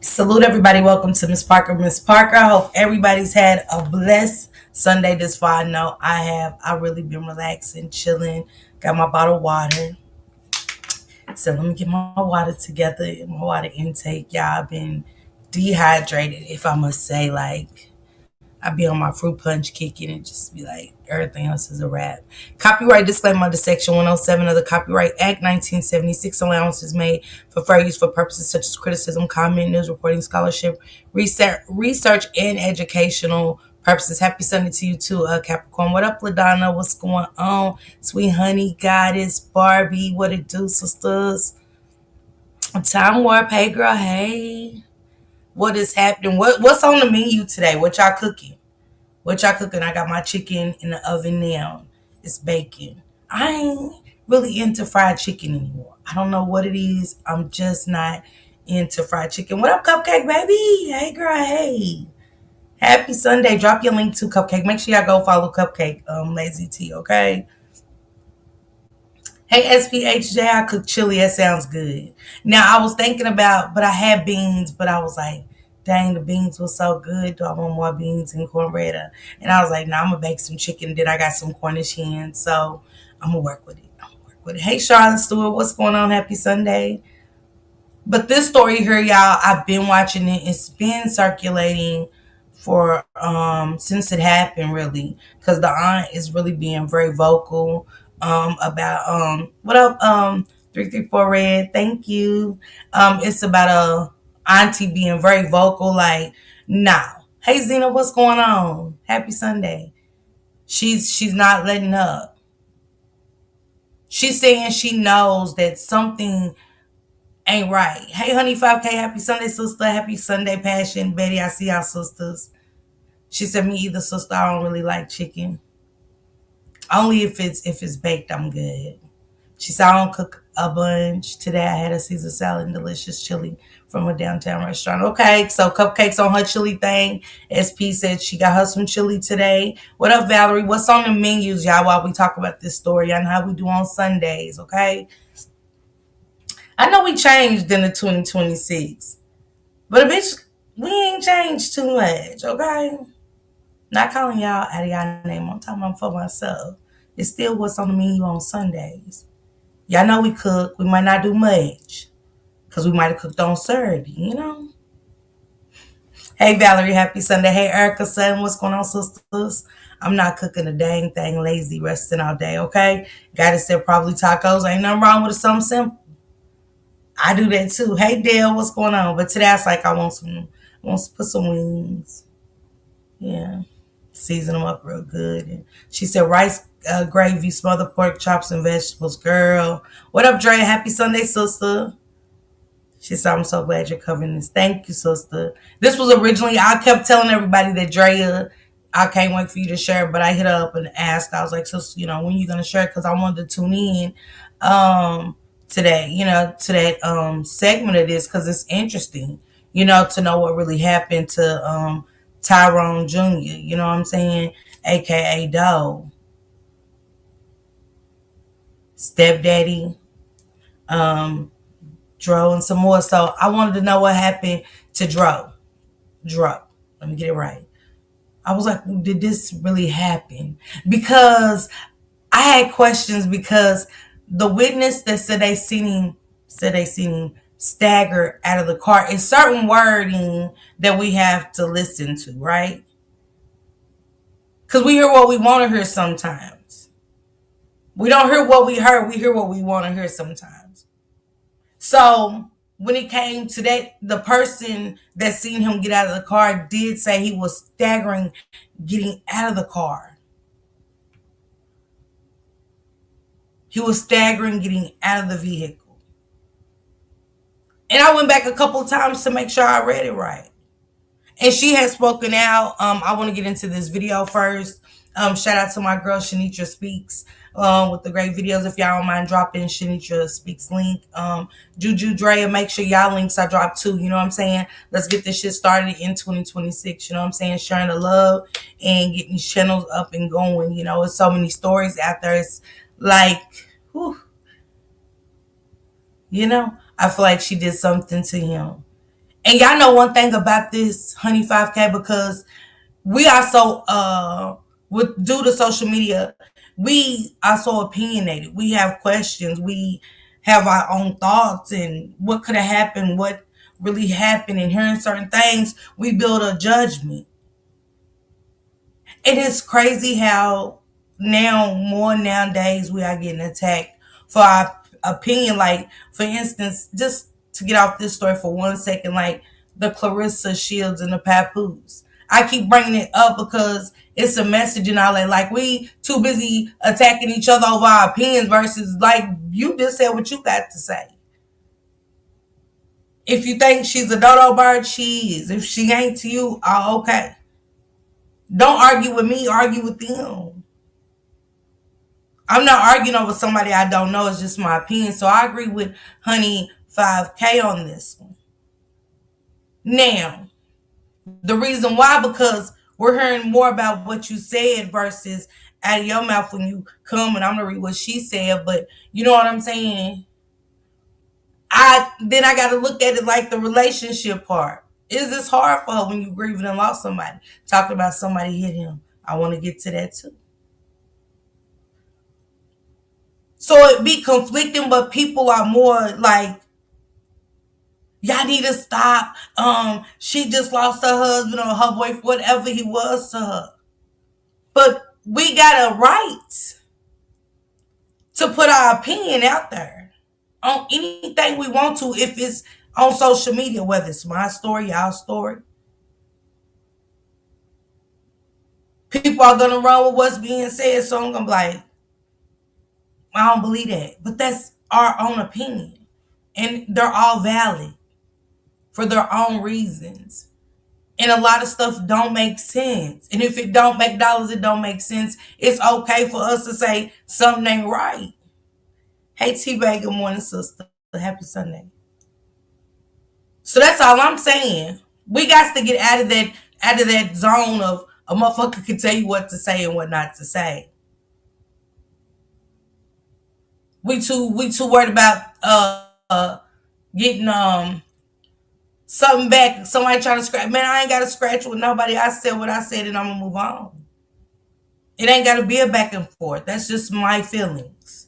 Salute everybody. Welcome to Miss Parker. Miss Parker. I hope everybody's had a blessed Sunday this far. I know I have. I really been relaxing, chilling. Got my bottle of water. So let me get my water together. My water intake. Y'all, I've been dehydrated, if I must say. Like I be on my fruit punch kicking and just be like, everything else is a wrap. Copyright disclaimer under Section 107 of the Copyright Act 1976. Allowances made for fair use for purposes such as criticism, comment, news reporting, scholarship, research and educational purposes. Happy Sunday to you too, Capricorn. What up, LaDonna? What's going on? Sweet honey, goddess, Barbie. What it do, sisters? Time warp. Hey, girl. Hey. What is happening? What's on the menu today? What y'all cooking? What y'all cooking? I got my chicken in the oven now. It's bacon. I ain't really into fried chicken anymore. I don't know what it is. I'm just not into fried chicken. What up, Cupcake baby? Hey girl, hey. Happy Sunday. Drop your link to Cupcake. Make sure y'all go follow Cupcake, Lazy T, okay? Hey SPHJ, I cook chili. That sounds good. Now I was thinking about, but I had beans, but I was like, dang, the beans were so good. Do I want more beans and cornbread? And I was like, nah, I'm gonna bake some chicken. Then I got some Cornish hens, so I'm gonna work with it. Hey Charlotte Stewart, what's going on? Happy Sunday. But this story here, y'all, I've been watching it. It's been circulating for since it happened, really, because the aunt is really being very vocal about what up 334 Red, thank you. It's about a auntie being very vocal, like, nah. Hey Zena, what's going on? Happy Sunday. She's not letting up. She's saying she knows that something ain't right. Hey, honey, 5K, happy Sunday, sister. Happy Sunday, Passion. Betty, I see our sisters. She said, me either, sister. I don't really like chicken. Only if it's baked, I'm good. She said, I don't cook a bunch. Today I had a Caesar salad and delicious chili from a downtown restaurant. Okay, so Cupcakes on her chili thing. SP said she got her some chili today. What up, Valerie? What's on the menus, y'all, while we talk about this story? I know how we do on Sundays, okay? I know we changed in the 2026, but a bitch, we ain't changed too much, okay? Not calling y'all out of y'all name. I'm talking about for myself. It's still what's on the menu on Sundays. Y'all know we cook. We might not do much because we might have cooked on Saturday, you know? Hey, Valerie, happy Sunday. Hey, Erica, son, what's going on, sisters? I'm not cooking a dang thing, lazy, resting all day, okay? Gotta said probably tacos. Ain't nothing wrong with it, something simple. I do that too. Hey Dale, what's going on? But today I was like, I want to put some wings. Yeah, season them up real good. And she said rice gravy, smothered pork chops and vegetables. Girl, what up, Dre? Happy Sunday, sister. She said, I'm so glad you're covering this. Thank you, sister. This was originally, I kept telling everybody that Drea, I can't wait for you to share, but I hit her up and asked, I was like, sister, when you going to share? Because I wanted to tune in today, to that segment of this, because it's interesting, to know what really happened to Tyrone Jr., you know what I'm saying? AkA Doe, stepdaddy, um, Dro, and some more. So I wanted to know what happened to Dro. Dro. Let me get it right. I was like, did this really happen? Because I had questions because the witness that said they seen him stagger out of the car. It's certain wording that we have to listen to, right? Because we hear what we want to hear sometimes. We don't hear what we heard. We hear what we want to hear sometimes. So when it came to that, the person that seen him get out of the car did say he was staggering getting out of the car. He was staggering getting out of the vehicle. And I went back a couple of times to make sure I read it right. And she has spoken out. I want to get into this video first. Shout out to my girl Shanitra Speaks with the great videos. If y'all don't mind dropping Shanitra Speaks link. Juju Drea, make sure y'all links I drop too. You know what I'm saying? Let's get this shit started in 2026. You know what I'm saying? Sharing the love and getting these channels up and going. There's so many stories out there. It's like, whew, I feel like she did something to him. And y'all know one thing about this Honey 5K, because we are so with due to social media, we are so opinionated. We have questions. We have our own thoughts and what could have happened, what really happened, and hearing certain things, we build a judgment. It is crazy how now more nowadays we are getting attacked for our opinion. Like, for instance, just to get off this story for 1 second, like the Clarissa Shields and the Papoose. I keep bringing it up because it's a message and all that. Like, we too busy attacking each other over our opinions versus, like, you just said what you got to say. If you think she's a dodo bird, she is. If she ain't to you, okay. Don't argue with me, argue with them. I'm not arguing over somebody I don't know. It's just my opinion. So I agree with Honey 5K on this one. Now, the reason why, because we're hearing more about what you said versus out of your mouth when you come, and I'm gonna read what she said, but you know what I'm saying? I got to look at it like the relationship part. Is this hard for her when you grieving and lost somebody? Talking about somebody hit him. I want to get to that too. So it be conflicting, but people are more like, y'all need to stop. She just lost her husband or her boyfriend, whatever he was to her. But we got a right to put our opinion out there on anything we want to if it's on social media, whether it's my story, our story. People are gonna run with what's being said, so I'm gonna be like, I don't believe that. But that's our own opinion. And they're all valid for their own reasons. And a lot of stuff don't make sense. And if it don't make dollars, it don't make sense. It's okay for us to say something ain't right. Hey T-Bay, good morning, sister. Happy Sunday. So that's all I'm saying. We got to get out of that zone of a motherfucker can tell you what to say and what not to say. We too worried about getting something back. Somebody trying to scratch. Man, I ain't got to scratch with nobody. I said what I said and I'm gonna move on. It ain't got to be a back and forth. That's just my feelings.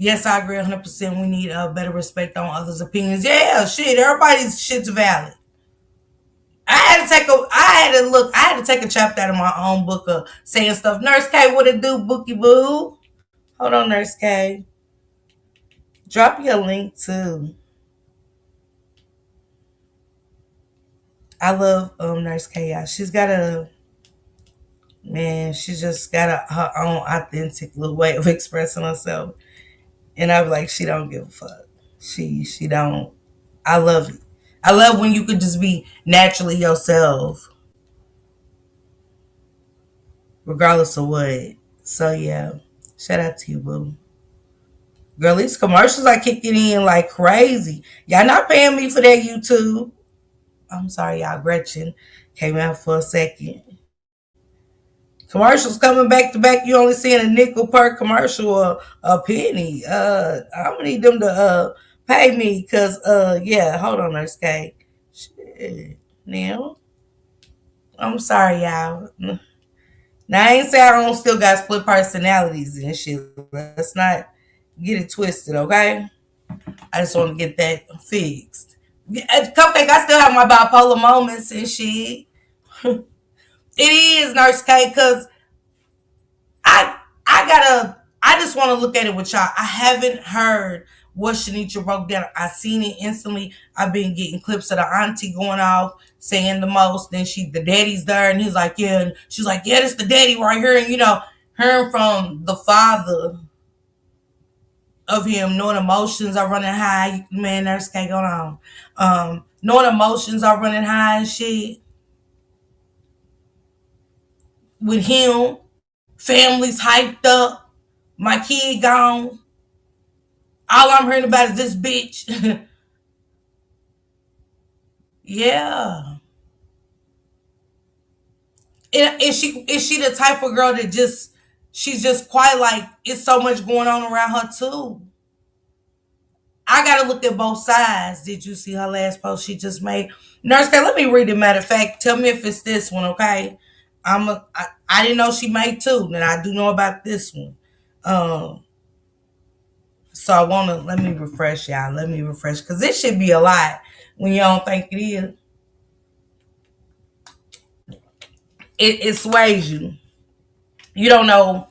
Yes, I agree 100%. We need better respect on others' opinions. Yeah, shit. Everybody's shit's valid. I had to take a chapter out of my own book of saying stuff. Nurse K, what it do, Bookie Boo? Hold on, Nurse K. Drop your link too. I love Nurse K. She's got a man. She just got her own authentic little way of expressing herself, and I'm like, she don't give a fuck. She don't. I love it. I love when you could just be naturally yourself, regardless of what. So yeah, shout out to you, boo. Girl, these commercials are kicking in like crazy. Y'all not paying me for that YouTube. I'm sorry, y'all. Gretchen came out for a second. Commercials coming back to back. You only seeing a nickel per commercial or a penny. I'm gonna need them to pay me because yeah, hold on, Nurse K. Shit. Now, I'm sorry, y'all. Now I ain't saying I don't still got split personalities and shit. Let's not get it twisted, okay? I just want to get that fixed. Cupcake, I still have my bipolar moments and shit. It is, Nurse K, because I just want to look at it with y'all. I haven't heard what Shanicia broke down. I seen it instantly. I've been getting clips of the auntie going off, saying the most. Then the daddy's there, and he's like, yeah. And she's like, yeah, this the daddy right here. And hearing from the father of him, knowing emotions are running high. Man, nurse can't go on. Knowing emotions are running high and shit with him. Families hyped up. My kid gone. All I'm hearing about is this bitch. Yeah. And is she the type of girl that she's just quite like it's so much going on around her too. I got to look at both sides. Did you see her last post she just made? Nurse K, let me read it. Matter of fact, tell me if it's this one, okay? I didn't know she made two, and I do know about this one. Um, so I want to let me refresh, y'all. Let me refresh because this should be a lot when you don't think it is. It sways you. You don't know,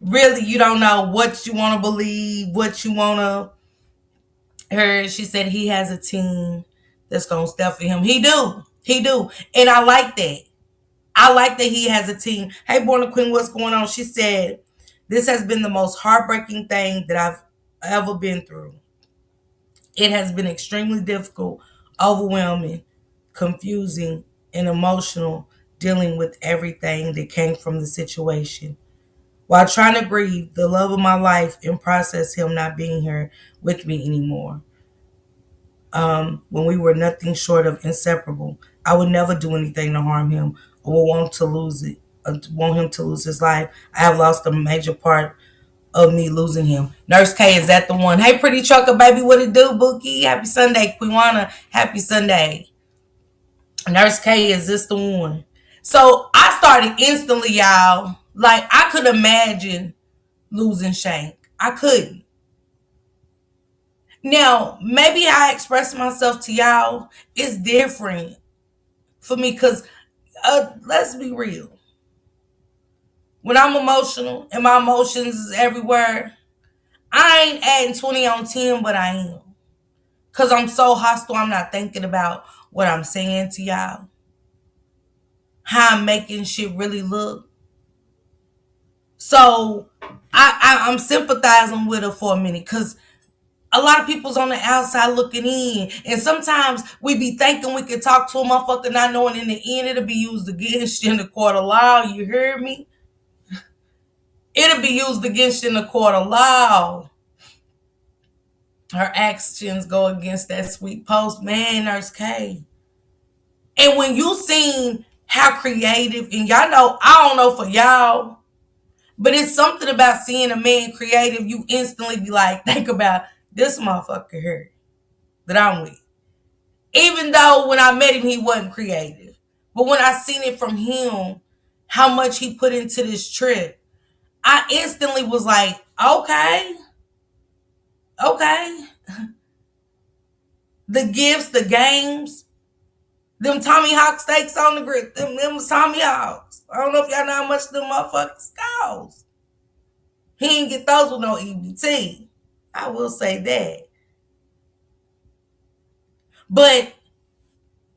really. You don't know what you want to believe, what you want to. Her, she said he has a team that's gonna step for him. He do, and I like that. I like that he has a team. Hey, Born Queen, what's going on? She said, this has been the most heartbreaking thing that I've ever been through. It has been extremely difficult, overwhelming, confusing, and emotional dealing with everything that came from the situation. While trying to grieve the love of my life and process him not being here with me anymore. When we were nothing short of inseparable, I would never do anything to harm him or want to lose it, want him to lose his life. I have lost a major part of me losing him. Nurse K, is that the one? Hey, pretty trucker, baby, what it do, Bookie? Happy Sunday, Quiwana. Happy Sunday. Nurse K, is this the one? So I started instantly, y'all. Like, I could imagine losing Shank. I couldn't. Now, maybe I express myself to y'all. It's different for me because let's be real. When I'm emotional and my emotions is everywhere, I ain't adding 20 on 10, but I am. Because I'm so hostile, I'm not thinking about what I'm saying to y'all. How I'm making shit really look. So I'm sympathizing with her for a minute because a lot of people's on the outside looking in. And sometimes we be thinking we can talk to a motherfucker not knowing in the end it'll be used against you in the court of law. You hear me? It'll be used against you in the court of law. Her actions go against that sweet post. Man, Nurse K. And when you seen how creative, and y'all know, I don't know for y'all, but it's something about seeing a man creative, you instantly be like, think about this motherfucker here that I'm with. Even though when I met him, he wasn't creative. But when I seen it from him, how much he put into this trip, I instantly was like, okay. The gifts, the games, them Tommy Hawk steaks on the grill, them was Tommy Hawks. I don't know if y'all know how much them motherfuckers cost. He didn't get those with no EBT. I will say that. But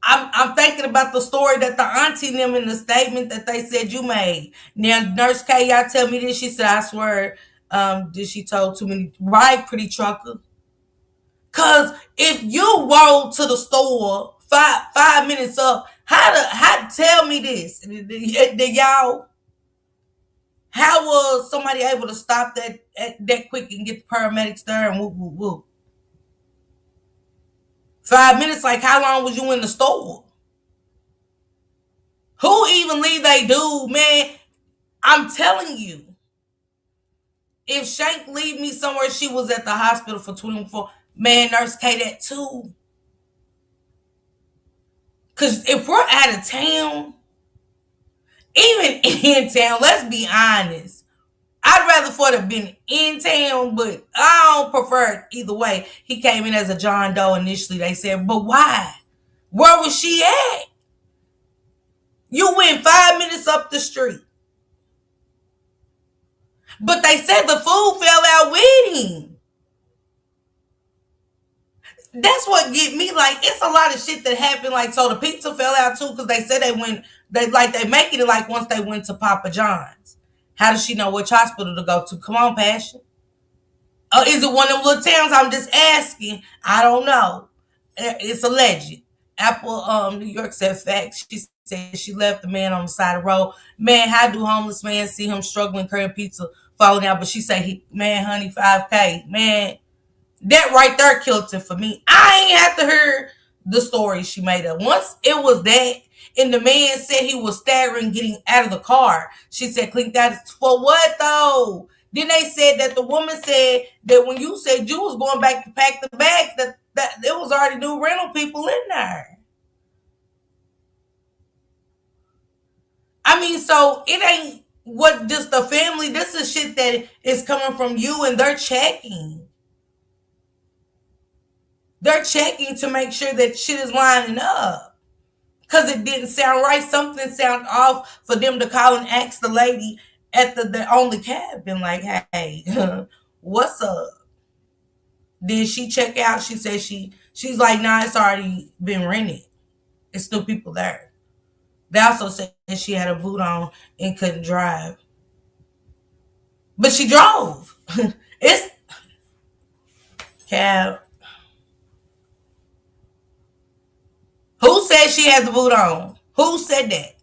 I'm thinking about the story that the auntie and them in the statement that they said you made. Now, Nurse K, y'all tell me this. She said, I swear, did she told too many, right, pretty trucker? Cause if you roll to the store 5 minutes up, how tell me this? Did y'all, how was somebody able to stop that quick and get the paramedics there and whoop whoop whoop? 5 minutes, like how long was you in the store? Who even leave they dude, man? I'm telling you. If Shank leave me somewhere, she was at the hospital for 24. Man, Nurse K, that too. Because if we're out of town, even in town, let's be honest. I'd rather for it to have been in town, but I don't prefer it either way. He came in as a John Doe initially, they said, but why? Where was she at? You went 5 minutes up the street. But they said the food fell out with him. That's what get me, like, it's a lot of shit that happened. Like, so the pizza fell out too because they said they making it like once they went to Papa John's. How does she know which hospital to go to? Come on, Passion. Is it one of them little towns? I'm just asking. I don't know. It's alleged. Apple, New York said facts. She said she left the man on the side of the road. Man, how do homeless man see him struggling, carrying pizza, falling out? But she said, man, honey, 5K. Man, that right there killed it for me. I ain't have to hear the story she made up. Once it was that, and the man said he was staggering getting out of the car, she said, Clink, that's for what though? Then they said that the woman said that when you said you was going back to pack the bags, that already knew rental people in there. I mean, so it ain't what just the family. This is shit that is coming from you, and they're checking. They're checking to make sure that shit is lining up. Cause it didn't sound right. Something sounded off for them to call and ask the lady at the only cabin, like, hey, what's up? Did she check out? She said she's like, nah, it's already been rented. It's still people there. They also said she had a boot on and couldn't drive. But she drove. It's cab. Who said she had the boot on? Who said that?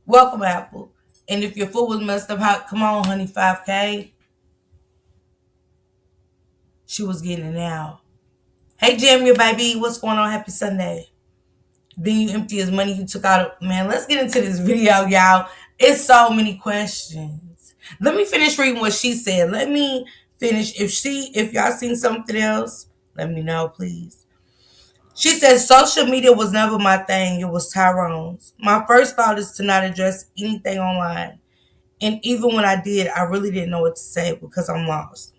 Welcome, Apple. And if your foot was messed up, come on, honey, 5K. She was getting it out. Hey, Jam, your baby. What's going on? Happy Sunday. Then you empty his money you took out. Man, let's get into this video, y'all. It's so many questions. Let me finish reading what she said. Let me finish. If y'all seen something else, let me know, please. She says, social media was never my thing. It was Tyrone's. My first thought is to not address anything online. And even when I did, I really didn't know what to say because I'm lost.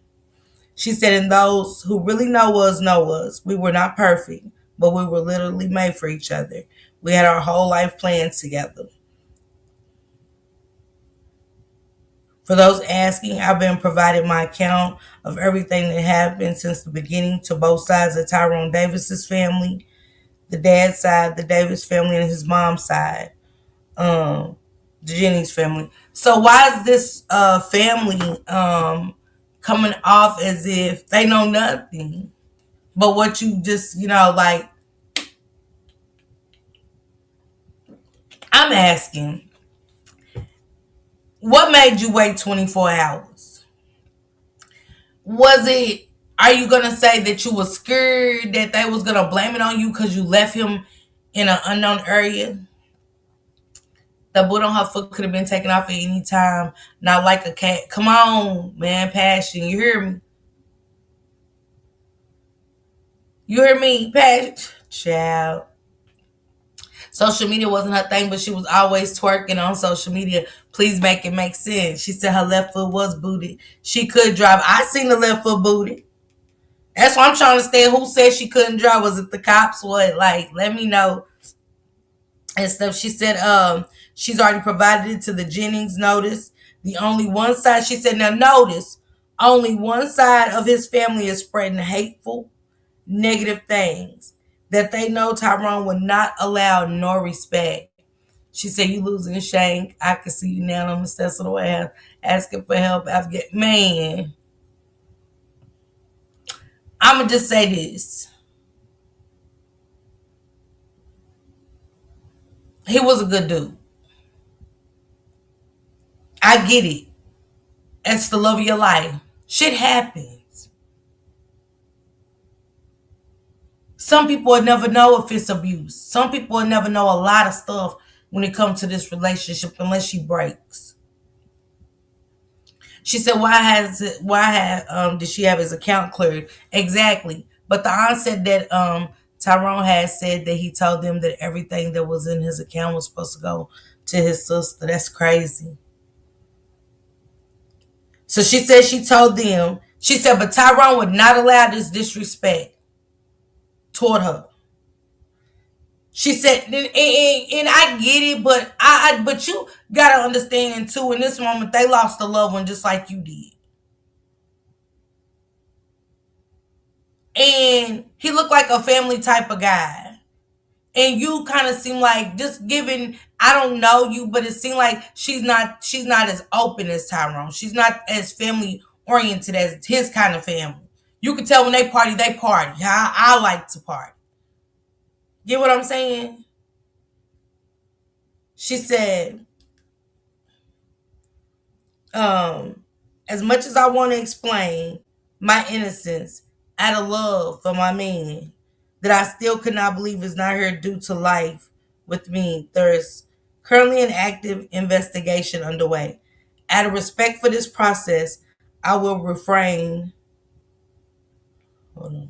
She said, and those who really know us know us. We were not perfect, but we were literally made for each other. We had our whole life planned together. For those asking, I've been provided my account of everything that happened since the beginning to both sides of Tyrone Davis's family, the dad's side, the Davis family, and his mom's side, the Jennings family. So why is this family coming off as if they know nothing? But what you just, like, I'm asking, what made you wait 24 hours? Was it, are you going to say that you were scared that they was going to blame it on you because you left him in an unknown area? The boot on her foot could have been taken off at any time, not like a cat. Come on, man, passion. You hear me? You hear me, passion? Child. Social media wasn't her thing, but she was always twerking on social media. Please make it make sense. She said her left foot was booted. She could drive. I seen the left foot booted. That's why I'm trying to understand who said she couldn't drive. Was it the cops? What? Like, let me know. And stuff. She said she's already provided it to the Jennings notice. The only one side, she said, now notice, only one side of his family is spreading hateful, negative things that they know Tyrone would not allow nor respect. She said, you losing Shank. I can see you now on the steps of the way asking for help. Man, I'm going to just say this. He was a good dude. I get it. It's the love of your life. Shit happens. Some people will never know if it's abuse. Some people will never know a lot of stuff when it comes to this relationship unless she breaks. She said, did she have his account cleared? Exactly. But the aunt said that Tyrone had said that he told them that everything that was in his account was supposed to go to his sister. That's crazy. So she said she told them, she said, but Tyrone would not allow this disrespect toward her. She said, and I get it, but you gotta understand too. In this moment, they lost a loved one just like you did, and he looked like a family type of guy. And you kind of seem like, just given, I don't know you, but it seemed like she's not as open as Tyrone. She's not as family oriented as his kind of family. You can tell when they party, they party. I like to party. Get what I'm saying? She said, as much as I want to explain my innocence out of love for my man, that I still could not believe is not here due to life with me, there's currently an active investigation underway. Out of respect for this process, I will refrain. Hold on.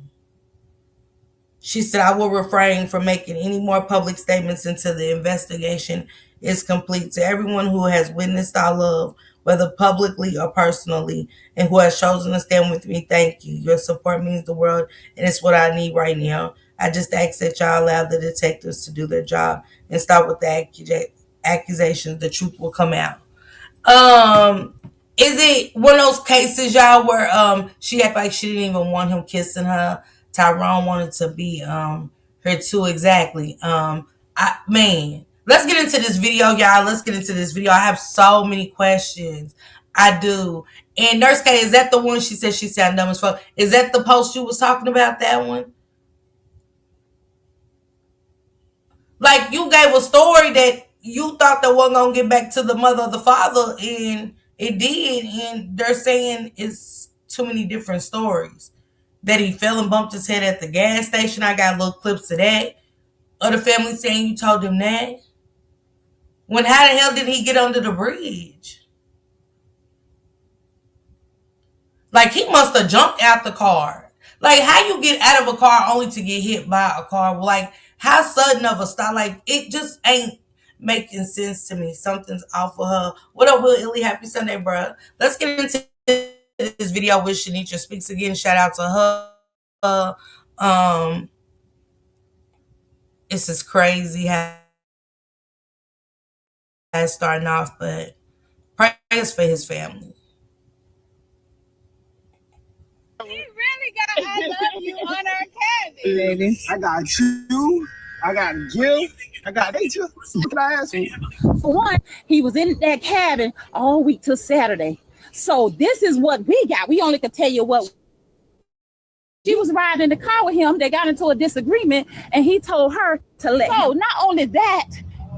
She said, I will refrain from making any more public statements until the investigation is complete. To everyone who has witnessed our love, whether publicly or personally, and who has chosen to stand with me, thank you. Your support means the world, and it's what I need right now. I just ask that y'all allow the detectives to do their job and stop with the accusations. The truth will come out. Um, is it one of those cases, y'all, where she act like she didn't even want him kissing her? Tyrone wanted to be her too, exactly. Let's get into this video, y'all. Let's get into this video. I have so many questions. I do. And Nurse K, is that the one she said she sounded dumb as fuck? Is that the post you was talking about? That one? Like, you gave a story that you thought that wasn't gonna get back to the mother or the father, and it did, and they're saying it's too many different stories. That he fell and bumped his head at the gas station. I got little clips of that. Other family saying you told him that. When how the hell did he get under the bridge? Like, he must have jumped out the car. Like, how you get out of a car only to get hit by a car? Like, how sudden of a stop? Like, it just ain't making sense to me. Something's off of her. What up, Will Illy? Happy Sunday, bro. Let's get into this video with Shanitra Speaks again. Shout out to her. This is crazy how it's starting off, but prayers for his family. He really got I love you on our candy. Baby. I got you. I got Gil. I got Nature. What can I ask you? For one, he was in that cabin all week till Saturday. So this is what we got. We only could tell you what. She was riding in the car with him. They got into a disagreement, and he told her to let him. So not only that,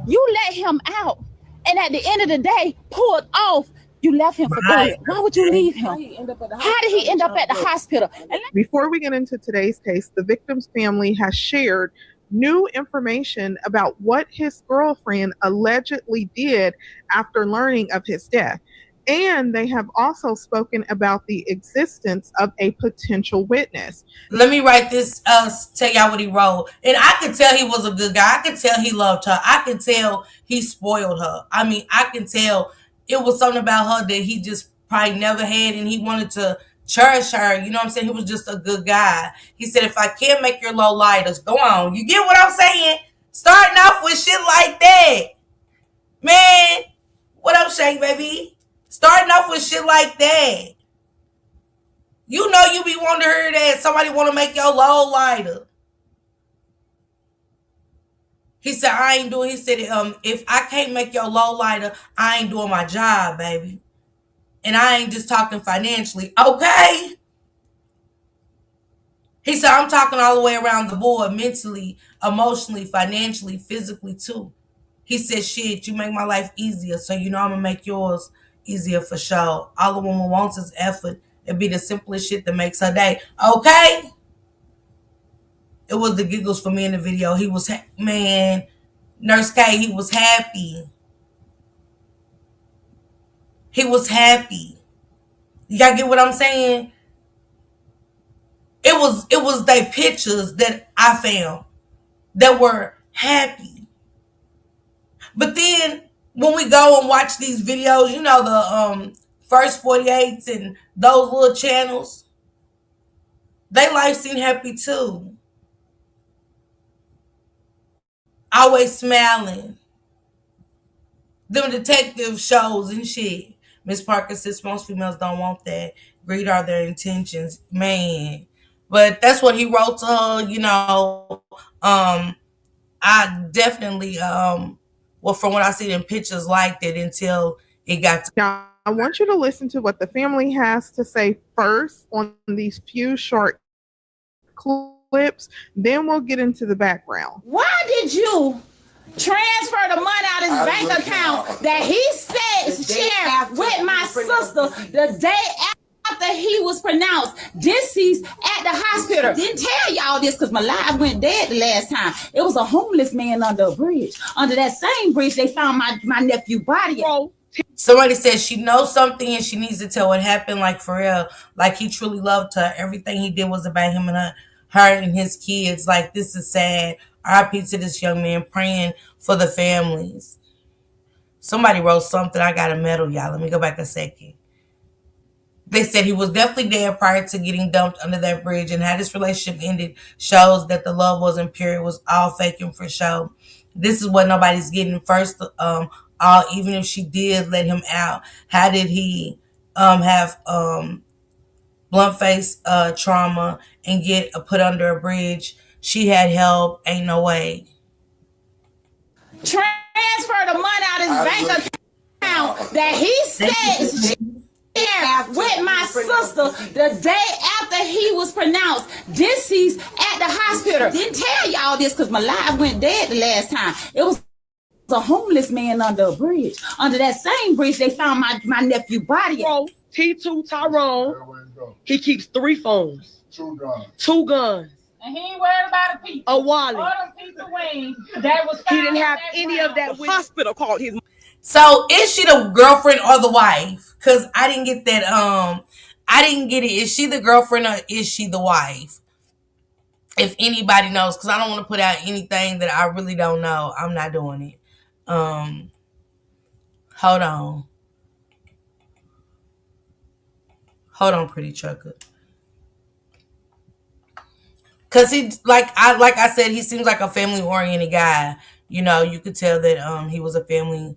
you let him out, and at the end of the day, pulled off. You left him for dead. Why would you leave him? How did he end up at the hospital? Before we get into today's case, the victim's family has shared new information about what his girlfriend allegedly did after learning of his death. And they have also spoken about the existence of a potential witness. Let me write this, tell y'all what he wrote. And I could tell he was a good guy. I could tell he loved her. I could tell he spoiled her. I mean, I can tell it was something about her that he just probably never had, and he wanted to cherish her. You know what I'm saying? He was just a good guy. He said, if I can't make your low lighters, go on. You get what I'm saying? Starting off with shit like that. Man, what up, Shank, baby? Starting off with shit like that. You know you be wanting to hear that somebody want to make your low lighter. He said, I ain't doing, he said, if I can't make your low lighter, I ain't doing my job, baby. And I ain't just talking financially. Okay. He said, I'm talking all the way around the board, mentally, emotionally, financially, physically, too. He said, shit, you make my life easier, so you know I'm going to make yours easier for sure. All a woman wants is effort. It'd be the simplest shit that makes her day. Okay? It was the giggles for me in the video. He was, man, Nurse K, he was happy. He was happy. Y'all get what I'm saying? It was their pictures that I found that were happy. But then when we go and watch these videos, you know, the First 48s and those little channels, they life seem happy too. Always smiling. Them detective shows and shit. Miss Parker says most females don't want that. Greed are their intentions. Man. But that's what he wrote to her, you know. I definitely well, from what I see in pictures, liked it until it got to. Now, I want you to listen to what the family has to say first on these few short clips. Then we'll get into the background. Why did you transfer the money out of his bank account that he said shared with my sister the day after he was pronounced deceased at the hospital? Didn't tell y'all this because my live went dead the last time. It was a homeless man under a bridge. Under that same bridge, they found my nephew's body. Somebody said she knows something and she needs to tell what happened, like for real. Like he truly loved her. Everything he did was about him and her. her and his kids. Like, this is sad. RIP to this young man, praying for the families. Somebody wrote something. I got a medal, y'all. Let me go back a second. They said he was definitely dead prior to getting dumped under that bridge, and how this relationship ended shows that the love wasn't pure. It was all faking for show. This is what nobody's getting. First, all even if she did let him out, how did he have blunt face trauma and get put under a bridge? She had help. Ain't no way. Transfer the money out of his bank account that he said with my sister the day after he was pronounced deceased at the hospital. Didn't tell y'all this because my life went dead the last time. It was a homeless man under a bridge. Under that same bridge, they found my nephew body. T2 Tyrone. He keeps 3 phones. 2 guns. And he ain't worried about a pizza. A wallet. Or them pizza wings that was he didn't have any of that. The hospital called his. So is she the girlfriend or the wife? Because I didn't get that. I didn't get it. Is she the girlfriend or is she the wife? If anybody knows, because I don't want to put out anything that I really don't know. I'm not doing it. Hold on. Hold on, pretty trucker. Cause he like I said, he seems like a family oriented guy. You know, you could tell that he was a family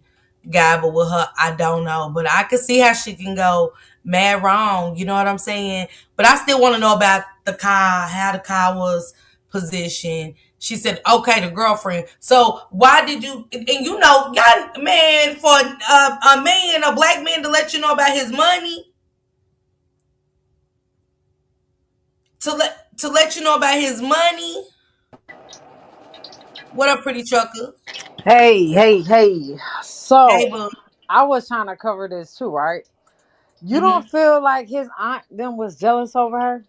guy, but with her, I don't know. But I could see how she can go mad wrong. You know what I'm saying? But I still want to know about the car, how the car was positioned. She said, "Okay, the girlfriend." So why did you? And you know, y'all, man, for a man, a black man, to let you know about his money, to let you know about his money. What up, pretty trucker? Hey. Hey, So boo. I was trying to cover this too, right? You Hmm. don't feel like his aunt then was jealous over her?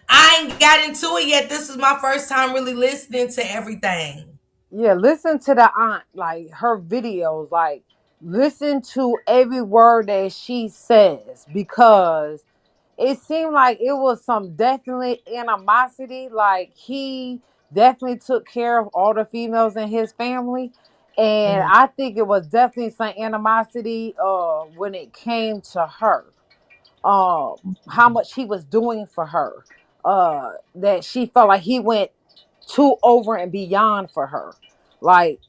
I ain't got into it yet. This is my first time really listening to everything. Yeah, listen to the aunt, like her videos, like listen to every word that she says because it seemed like it was some definitely animosity. Like he definitely took care of all the females in his family. And Mhm. I think it was definitely some animosity when it came to her. How much he was doing for her. That she felt like he went too over and beyond for her. Like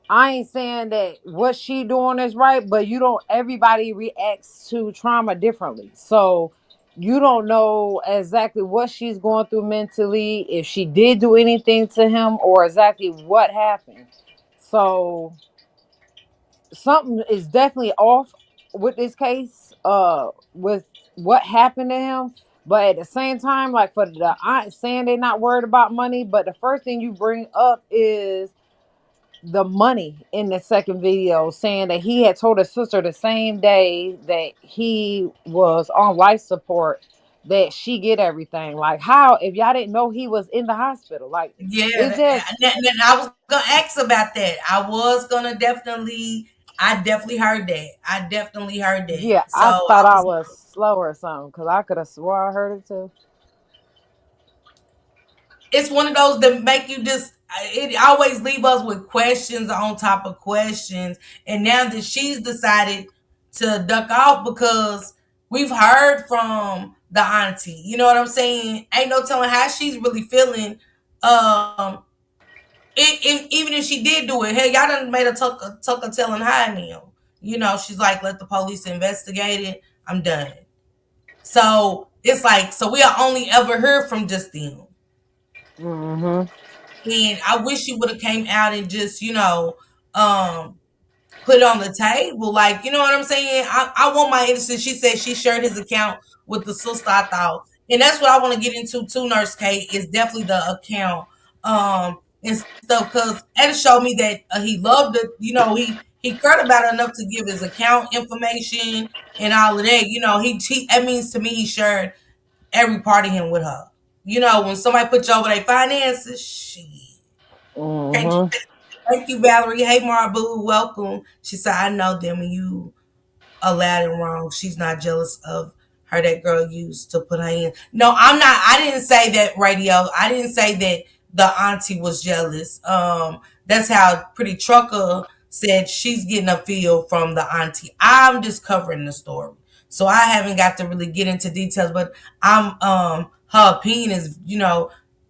I ain't saying that what she doing is right, but you don't. Everybody reacts to trauma differently, so you don't know exactly what she's going through mentally, if she did do anything to him, or exactly what happened. So something is definitely off with this case, with what happened to him. But at the same time, like for the aunt saying they're not worried about money, but the first thing you bring up is the money in the second video, saying that he had told his sister the same day that he was on life support that she get everything. Like how if y'all didn't know he was in the hospital? Like Yeah, it's just I was gonna ask about that. I was gonna definitely. I definitely heard that. I definitely heard that. yeah, So I I thought I was. was slow or something because I could have swore I heard it too. It's one of those that make you just. It always leave us with questions on top of questions, and now that she's decided to duck off because we've heard from the auntie, you know what I'm saying? Ain't no telling how she's really feeling. Um, even if she did do it, hey, y'all done made a tucker telling high now. You know, she's like, let the police investigate it. I'm done. So it's like, so we'll only ever hear from just them. Mm-hmm. And I wish she would have came out and just, um, put it on the table. Like, you know what I'm saying? I want my innocence. She said she shared his account with the sister, I thought. And that's what I want to get into too, Nurse Kate, is definitely the account. And stuff, because it showed me that he loved it. You know, he cared about it enough to give his account information and all of that. You know, he that means to me he shared every part of him with her. You know, when somebody put you over their finances, shit. Can't you? Mm-hmm. Thank you, Valerie. Hey, Marbu, welcome. She said, I know them and you allowed it wrong. She's not jealous of her that girl used to put her in. No, I'm not. I didn't say that, radio. I didn't say that the auntie was jealous. That's how Pretty Trucker said she's getting a feel from the auntie. I'm just covering the story, so I haven't got to really get into details. But I'm her opinion is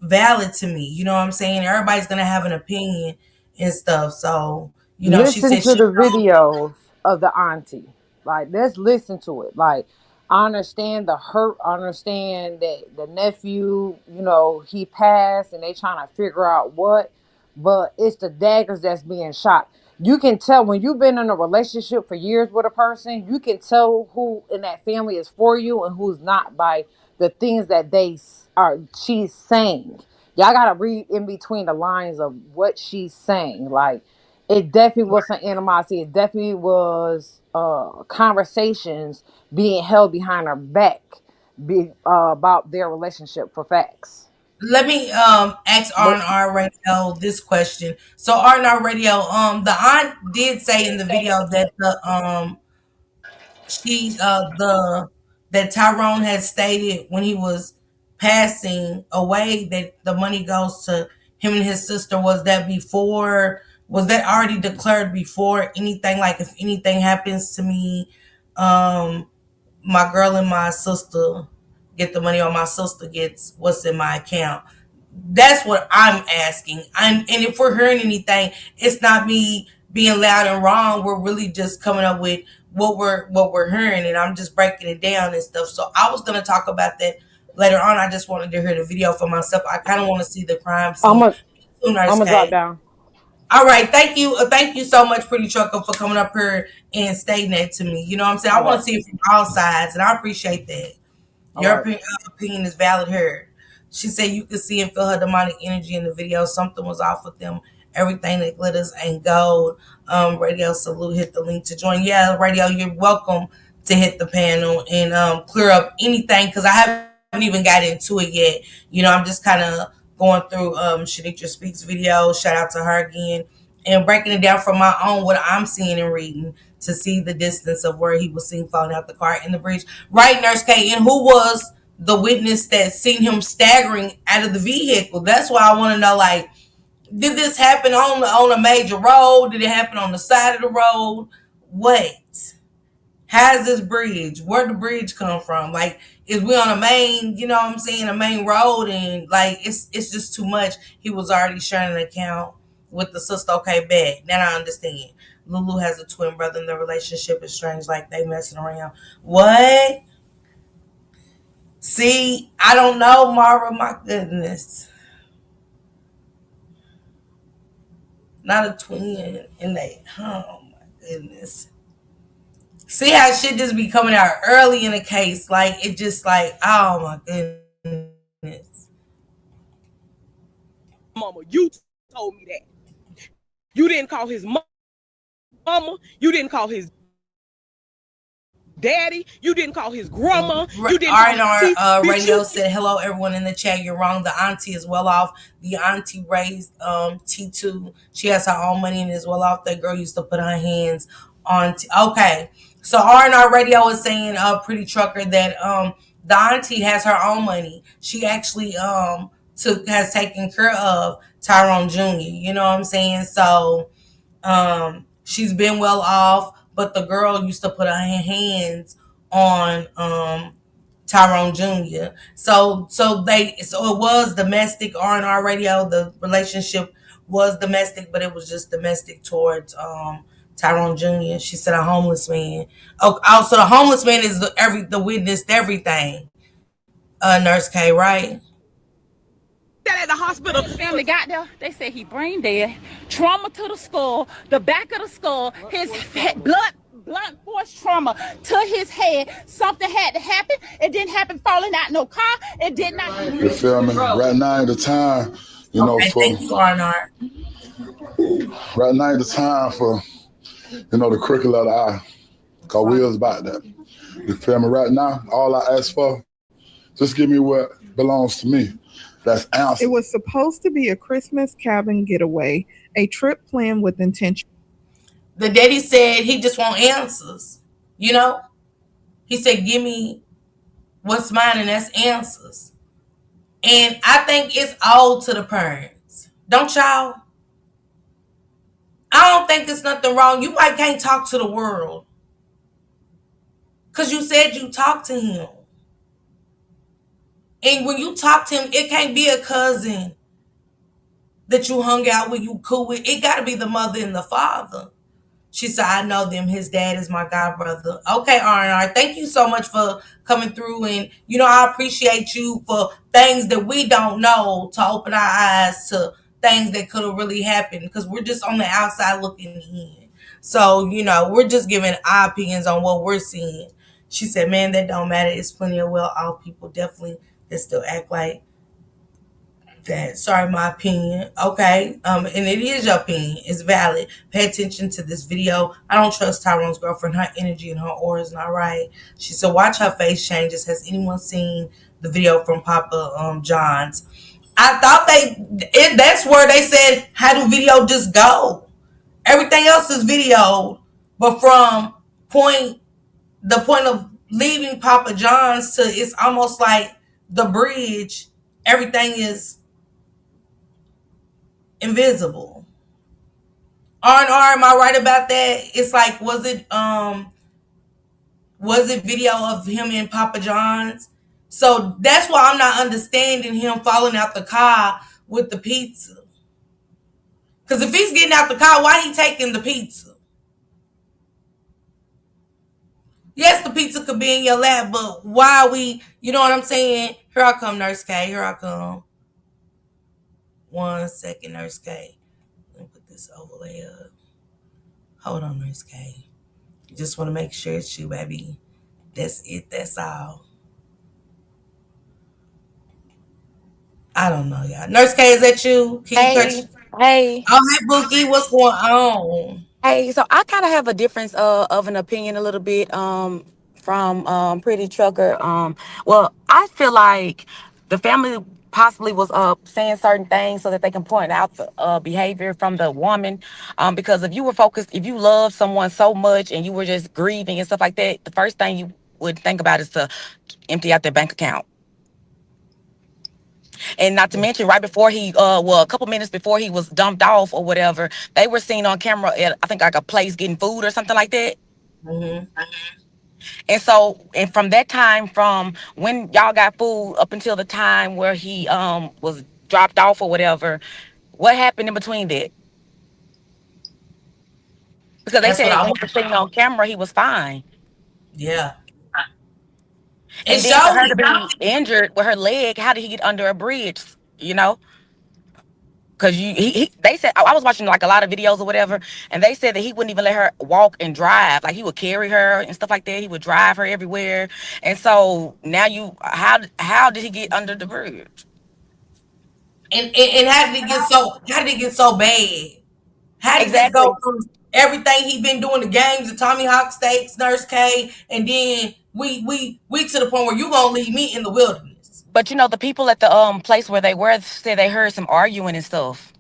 valid to me. You know what I'm saying? Everybody's gonna have an opinion and stuff. So she Listen said to she. the videos of the auntie. Like, let's listen to it. Like, I understand the hurt. I understand that the nephew, he passed and they trying to figure out what, but it's the daggers that's being shot. You can tell when you've been in a relationship for years with a person, you can tell who in that family is for you and who's not by the things that she's saying. Y'all gotta read in between the lines of what she's saying. Like, it definitely was some animosity. It definitely was conversations being held behind her back about their relationship for facts. Let me ask But R&R Radio this question. So R&R Radio, the aunt did say in the video that the that Tyrone had stated when he was passing away that the money goes to him and his sister. Was that already declared before anything? Like, if anything happens to me, um my girl and my sister get the money, or my sister gets what's in my account? That's what I'm asking. And if we're hearing anything, it's not me being loud and wrong. We're really just coming up with what we're hearing, and I'm just breaking it down and stuff. So I was gonna talk about that later on. I just wanted to hear the video for myself. I kind of want to see the crime I'm scene. a I'm Nurse gonna drop K. down. All right, thank you so much, Pretty Trucker, for coming up here and stating that to me. You know what I'm saying? I All want right, to see it from all sides, and I appreciate that. all Your right. opinion is valid here. She said you could see and feel her demonic energy in the video. Something was off with them. Everything that glitters ain't gold. Radio Salute hit the link to join. Yeah, Radio, you're welcome to hit the panel and clear up anything, because I haven't even got into it yet. I'm just kind of going through Shaniqua Speaks video. Shout out to her again. And breaking it down from my own, what I'm seeing and reading, to see the distance of where he was seen falling out the car in the bridge. Right, Nurse K, and who was the witness that seen him staggering out of the vehicle? That's why I want to know, like, did this happen on a major road? Did it happen on the side of the road? What? How's this bridge? Where'd the bridge come from? Like, is we on a main, you know what I'm saying, a main road, and like it's just too much. He was already sharing an account with the sister. Okay, bad. Now I understand. Lulu has a twin brother and the relationship is strange, like they messing around. What? See, I don't know, Mara, my goodness. Not a twin in they, oh my goodness. See how shit just be coming out early in the case. Like, it just like, oh my goodness. Mama, you told me that. You didn't call his mama. You didn't call his daddy. You didn't call his grandma. You didn't call his R&R bitch. Radio said, hello, everyone in the chat. You're wrong. The auntie is well off. The auntie raised T2. She has her own money and is well off. That girl used to put her hands on. Okay. So R&R Radio is saying, Pretty Trucker, that the auntie has her own money. She actually has taken care of Tyrone Jr. You know what I'm saying? So she's been well off, but the girl used to put her hands on Tyrone Jr. So it was domestic. R&R Radio, the relationship was domestic, but it was just domestic towards Tyrone Jr. She said a homeless man. Oh, so the homeless man is the witness to everything. Nurse K, right? That at the hospital. His family got there. They said he brain dead, trauma to the skull, the back of the skull, his blunt force trauma to his head. Something had to happen. It didn't happen falling out no car. It did not. You feel me? Right now at the time, Okay, for thank you, R&R. right now at the time for the crooked letter I, cause we was about that. You feel me? Right now, all I ask for, just give me what belongs to me. That's ounce. It was supposed to be a Christmas cabin getaway, a trip planned with intention. The daddy said he just want answers. He said, give me what's mine, and that's answers. And I think it's owed to the parents. Don't y'all? I don't think there's nothing wrong. You might can't talk to the world because you said you talked to him. And when you talk to him, it can't be a cousin that you hung out with, you cool with. It got to be the mother and the father. She said, I know them. His dad is my god brother. Okay, R&R. Thank you so much for coming through. And, I appreciate you for things that we don't know to open our eyes to things that could have really happened because we're just on the outside looking in. So, we're just giving our opinions on what we're seeing. She said, man, that don't matter. It's plenty of well off people definitely that still act like that. Sorry, my opinion. Okay. And it is your opinion. It's valid. Pay attention to this video. I don't trust Tyrone's girlfriend. Her energy and her aura is not right. She said, watch her face changes. Has anyone seen the video from Papa John's? I thought that's where they said, how do video just go? Everything else is video. But from the point of leaving Papa John's to it's almost like the bridge, everything is invisible. R&R, am I right about that? It's like, was it video of him in Papa John's? So that's why I'm not understanding him falling out the car with the pizza. Because if he's getting out the car, why he taking the pizza? Yes, the pizza could be in your lap, but why are we, you know what I'm saying? Here I come, Nurse K. Here I come. 1 second, Nurse K. Let me put this overlay up. Hold on, Nurse K. Just want to make sure it's you, baby. That's it. That's all. I don't know, y'all. Nurse K, is that you? Can you catch? Hey, hey, Oh, hey, Bookie. What's going on? hey. So I kind of have a difference of an opinion a little bit from Pretty Trucker. Well, I feel like the family possibly was saying certain things so that they can point out the behavior from the woman. Because if you were focused, if you love someone so much and you were just grieving and stuff like that, the first thing you would think about is to empty out their bank account. And not to mention, right before a couple minutes before he was dumped off or whatever, they were seen on camera at, I think, like a place getting food or something like that. Mm-hmm. And so, and from that time, from when y'all got food up until the time where he was dropped off or whatever, what happened in between that? Because they That's what said I when want. he was sitting on camera, he was fine. Yeah. And And then for show her me. to be injured with her leg, how did he get under a bridge? You know? Cause they said I was watching like a lot of videos or whatever, and they said that he wouldn't even let her walk and drive. Like he would carry her and stuff like that. He would drive her everywhere. And so now how did he get under the bridge? And how did it get so bad? How did this go Exactly. from everything he been doing, the games, the Tommy Hawk Steaks, Nurse K, and then we to the point where you gonna leave me in the wilderness? But the people at the place where they were said they heard some arguing and stuff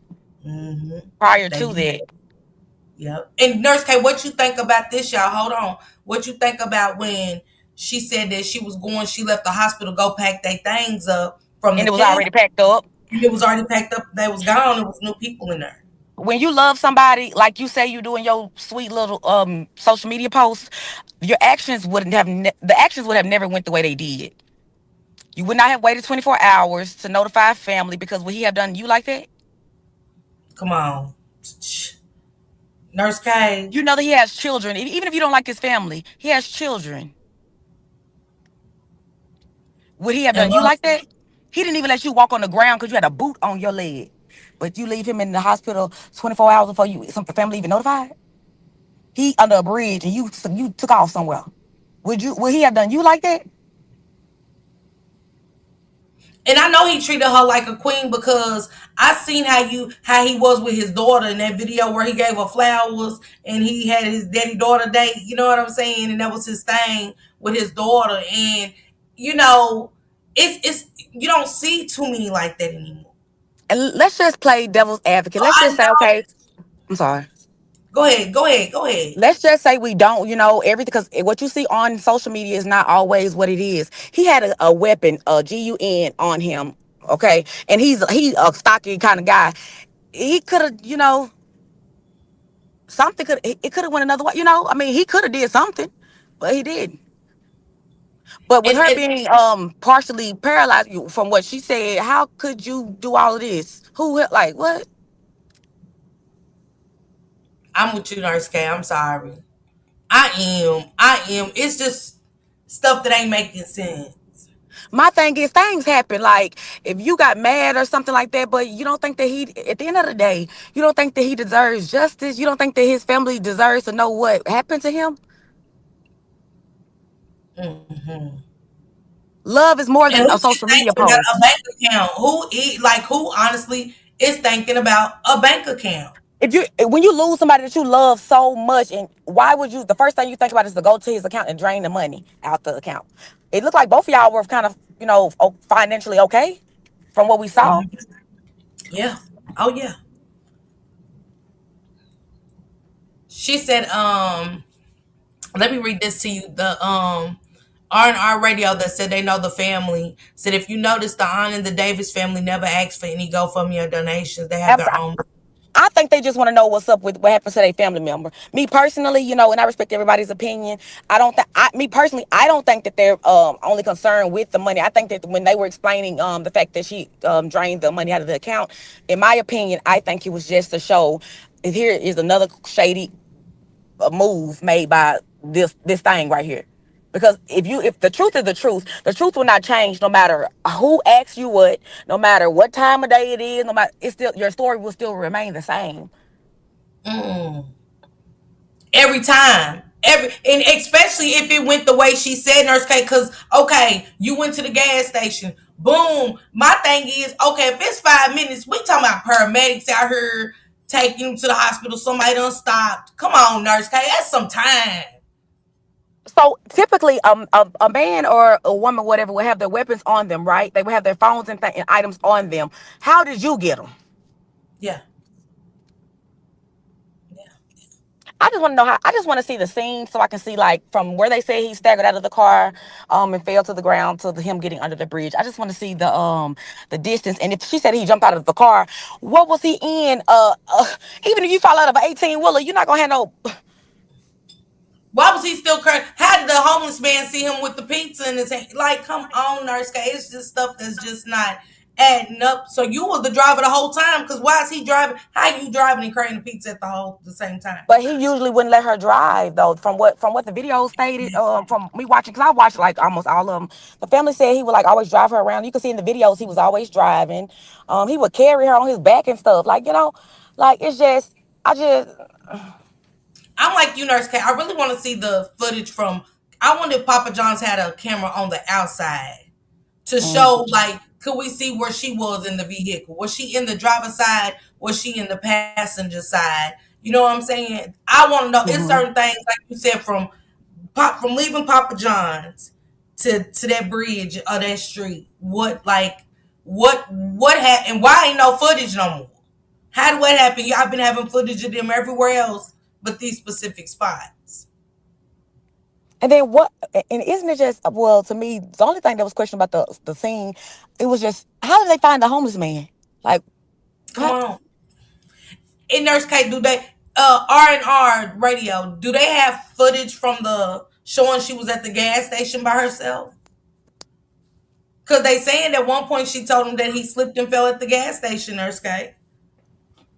Mm-hmm. prior They to did. that. Yep. And Nurse K, what you think about this, y'all? Hold on. What you think about when she said that she left the hospital, go pack their things up from And the it was camp, already packed up. and it was already packed up. They was gone. There was new people in there. When you love somebody, like you say you do in your sweet little social media posts, your actions wouldn't have the actions would have never went the way they did. You would not have waited 24 hours to notify family because would he have done you like that? Come on, Nurse K. You know that he has children. Even if you don't like his family, he has children. Would he have And done you like that? He didn't even let you walk on the ground because you had a boot on your leg. But you leave him in the hospital 24 hours before some family even notified? He under a bridge and you took off somewhere. Would he have done you like that? And I know he treated her like a queen because I seen how he was with his daughter in that video where he gave her flowers and he had his daddy daughter date. You know what I'm saying? And that was his thing with his daughter. And you know, it's you don't see too many like that anymore. And let's just play devil's advocate. So Let's I just say, know. okay, I'm sorry. Go ahead. Go ahead. Go ahead. Let's just say we don't, everything, because what you see on social media is not always what it is. He had a weapon, a gun, on him, okay, and he a stocky kind of guy. He could have, something could it could have went another way. I mean, he could have did something, but he did. But with her And being partially paralyzed, from what she said, how could you do all of this? Who, like, what? I'm with you, Nurse K. I'm sorry. I am. I am. It's just stuff that ain't making sense. My thing is, things happen. Like, if you got mad or something like that, but you don't think that at the end of the day, you don't think that he deserves justice. You don't think that his family deserves to know what happened to him. Mm-hmm. Love is more And than who a is social media thinking about a post. bank account? Who honestly is thinking about a bank account? When you lose somebody that you love so much, and why would you? The first thing you think about is to go to his account and drain the money out the account. It looked like both of y'all were kind of, financially okay, from what we saw. Mhm. Yeah. Oh yeah. She said, let me read this to you. The R&R radio that said they know the family said if you notice the Aunt and the Davis family never asked for any GoFundMe or donations. They have their Absolutely. own. I think they just want to know what's up with what happens to their family member. Me personally, and I respect everybody's opinion. I don't think, me personally, I don't think that they're only concerned with the money. I think that when they were explaining the fact that she drained the money out of the account, in my opinion, I think it was just to show here is another shady move made by this thing right here. Because if the truth will not change no matter who asks you what, no matter what time of day it is, no matter, it's still, your story will still remain the same. Mm. Every time. And especially if it went the way she said, Nurse K, because okay, you went to the gas station. Boom. My thing is, okay, if it's 5 minutes, we talking about paramedics out here taking you to the hospital, somebody done stopped. Come on, Nurse K, that's some time. So typically, a man or a woman, whatever, will have their weapons on them, right? They will have their phones and items on them. How did you get them? Yeah. Yeah. I just want to know how. I just want to see the scene so I can see, like, from where they say he staggered out of the car, and fell to the ground to him getting under the bridge. I just want to see the distance. And if she said he jumped out of the car, what was he in? Even if you fall out of an 18-wheeler, you're not gonna have no. Why was he still crying? How did the homeless man see him with the pizza in his hand? Like, come on, Nurse K. It's just stuff that's just not adding up. So you was the driver the whole time, because why is he driving? How you driving and carrying the pizza at the same time? But he usually wouldn't let her drive, though. From what the video stated, from me watching, because I watched like almost all of them. The family said he would like always drive her around. You can see in the videos he was always driving. He would carry her on his back and stuff. Like, like, it's just, I just. I'm like you, Nurse K. I really want to see the footage from. I wonder if Papa John's had a camera on the outside to show, like, could we see where she was in the vehicle? Was she in the driver's side? Was she in the passenger side? You know what I'm saying? I want to know. It's Mhm. certain things, like you said, from leaving Papa John's to that bridge or that street. What happened? Why ain't no footage no more? How did what happen? Y'all been having footage of them everywhere else, but these specific spots. And then what? And isn't it just, well, to me, the only thing that was questioned about the scene, it was just, how did they find the homeless man? Like, Come how, on. In Nurse K, do they R&R radio? Do they have footage from the showing she was at the gas station by herself? Because they saying at one point she told him that he slipped and fell at the gas station. Nurse K,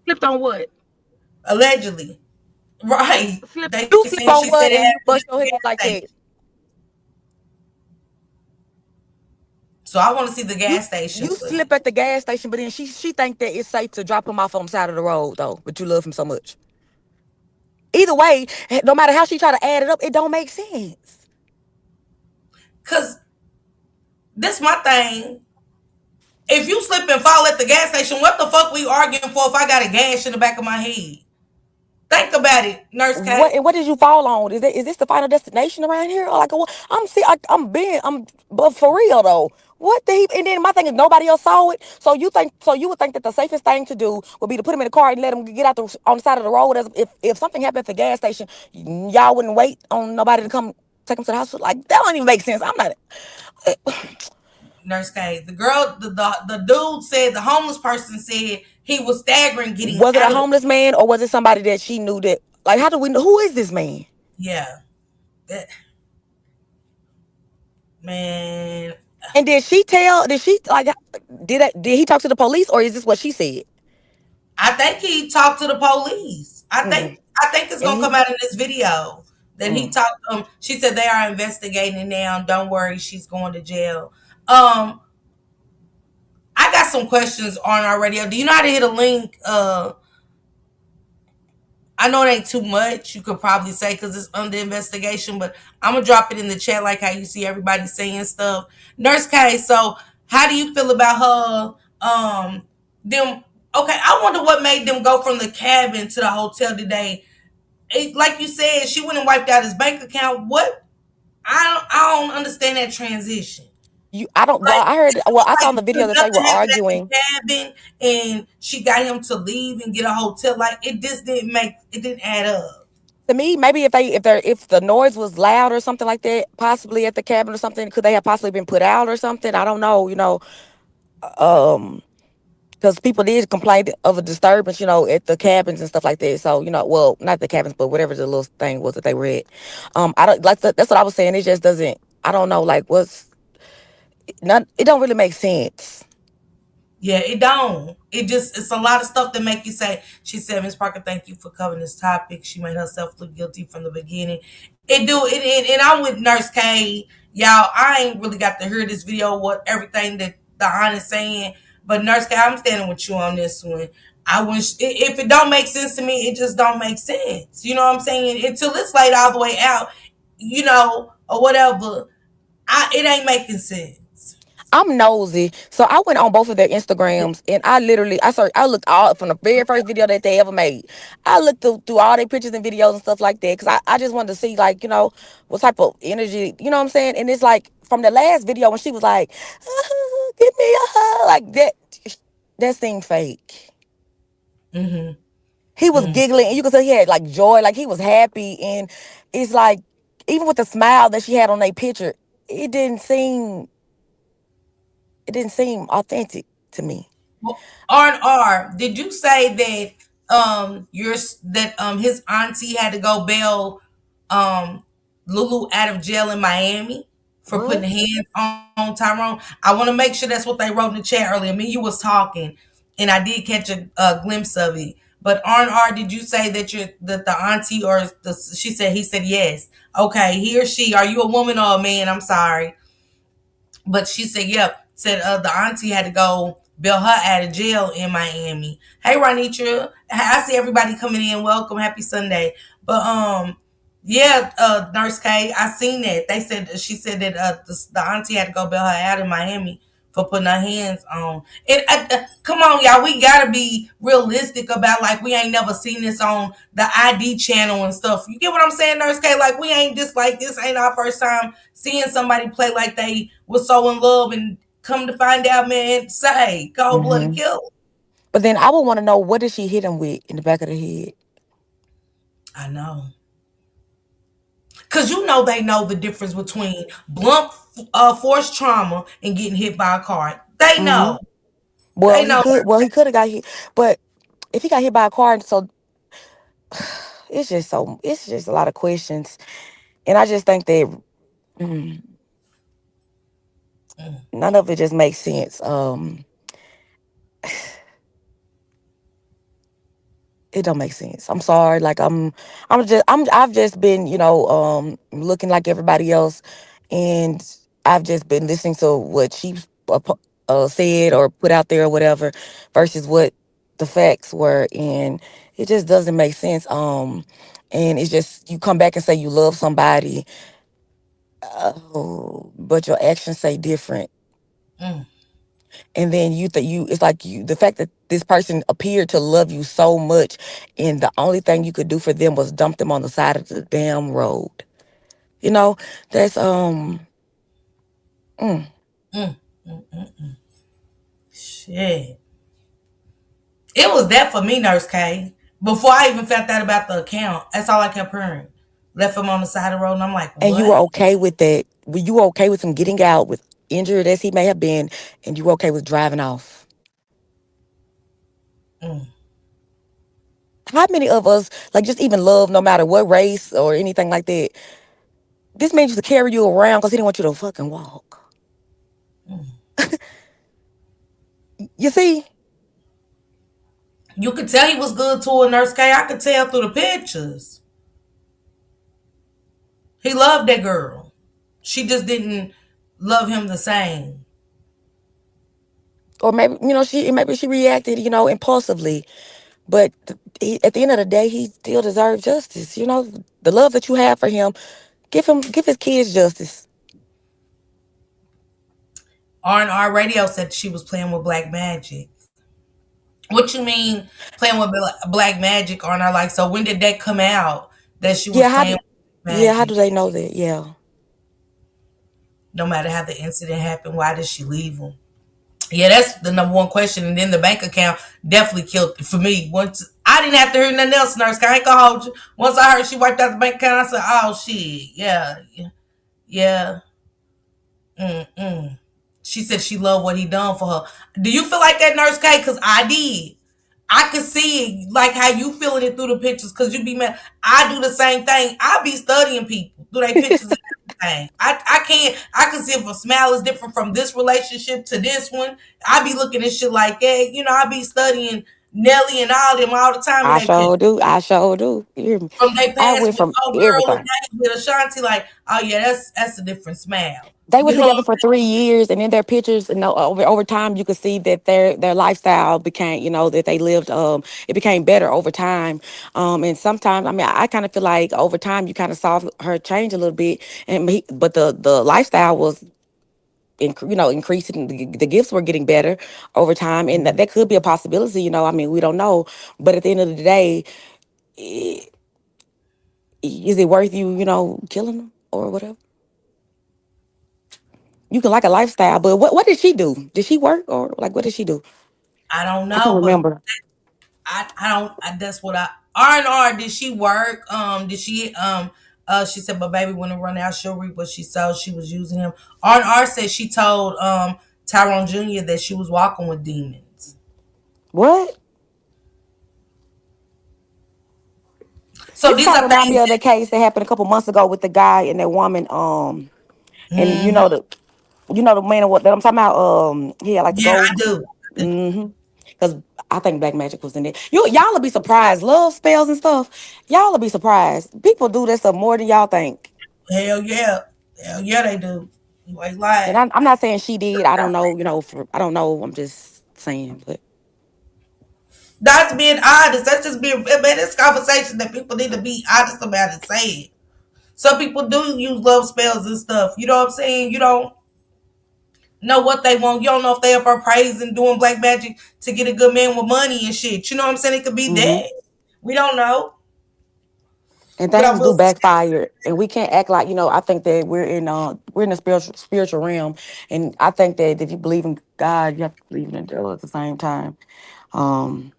slipped on what? allegedly, right? Slip. They You slip saying on she said what it and you happened bust at your the head like gas that? station. So I want to see the You gas station you footage. slip at the gas station, but then she think that it's safe to drop him off on the side of the road though. But you love him so much. Either way, no matter how she try to add it up, it don't make sense. Cause this my thing. If you slip and fall at the gas station, what the fuck we arguing for if I got a gash in the back of my head? Think about it, Nurse What K. and what did you fall on? Is this the final destination around here? Or like what? But for real though, what the he? And then my thing is nobody else saw it. So you would think that the safest thing to do would be to put him in the car and let him get out on the side of the road. As if something happened at the gas station, y'all wouldn't wait on nobody to come take him to the hospital. Like that don't even make sense. I'm not. Nurse K. The girl, the dude said, the homeless person said he was staggering getting Was it a out of the. homeless man or was it somebody that she knew that? Like, how do we know who is this man? Yeah, that, man. And did she tell? Did she like? Did he talk to the police or is this what she said? I think he talked to the police. Mm. I think it's And gonna come he. out in this video that he Mm. talked. She said they are investigating now. Don't worry, she's going to jail. Um, I got some questions on our radio. Do you know how to hit a link? I know it ain't too much. You could probably say because it's under investigation, but I'm gonna drop it in the chat like how you see everybody saying stuff. Nurse K, so how do you feel about her? Them. Okay, I wonder what made them go from the cabin to the hotel today. Like you said, she went and wiped out his bank account. What? I don't understand that transition. I don't. Well, Like I heard. it Well, I seemed saw like in the video that they nothing were happened at the arguing. cabin, and she got him to leave and get a hotel. Like it just didn't make it didn't add up. To me, maybe if the noise was loud or something like that, possibly at the cabin or something, could they have possibly been put out or something? I don't know. Um, because people did complain of a disturbance, at the cabins and stuff like that. So, well, not the cabins, but whatever the little thing was that they were at. I don't like that's what I was saying. It just doesn't. I don't know. Like, what's not? It don't really make sense. Yeah, it don't. It's a lot of stuff that make you say. She said, Miss Parker, thank you for covering this topic. She made herself look guilty from the beginning. And I'm with Nurse K. Y'all, I ain't really got to hear this video, what everything that the aunt is saying. But Nurse K, I'm standing with you on this one. I wish if it don't make sense to me, it just don't make sense. You know what I'm saying? Until it's laid all the way out, or whatever. It ain't making sense. I'm nosy, so I went on both of their Instagrams and I looked all from the very first video that they ever made. I looked through all their pictures and videos and stuff like that because I just wanted to see like what type of energy, you know what I'm saying. And it's like from the last video when she was like, "Give me a hug," like that seemed fake. Mm-hmm. He was Mm. giggling and you could tell he had like joy, like he was happy, and it's like even with the smile that she had on their picture, it didn't seem it didn't seem authentic to me. Well, R&R, did you say that his auntie had to go bail um Lulu out of jail in Miami for putting What? hands on Tyrone? I want to make sure that's what they wrote in the chat earlier. Me, you was talking, and I did catch a glimpse of it. But R&R, did you say that the auntie she said he said yes? Okay, he or she. Are you a woman or a man? I'm sorry. But she said, yep. Said the auntie had to go bail her out of jail in Miami. Hey, Ronitra. I see everybody coming in. Welcome. Happy Sunday. But yeah, Nurse K, I seen that. She said that the auntie had to go bail her out in Miami for putting her hands on. Come on, y'all. We gotta be realistic about like we ain't never seen this on the ID channel and stuff. You get what I'm saying, Nurse K? Like we ain't just like this ain't our first time seeing somebody play like they was so in love and come to find out, man, say cold blooded Hmm. killer. But then I would want to know what did she hit him with in the back of the head? I know. Cause you know they know the difference between blunt force trauma and getting hit by a car. They Hmm. know. Well, They he know. could. Well, he could have got hit, but if he got hit by a car, so it's just a lot of questions, and I just think that mm, Mm, none of it just makes sense. It don't make sense. I'm sorry. Like I've just been, looking like everybody else, and I've just been listening to what she said or put out there or whatever, versus what the facts were, and it just doesn't make sense. And it's just you come back and say you love somebody, but your actions say different. mm. And then you it's like you the fact that this person appeared to love you so much, and the only thing you could do for them was dump them on the side of the damn road. You know, that's mm. Mm, mm, mm, mm. Shit. It was that for me, Nurse K. Before I even found out about the account, that's all I kept hearing. Left him on the side of the road, and I'm like, And you were what? okay with that. Were you okay with him getting out, with injured as he may have been, and you were okay with driving off? Mm. How many of us, like, just even love, no matter what race or anything like that? This man used to carry you around because he didn't want you to fucking walk. You see? You could tell he was good to a Nurse K. I could tell through the pictures. He loved that girl. She just didn't love him the same. Or maybe, maybe she reacted, impulsively. But at the end of the day, he still deserves justice. The love that you have for him, give his kids justice. R&R Radio said she was playing with black magic. What you mean playing with black magic on her? Like, so when did that come out that she was Yeah, playing with how magic? do they know that? Yeah. No matter how the incident happened, why did she leave him? Yeah, that's the number one question. And then the bank account definitely killed it for me. Once I didn't have to hear nothing else, Nurse. I ain't gonna hold you. Once I heard she wiped out the bank account, I said, "Oh shit, yeah, yeah, yeah." Mm-mm. She said she loved what he done for her. Do you feel like that, Nurse K? Because I did. I could see it, like how you feeling it through the pictures, because you be mad. I do the same thing. I be studying people through their pictures and everything. I can't. I can see if a smile is different from this relationship to this one. I be looking at shit like that. I be studying Nelly and all them all the time in I their pictures. sure do. I sure do. You hear me? From their I past went with from old girl and everything. now with Ashanti, like, oh yeah, that's a different smile. They were You know. together for 3 years, and in their pictures, over time, you could see that their lifestyle became, that they lived. It became better over time. And sometimes, I mean, I kind of feel like over time, you kind of saw her change a little bit, but the lifestyle was, increasing. The gifts were getting better over time, and that could be a possibility. I mean, we don't know, but at the end of the day, i- is it worth you, killing them or whatever? You can like a lifestyle, but what did she do? Did she work, or like what did she do? I don't I can't know, but remember. I don't. That's what I R&R. Did she work? Did she she said, but baby, when it run out, she'll reap what she sowed. She was using him. R&R said she told Tyrone Jr. that she was walking with demons. What? So This these kind are of remind me things of that. that case that happened a couple months ago with the guy and that woman. And Mhm. the man what that I'm talking about. He had like the Yeah, I gold. do. Mm-hmm. Because I think Black Magic was in there. Y'all will be surprised. Love spells and stuff. Y'all will be surprised. People do that stuff more than y'all think. Hell yeah, hell yeah, they do. You ain't And lying. I'm not saying she did. I don't know. I don't know. I'm just saying. But That's being honest. That's just being, man. It's conversation that people need to be honest about and say it. Some people do use love spells and stuff. You know what I'm saying? You don't know what they want. You don't know if they up for praising doing black magic to get a good man with money and shit. You know what I'm saying? It could be mm-hmm. that. We don't know. And But I things do will. backfire, and we can't act like, I think that we're in the spiritual realm, and I think that if you believe in God, you have to believe in the devil at the same time. um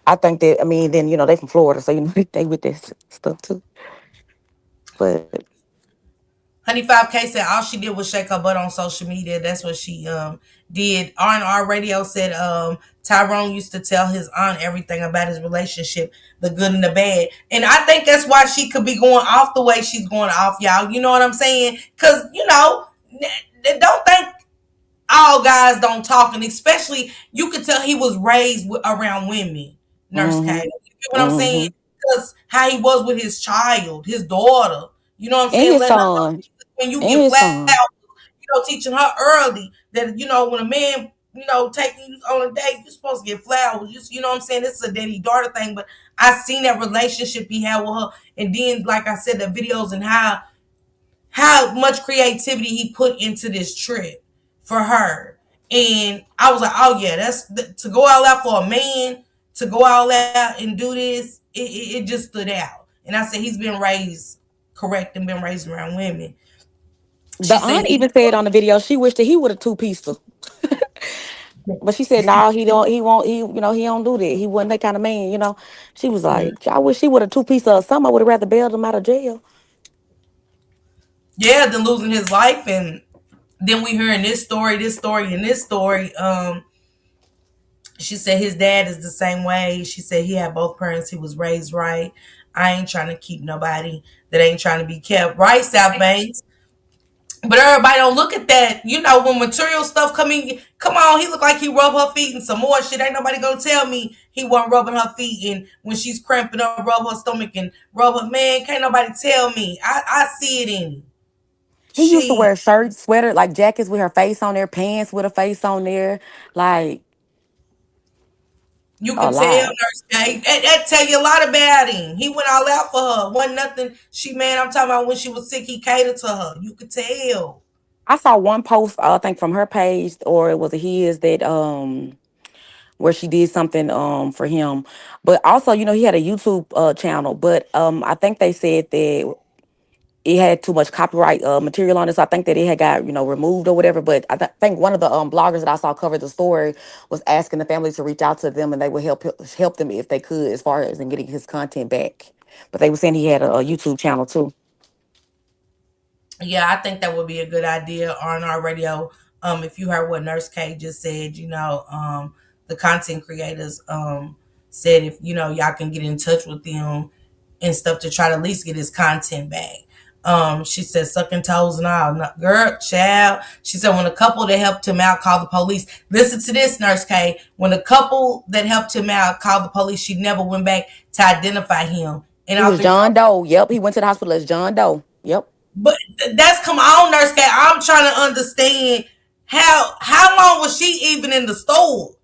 I think that, I mean, then they from Florida, so they with this stuff too. But Honey 5K said all she did was shake her butt on social media. That's what she did. R&R Radio said Tyrone used to tell his aunt everything about his relationship, the good and the bad. And I think that's why she could be going off the way she's going off, y'all. You know what I'm saying? Because, don't think all guys don't talk. And especially, you could tell he was raised around women, Nurse K. hmm You get what I'm saying? hmm Because how he was with his child, his daughter. You know what I'm and saying? his Letting her know son, when you and get his flowers, son. teaching her early that when a man taking you on a date, you're supposed to get flowers. You know what I'm saying? This is a daddy daughter thing, but I seen that relationship he had with her, and then like I said, the videos and how much creativity he put into this trip for her. And I was like, oh yeah, to go all out for a man, to go all out and do this. It just stood out. And I said, he's been raised correct and been raised around women. The She said, aunt even said on the video she wished that he would have two-pieced her. But she said, no, he don't, he won't, he, he don't do that. He wasn't that kind of man. She was like, I wish he would have two-pieced her or something. I would have rather bailed him out of jail. yeah, then losing his life. And then we hearing this story, and this story. She said his dad is the same way. She said he had both parents. He was raised right. I ain't trying to keep nobody that ain't trying to be kept. Right, South Banks? But everybody don't look at that. When material stuff come on, he looked like he rubbed her feet and some more shit. Ain't nobody gonna tell me he wasn't rubbing her feet, and when she's cramping up, rub her stomach and rub her. Man, can't nobody tell me. I see it in him. He used to She, wear shirts, sweater, like jackets with her face on there, pants with her face on there, like you a could tell, lot. Nurse K. That tell you a lot about him. He went all out for her. Wasn't nothing. I'm talking about when she was sick, he catered to her. You could tell. I saw one post, I think from her page, or it was his, that where she did something for him. But also, he had a YouTube channel, but I think they said that it had too much copyright material on it. So I think that it had got, removed or whatever. But I think one of the bloggers that I saw cover the story was asking the family to reach out to them, and they would help them if they could, as far as in getting his content back. But they were saying he had a YouTube channel too. Yeah, I think that would be a good idea on our radio. If you heard what Nurse K just said, the content creators said, if y'all can get in touch with them and stuff to try to at least get his content back. She said sucking toes and all. No, girl, child. She said when a couple that helped him out called the police. Listen to this, Nurse K. When a couple that helped him out called the police, she never went back to identify him. And He I was think, John Doe. Yep, he went to the hospital as John Doe. Yep. but that's come on, Nurse K. I'm trying to understand how long was she even in the store?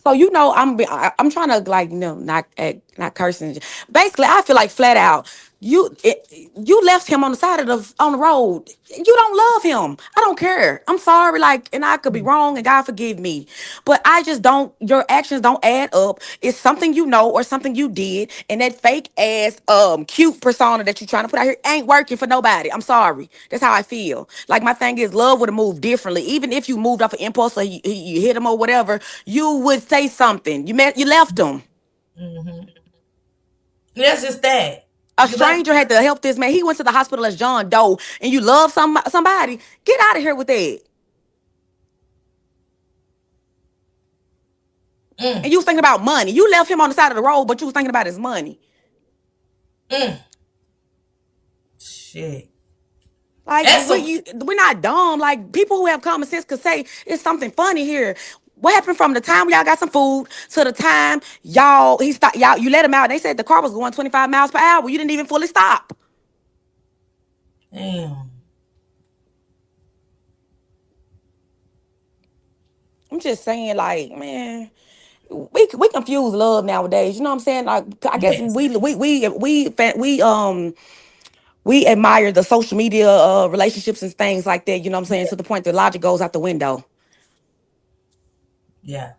So I'm trying to, like, not cursing. Basically, I feel like flat out you left him on the road. You don't love him. I don't care. I'm sorry, like, and I could be wrong, and God forgive me, but I just don't. Your actions don't add up. It's something or something you did, and that fake ass cute persona that you're trying to put out here ain't working for nobody. I'm sorry. That's how I feel. Like, my thing is, love would have moved differently. Even if you moved off an impulse, or you hit him or whatever, you would say something. You left him. Mm-hmm. That's just that. A You left. stranger had to help this man. He went to the hospital as John Doe, and you love somebody. Get out of here with that. And Mm, you was thinking about money. You left him on the side of the road, but you was thinking about his money. mm. Shit. Like, That's some. we're not dumb. Like, people who have common sense could say it's something funny here. What happened from the time y'all got some food to the time he stopped y'all? You let him out. They said the car was going 25 miles per hour. You didn't even fully stop. Damn. I'm just saying, like, man, we confuse love nowadays. You know what I'm saying? Like, I guess Yes. we admire the social media relationships and things like that. You know what I'm saying? To the point that logic goes out the window. Yeah.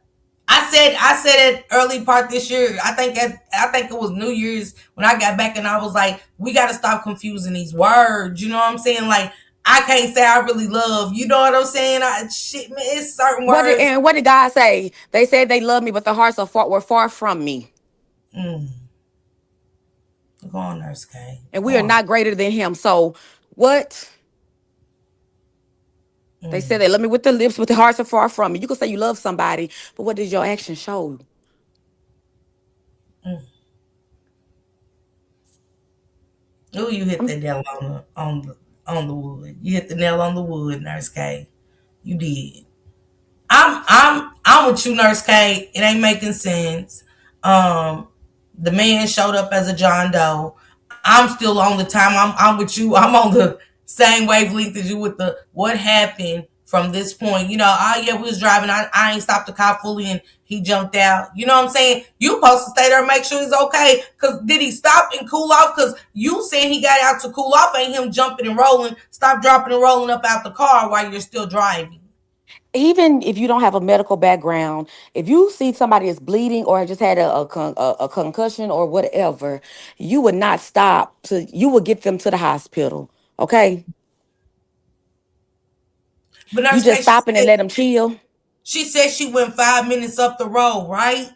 I said it early part this year. I think it was New Year's when I got back and I was like, we got to stop confusing these words. You know what I'm saying? Like, I can't say I really love. You know what I'm saying? Shit, man, it's certain words. What did God say? They said they love me, but their hearts were far from me, Mm. Go on, Nurse K. and Go we are on. not greater than Him. So what? They said Mm. they love me with the lips, but the hearts are far from me. You can say you love somebody, but what does your action show? Mm. Ooh, you hit I'm the nail on the wood. You hit the nail on the wood, Nurse K. You did. I'm with you, Nurse K. It ain't making sense. Um, the man showed up as a John Doe. I'm still on the time. I'm with you. I'm on the same wavelength as you with the what happened from this point. Oh yeah, we was driving. I ain't stopped the car fully and he jumped out. You know what I'm saying? You supposed to stay there and make sure he's okay. Cause did he stop and cool off? Cause you saying he got out to cool off ain't him jumping and rolling, stop dropping and rolling up out the car while you're still driving. even if you don't have a medical background, if you see somebody is bleeding or just had a concussion or whatever, you would not stop to you would get them to the hospital. Okay, But you Nurse K, just stopping and let them chill. she said she went 5 minutes up the road, right?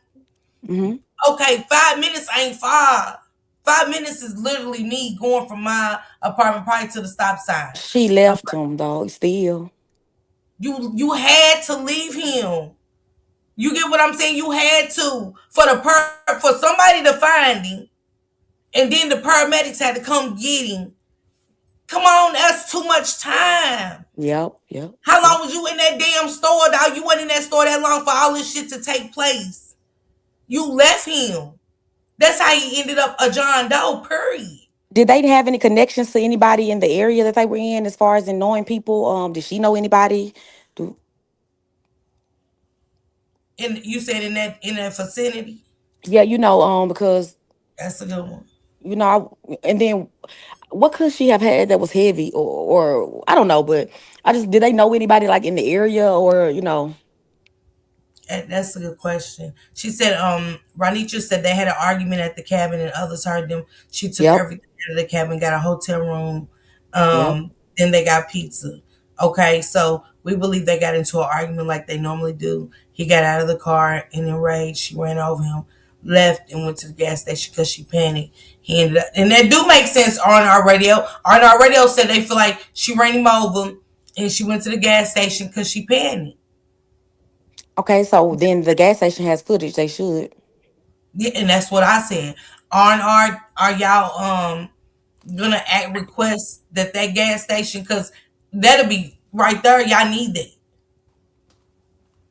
Hmm. Okay, 5 minutes ain't far. 5 minutes is literally me going from my apartment probably to the stop sign. She left him though. Still, You had to leave him. You get what I'm saying? You had to for somebody to find him, and then the paramedics had to come get him. Come on, that's too much time. yep, yep, How yep. long was you in that damn store, dog? You wasn't in that store that long for all this shit to take place. You left him. That's how he ended up a John Doe, period. Did they have any connections to anybody in the area that they were in, as far as in knowing people? Did she know anybody? Do And you said in that vicinity? Yeah, because That's a good one. and then what could she have had that was heavy, or I don't know, but I just did they know anybody like in the area, or. That's a good question. She said, Ranitra said they had an argument at the cabin and others heard them. She took Yep, everything out of the cabin, got a hotel room, yep. then they got pizza. Okay, so we believe they got into an argument like they normally do. He got out of the car and enraged. She ran over him, left, and went to the gas station because she panicked. He ended up, and that do make sense on our radio. On our radio said they feel like she ran him over and she went to the gas station because she panicked. Okay, so then the gas station has footage. They should. Yeah, and that's what I said. Are y'all gonna act request that gas station, because that'll be right there. Y'all need that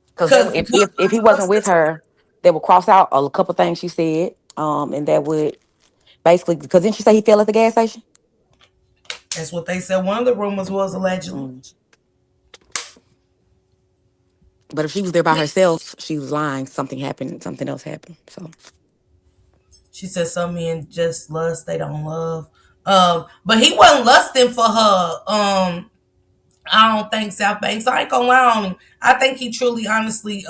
Because because if he wasn't with her, they would cross out a couple things she said. And that would basically, because then she said he fell at the gas station. that's what they said. One of the rumors was allegedly. Mm. But if she was there by herself, she was lying. Something happened. Something else happened. So She said some men just lust, they don't love. But he wasn't lusting for her. I don't think South Banks. I ain't gonna lie on him. I think he truly, honestly,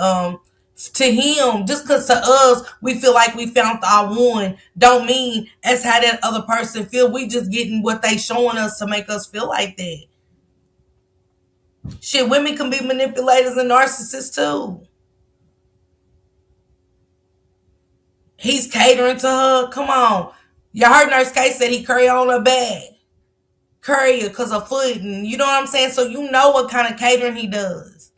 to him, just because to us we feel like we found our one, don't mean that's how that other person feel. We just getting what they showing us to make us feel like that. Shit, women can be manipulators and narcissists too. He's catering to her. Come on, y'all heard Nurse K said he carry on her bag, carry her cause her foot, and you know what I'm saying. So you know what kind of catering he does.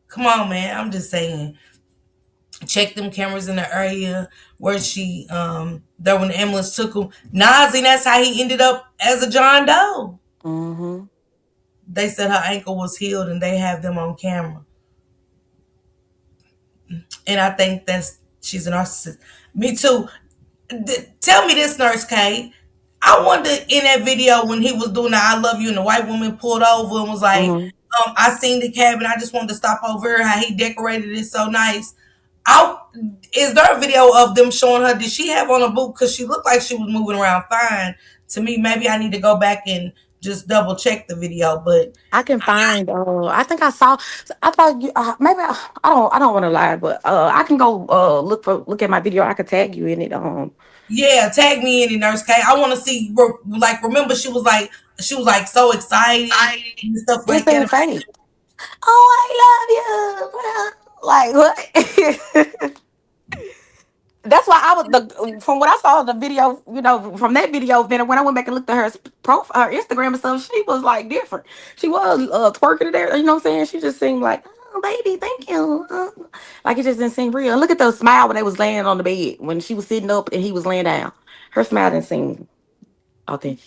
Come on, man. I'm just saying. Check them cameras in the area where she there when the ambulance took him. Nazi, that's how he ended up as a John Doe. hmm They said her ankle was healed and they have them on camera. And I think that's she's a narcissist. Me too. Tell me this, Nurse K. I wonder in that video when he was doing the I love you and the white woman pulled over and was like, hmm I seen the cabin, I just wanted to stop over here, how he decorated it so nice. I Is there a video of them showing her? Did she have on a boot? Because she looked like she was moving around fine. To me, maybe I need to go back and just double check the video. But I can find. I think I saw. I thought you. Maybe I don't want to lie, but I can go look at my video. I could tag you in it. yeah, tag me in it, Nurse K. I want to see. Like, remember, she was like so excited and stuff It like that. seemed fake. Oh, I love you. Like what? That's why I was from what I saw the video, from that video. Then when I went back and looked at her profile, her Instagram and stuff, she was like different. She was twerking it there. You know what I'm saying? She just seemed like, oh baby, thank you. Like it just didn't seem real. And look at the smile when they was laying on the bed when she was sitting up and he was laying down. Her smile didn't seem authentic.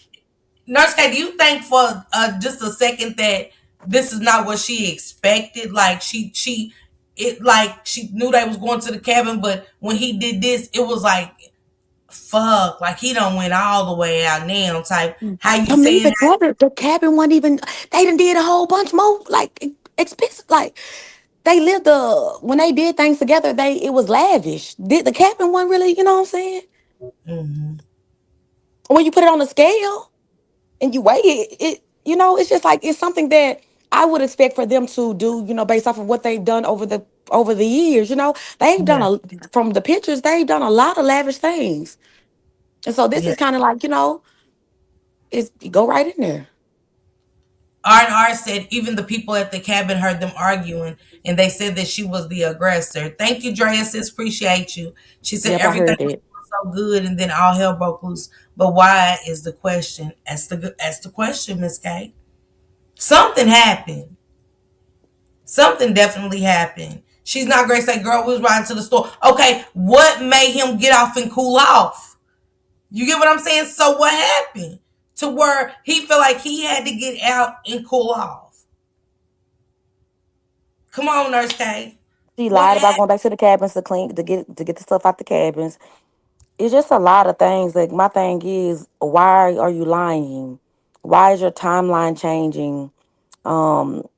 Nurse K, do you think for just a second that this is not what she expected? Like she knew they was going to the cabin, but when he did this, it was like fuck, like he don't went all the way out now type. How you To me, saying that? the cabin wasn't even. They done did a whole bunch more like expensive. Like they lived when they did things together. It was lavish. Did the cabin one really? You know what I'm saying? Mm-hmm. When you put it on a scale and you weigh it, it's just like it's something that I would expect for them to do, based off of what they've done over the years. They've done Yeah, from the pictures, they've done a lot of lavish things. And so this yeah. is kind of like, it's go right in there. R&R said even the people at the cabin heard them arguing, and they said that she was the aggressor. Thank you, Drea. Sis, appreciate you. She said Yep, I everything heard was that. so good, and then all hell broke loose. But why is the question? That's the question, Miss K. Something happened. Something definitely happened. She's not going to say, girl, we was riding to the store. Okay, what made him get off and cool off? You get what I'm saying? So what happened? To where he felt like he had to get out and cool off. Come on, Nurse K. She What lied about happened? going back to the cabins to get the stuff out the cabins. It's just a lot of things. Like my thing is, why are you lying? Why is your timeline changing? Um,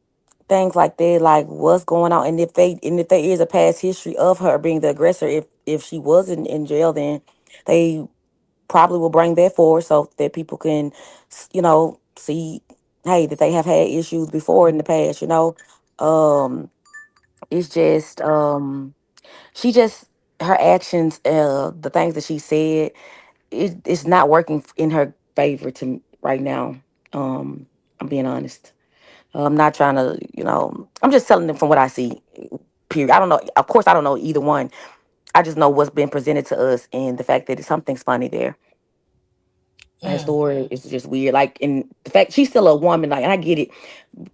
Things like that, like what's going on, and if there is a past history of her being the aggressor, if she was in jail, then they probably will bring that forward so that people can, see, hey, that they have had issues before in the past. Um, it's just she just her actions, the things that she said, it's not working in her favor right now. I'm being honest. I'm not trying to, I'm just telling them from what I see. Period. I don't know. Of course, I don't know either one. I just know what's been presented to us and the fact that something's funny there. Her Mm, story is just weird. Like, and the fact she's still a woman, like, and I get it,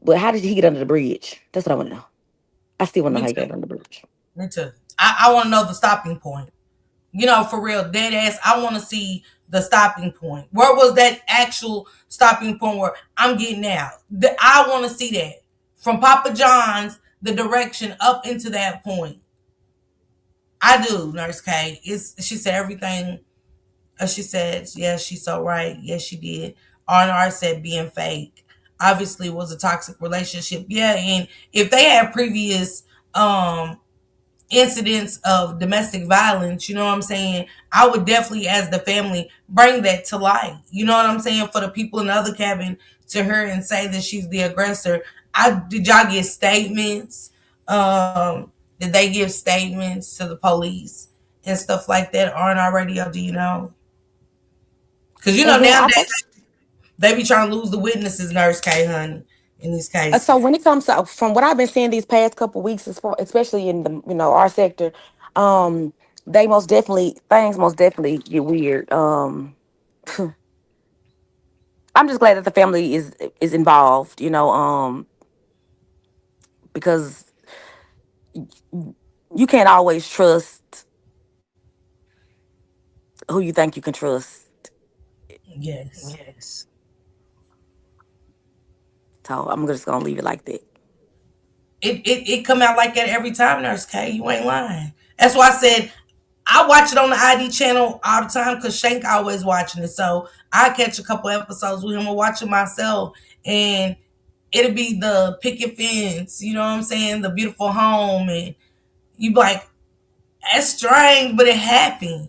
but how did he get under the bridge? That's what I want to know. I still want to know me how he too. got under the bridge. Me too. I want to know the stopping point. For real, dead ass. I want to see the stopping point. Where was that actual stopping point where I'm getting out? I want to see that from Papa John's, the direction up into that point. I do, Nurse K. She said everything. She said, yes, she's so right. Yes, she did. R&R said being fake. Obviously, it was a toxic relationship. Yeah, and if they had previous um incidents of domestic violence, you know what I'm saying? I would definitely, as the family, bring that to light. You know what I'm saying? For the people in the other cabin to her and say that she's the aggressor. Did y'all get statements? Did they give statements to the police and stuff like that on our radio? Do you know? Because And then I think nowadays they be trying to lose the witnesses, Nurse K, honey, in these so. cases. When it comes to from what I've been seeing these past couple weeks, especially in the our sector, um, things most definitely get weird. I'm just glad that the family is involved, because you can't always trust who you think you can trust. Yes. So I'm just gonna leave it like that. It come out like that every time, Nurse K. You ain't lying. That's why I said I watch it on the ID channel all the time because Shank always watching it. So I catch a couple episodes with him or watch it myself, and it'll be the picket fence. You know what I'm saying? The beautiful home, and you be like, that's strange, but it happened.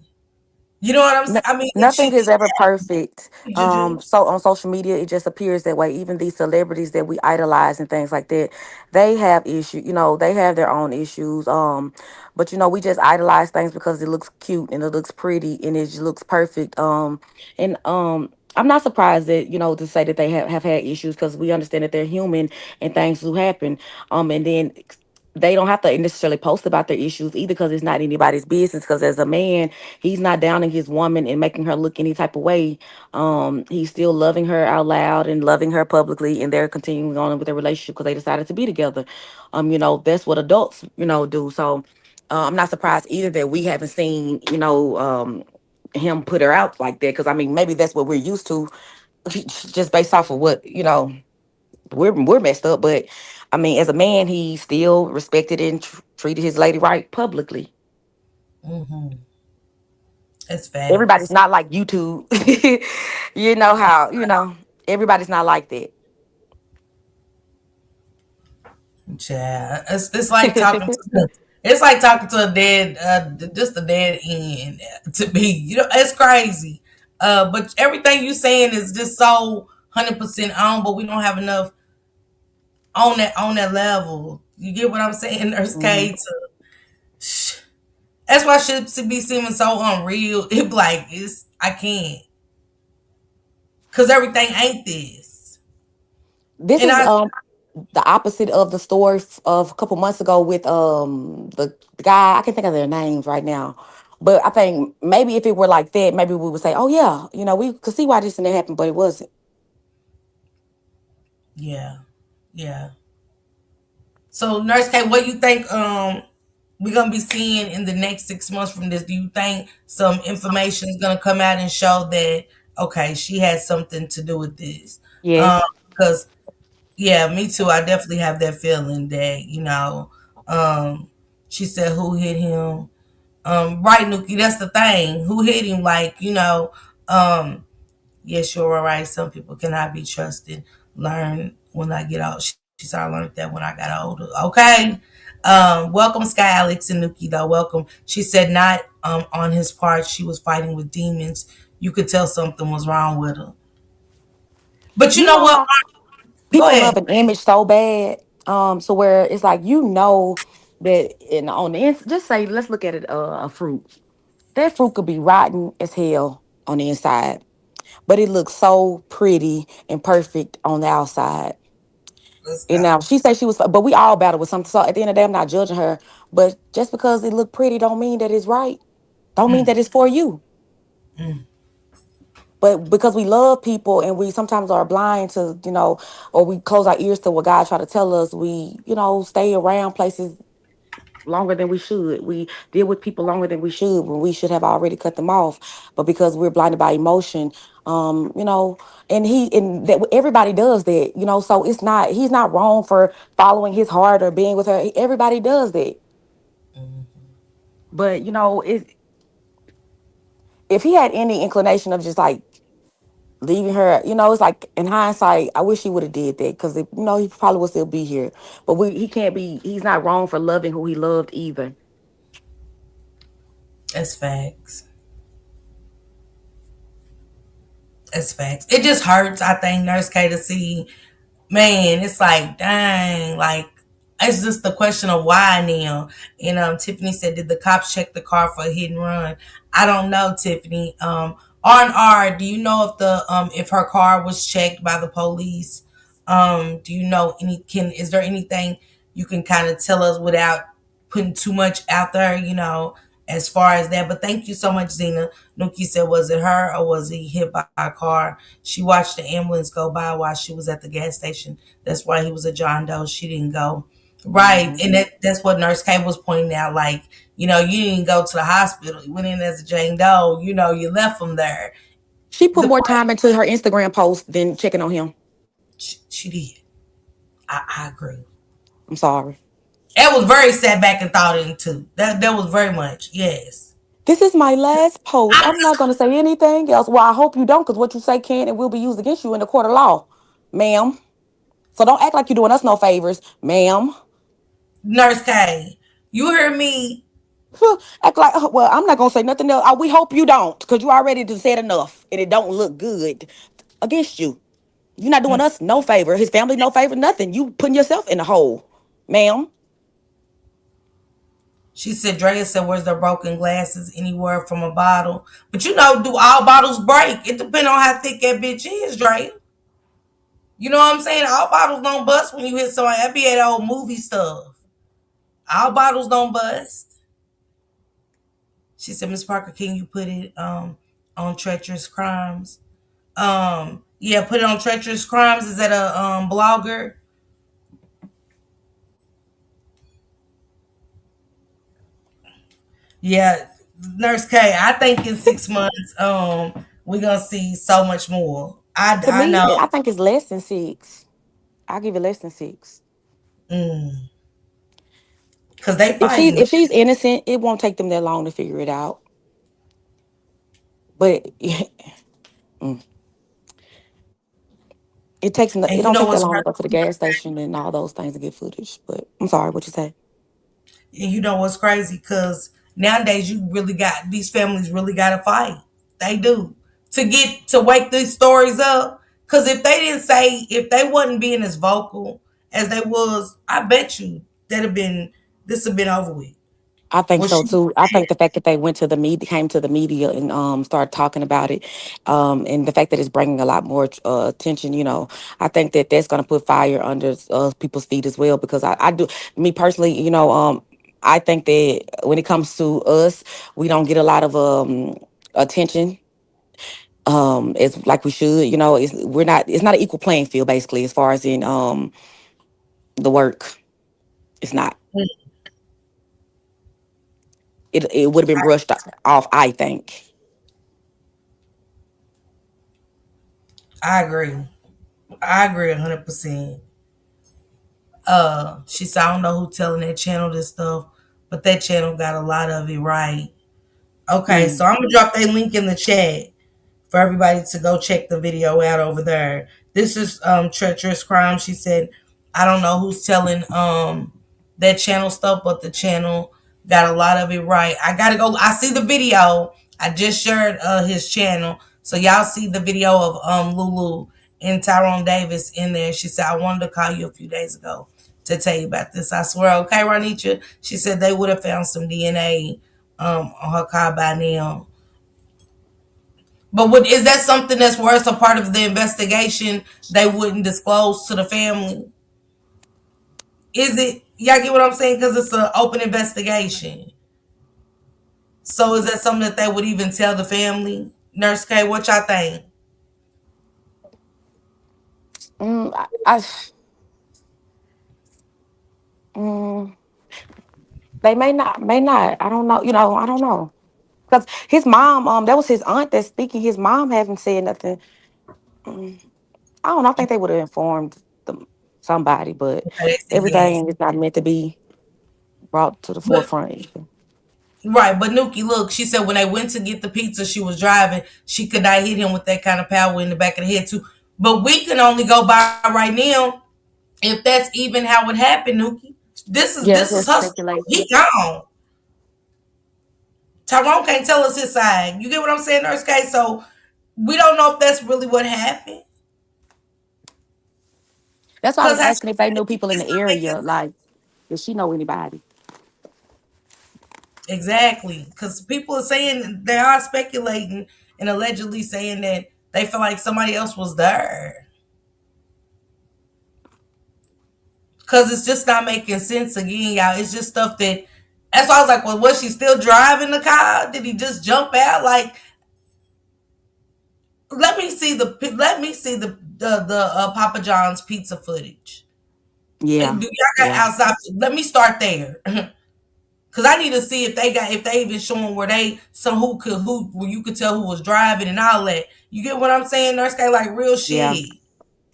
You know what I'm saying? I mean, it Nothing should is ever perfect. Juju. So on social media, it just appears that way. Even these celebrities that we idolize and things like that, they have issues. They have their own issues. But we just idolize things because it looks cute and it looks pretty and it just looks perfect. And I'm not surprised that to say that they have had issues because we understand that they're human and things do happen. And then they don't have to necessarily post about their issues either because it's not anybody's business. Because as a man, he's not downing his woman and making her look any type of way. He's still loving her out loud and loving her publicly, and they're continuing on with their relationship because they decided to be together. That's what adults, do. So I'm not surprised either that we haven't seen, him put her out like that. Because I mean, maybe that's what we're used to, just based off of what we're messed up. But I mean, as a man, he still respected and treated his lady right publicly. Mm-hmm. It's Everybody's facts. not like YouTube. You know how, everybody's not like that. Yeah, it's like talking to it's like talking to a dead just a dead end to me. It's crazy. But everything you saying is just so 100% on, but we don't have enough on that level. You get what I'm saying, Nurse Hmm. K? That's why shit should be seeming so unreal. It be like I can't, cause everything ain't this. This And is I the opposite of the story of a couple months ago with the guy. I can't think of their names right now, but I think maybe if it were like that, maybe we would say, oh yeah, we could see why this and that happened, but it wasn't. yeah, yeah. So Nurse K, what you think? We're gonna be seeing in the next 6 months from this. Do you think some information is gonna come out and show that okay, she had something to do with this? Yes. Because yeah, me too. I definitely have that feeling that um, she said who hit him. Right, Nuki. That's the thing. Who hit him? Like um, yes, you're right. Some people cannot be trusted. Learn when I get out. She said I learned that when I got older. Okay. Welcome, Sky Alex and Nuki, though. Welcome. She said not on his part. She was fighting with demons. You could tell something was wrong with her. But you You know know what? how Go people ahead. love an image so bad, so where it's like that on the just say let's look at it, a fruit. That fruit could be rotten as hell on the inside, but it looks so pretty and perfect on the outside. Let's And now go. she said she was, but we all battle with something. So at the end of the day, I'm not judging her. But just because it look pretty, don't mean that it's right. Don't mean Mm, that it's for you. mm. But because we love people and we sometimes are blind to, or we close our ears to what God try to tell us, we, stay around places longer than we should. We deal with people longer than we should when we should have already cut them off. But because we're blinded by emotion, and that everybody does that, so he's not wrong for following his heart or being with her. Everybody does that. But if he had any inclination of just like leaving her, it's like in hindsight, I wish he would have did that because he probably would still be here. But he can't be. He's not wrong for loving who he loved either. That's facts. That's facts. It just hurts, I think, Nurse K, to see, man, it's like, dang, like, it's just the question of why now. And Tiffany said, did the cops check the car for a hit and run? I don't know, Tiffany. R&R, do you know if her car was checked by the police? Do you know is there anything you can kind of tell us without putting too much out there, as far as that? But thank you so much, Zena. Nuki said, was it her or was he hit by a car? She watched the ambulance go by while she was at the gas station. That's why he was a John Doe. She didn't go. Right. And Mhm. that's what Nurse K was pointing out. Like, you didn't go to the hospital. You went in as a Jane Doe. You left from there. She put The more time into her Instagram post than checking on him. she did. I agree. I'm sorry. That was very sat back and thought into. That was very much, yes. This is my last post. I'm not going to say anything else. Well, I hope you don't, because what you say can and will be used against you in the court of law, ma'am. So don't act like you're doing us no favors, ma'am. Nurse K, you hear me? Act like, well, I'm not going to say nothing else. We hope you don't, because you already just said enough, and it don't look good against you. You're not doing us no favor, his family no favor, nothing. You putting yourself in the hole, ma'am. She said, Drea said, where's the broken glasses anywhere from a bottle? But do all bottles break? It depends on how thick that bitch is, Drea. You know what I'm saying? All bottles don't bust when you hit somebody. That be that old movie stuff. All bottles don't bust. She said, Miss Parker, can you put it on Treacherous Crimes? Yeah, put it on Treacherous Crimes. Is that a blogger? Yeah, Nurse K. I think in 6 months, we're gonna see so much more. I To I me, know. I think it's less than 6. I'll give it less than 6. Mm, cause they If she's fighting. if she's innocent, it won't take them that long to figure it out. But mm, And it you don't know take that what's long to crazy? go to the gas station and all those things to get footage. But I'm sorry, what you say? And you know what's crazy? Cause nowadays these families really gotta fight. They do to wake these stories up. Cause if they wasn't being as vocal as they was, I bet you that'd have been this have been over with. I think Well, so she too. I think the fact that they went to the media, came to the media, and started talking about it, and the fact that it's bringing a lot more attention, I think that that's going to put fire under people's feet as well. Because I do, me personally, I think that when it comes to us, we don't get a lot of attention as like we should. It's not an equal playing field basically as far as in the work. It's not. It would have been brushed off, I think. I agree. I agree 100%. She said I don't know who telling that channel this stuff, but that channel got a lot of it right. Okay, Mm. so I'm gonna drop a link in the chat for everybody to go check the video out over there. This is Treacherous Crime. She said, I don't know who's telling that channel stuff, but the channel got a lot of it right. I gotta go. I see the video. I just shared his channel. So y'all see the video of Lulu and Tyrone Davis in there. She said, I wanted to call you a few days ago to tell you about this. I swear, okay, Ronitra. She said they would have found some DNA on her car by now. But is that something that's worse, a part of the investigation they wouldn't disclose to the family? Is it? Y'all get what I'm saying? Because it's an open investigation. So is that something that they would even tell the family? Nurse K, what y'all think? I mm, they may not. I don't know. I don't know. Because his mom, that was his aunt that's speaking. His mom haven't said nothing. Mm, I don't know. I think they would have informed somebody, but Okay, they said yes. everything is not meant to be brought to the But forefront either. right, but Nuki, look, she said when they went to get the pizza, she was driving. She could not hit him with that kind of power in the back of the head too. But we can only go by right now if that's even how it happened, Nuki. This is Yeah, this that's is just her story. speculation. He gone. Tyrone can't tell us his side. You get what I'm saying, Nurse K? So we don't know if that's really what happened. That's why I Cause was how asking if they she knew people in it's the not making area. Like, does she know anybody? exactly. Cause people are saying they are speculating and allegedly saying that they feel like somebody else was there. Cause it's just not making sense again, y'all. It's just stuff that that's why I was like, well, was she still driving the car? Did he just jump out? Like, let me see the Papa John's pizza footage. Do Yeah, y'all got yeah. outside? Let me start there. Cause I need to see if they even showing where they some who where you could tell who was driving and all that. You get what I'm saying, Nurse K? Like real Yeah, shit.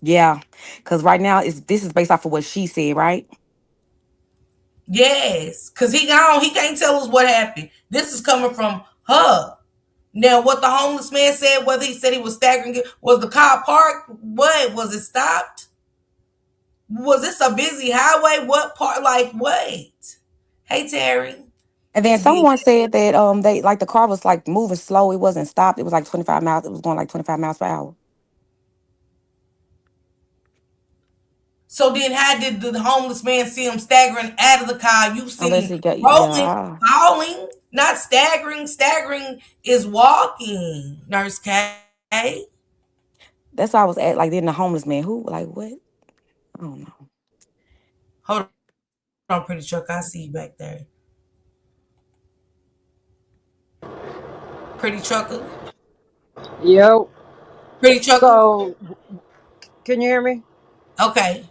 yeah. Because right now, this is based off of what she said, right? Yes. Cause he gone. He can't tell us what happened. This is coming from her. Now, what the homeless man said, whether he said he was staggering, was the car parked? What was it stopped? Was this a busy highway? What part? Like, wait. Hey, Terry. And then It's the someone said that they like the car was like moving slow. It wasn't stopped. It was like 25 miles. It was going like 25 miles per hour. So then, how did the homeless man see him staggering out of the car? You Unless seen he got rolling, yeah. falling, not staggering. Staggering is walking. Nurse K. That's why I was at like then the homeless man who like what? I don't know. Hold on, pretty truck. I see you back there. Pretty trucker. Yo, Pretty trucker. so can you hear me? Okay.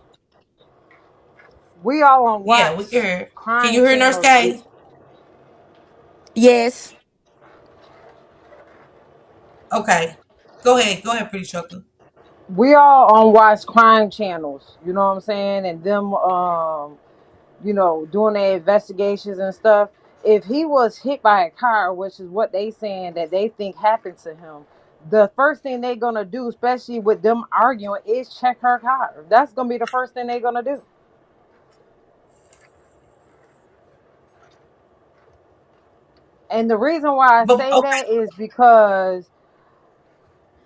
We all on Yeah, we can watch hear. Can crime you hear Nurse channels. K? Yes. Okay. Go ahead. Go ahead, pretty trucker. We all on watch crime channels. You know what I'm saying? And them, doing their investigations and stuff. If he was hit by a car, which is what they saying that they think happened to him, the first thing they gonna do, especially with them arguing, is check her car. That's gonna be the first thing they gonna do. And the reason why I But say okay. that is because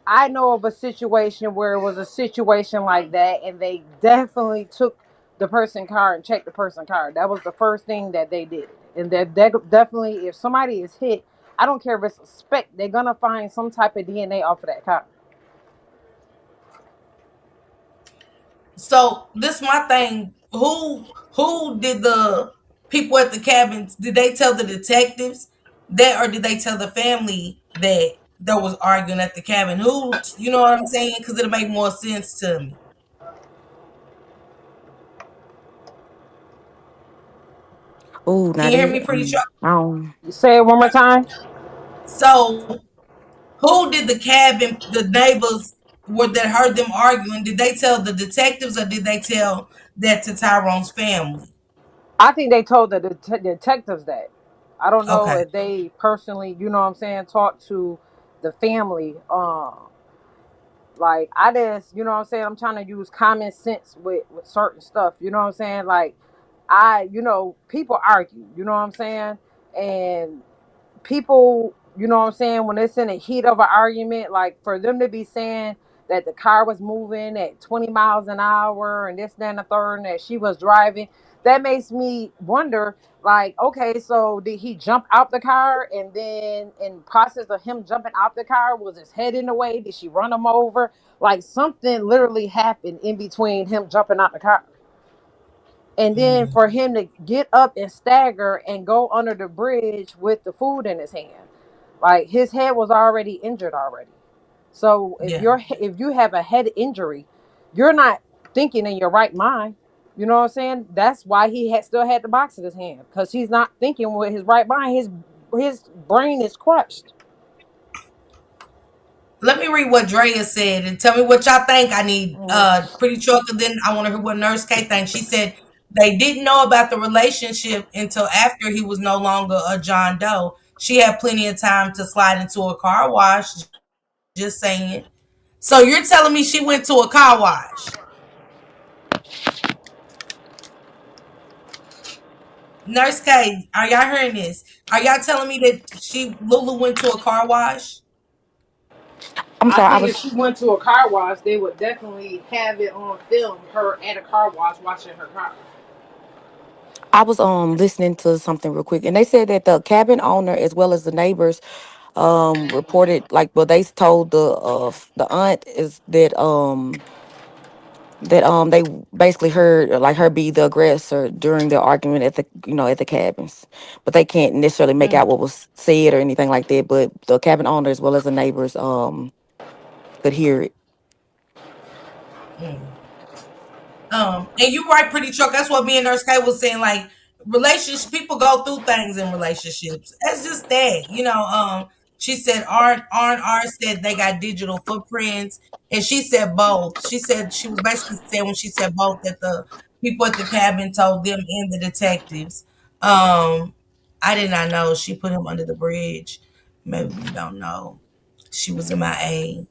I know of a situation where it was a situation like that, and they definitely took the person car and check the person car. That was the first thing that they did. And that definitely, if somebody is hit, I don't care if it's a speck, they're gonna find some type of DNA off of that car. So this my thing. Who did the people at the cabins? Did they tell the detectives that, or did they tell the family that there was arguing at the cabin? Who, you know what I'm saying? Because it'll make more sense to me. Oh, Can now you hear they me pretty sure? You say it one more time. So who did the cabin? The neighbors were that heard them arguing. Did they tell the detectives, or did they tell that to Tyrone's family? I think they told the detectives that. I don't know Okay. if they personally, you know what I'm saying, talked to the family. Like I just, you know what I'm saying, I'm trying to use common sense with certain stuff. You know what I'm saying? Like people argue. You know what I'm saying? And people, you know what I'm saying, when it's in the heat of an argument, like for them to be saying that the car was moving at 20 miles an hour and this, that, and the third, and that she was driving, that makes me wonder, like, okay, so did he jump out the car and then in process of him jumping out the car, was his head in the way? Did she run him over? Like something literally happened in between him jumping out the car. And then Mm, for him to get up and stagger and go under the bridge with the food in his hand, like his head was already injured already. So yeah. if you have a head injury, you're not thinking in your right mind. You know what I'm saying? That's why he still had the box in his hand, because he's not thinking with his right mind. His brain is crushed. Let me read what Drea said and tell me what y'all think. I need pretty sure, and then I want to hear what Nurse K thinks. She said they didn't know about the relationship until after he was no longer a John Doe. She had plenty of time to slide into a car wash. Just saying. So you're telling me she went to a car wash? Nurse K, are y'all hearing this? Are y'all telling me that Lulu went to a car wash? I'm I sorry. think if she went to a car wash, they would definitely have it on film, her at a car wash washing her car. I was listening to something real quick, and they said that the cabin owner as well as the neighbors reported, like, well, they told the aunt is that they basically heard, like, her be the aggressor during the argument at the cabins, but they can't necessarily make out what was said or anything like that. But the cabin owner as well as the neighbors could hear it. Mm. And you're right, pretty sure. That's what me and Nurse K was saying. Like, relationships, people go through things in relationships. That's just that, She said R said they got digital footprints, and she said both. She said she was basically saying when she said both that the people at the cabin told them and the detectives. Um, I did not know she put him under the bridge. Maybe we don't know. She was MIA.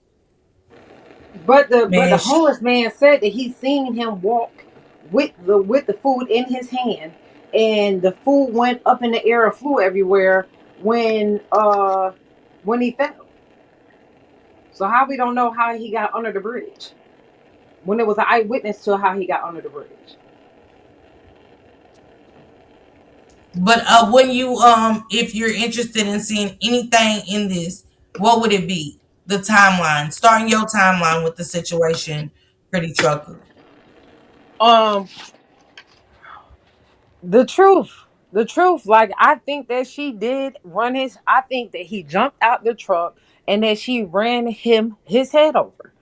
But the Man, homeless man said that he seen him walk with the food in his hand, and the food went up in the air and flew everywhere when he fell. So how we don't know how he got under the bridge when there was an eyewitness to how he got under the bridge. but when you if you're interested in seeing anything in this, what would it be? The timeline. Starting your timeline with the situation, pretty trucker. Um, the truth, the truth. Like I think that she did run his. I think that he jumped out the truck and that she ran his head over.